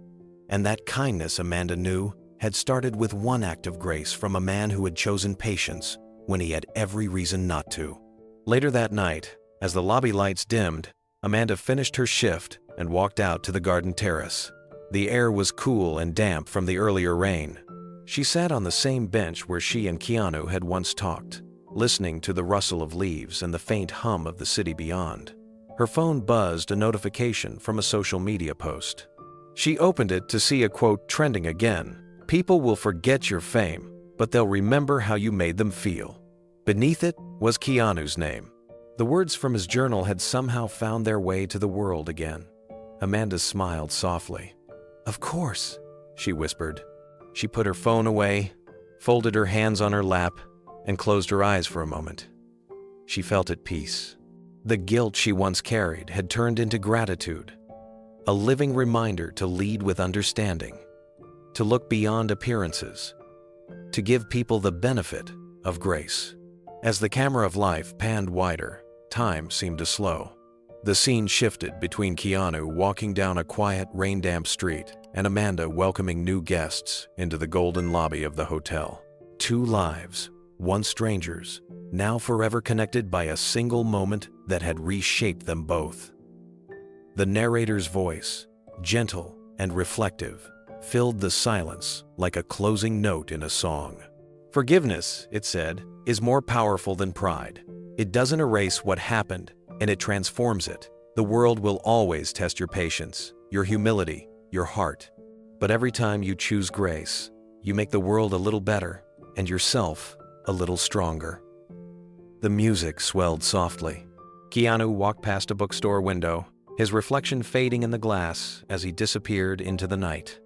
And that kindness, Amanda knew, had started with one act of grace from a man who had chosen patience when he had every reason not to. Later that night, as the lobby lights dimmed, Amanda finished her shift and walked out to the garden terrace. The air was cool and damp from the earlier rain. She sat on the same bench where she and Keanu had once talked, listening to the rustle of leaves and the faint hum of the city beyond. Her phone buzzed a notification from a social media post. She opened it to see a quote trending again. "People will forget your fame, but they'll remember how you made them feel." Beneath it was Keanu's name. The words from his journal had somehow found their way to the world again. Amanda smiled softly. "Of course," she whispered. She put her phone away, folded her hands on her lap, and closed her eyes for a moment. She felt at peace. The guilt she once carried had turned into gratitude, a living reminder to lead with understanding, to look beyond appearances, to give people the benefit of grace. As the camera of life panned wider, time seemed to slow. The scene shifted between Keanu walking down a quiet, rain-damp street and Amanda welcoming new guests into the golden lobby of the hotel. Two lives, once strangers, now forever connected by a single moment that had reshaped them both. The narrator's voice, gentle and reflective, filled the silence like a closing note in a song. "Forgiveness," it said, "is more powerful than pride. It doesn't erase what happened, and it transforms it. The world will always test your patience, your humility, your heart. But every time you choose grace, you make the world a little better and yourself a little stronger." The music swelled softly. Keanu walked past a bookstore window, his reflection fading in the glass as he disappeared into the night.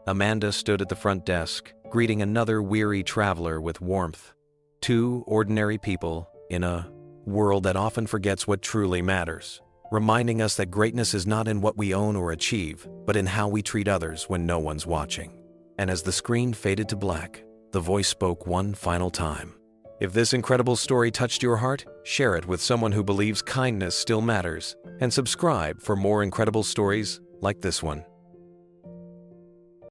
Amanda stood at the front desk, greeting another weary traveler with warmth. Two ordinary people in a world that often forgets what truly matters, reminding us that greatness is not in what we own or achieve, but in how we treat others when no one's watching. And as the screen faded to black, the voice spoke one final time. If this incredible story touched your heart, share it with someone who believes kindness still matters, and subscribe for more incredible stories like this one.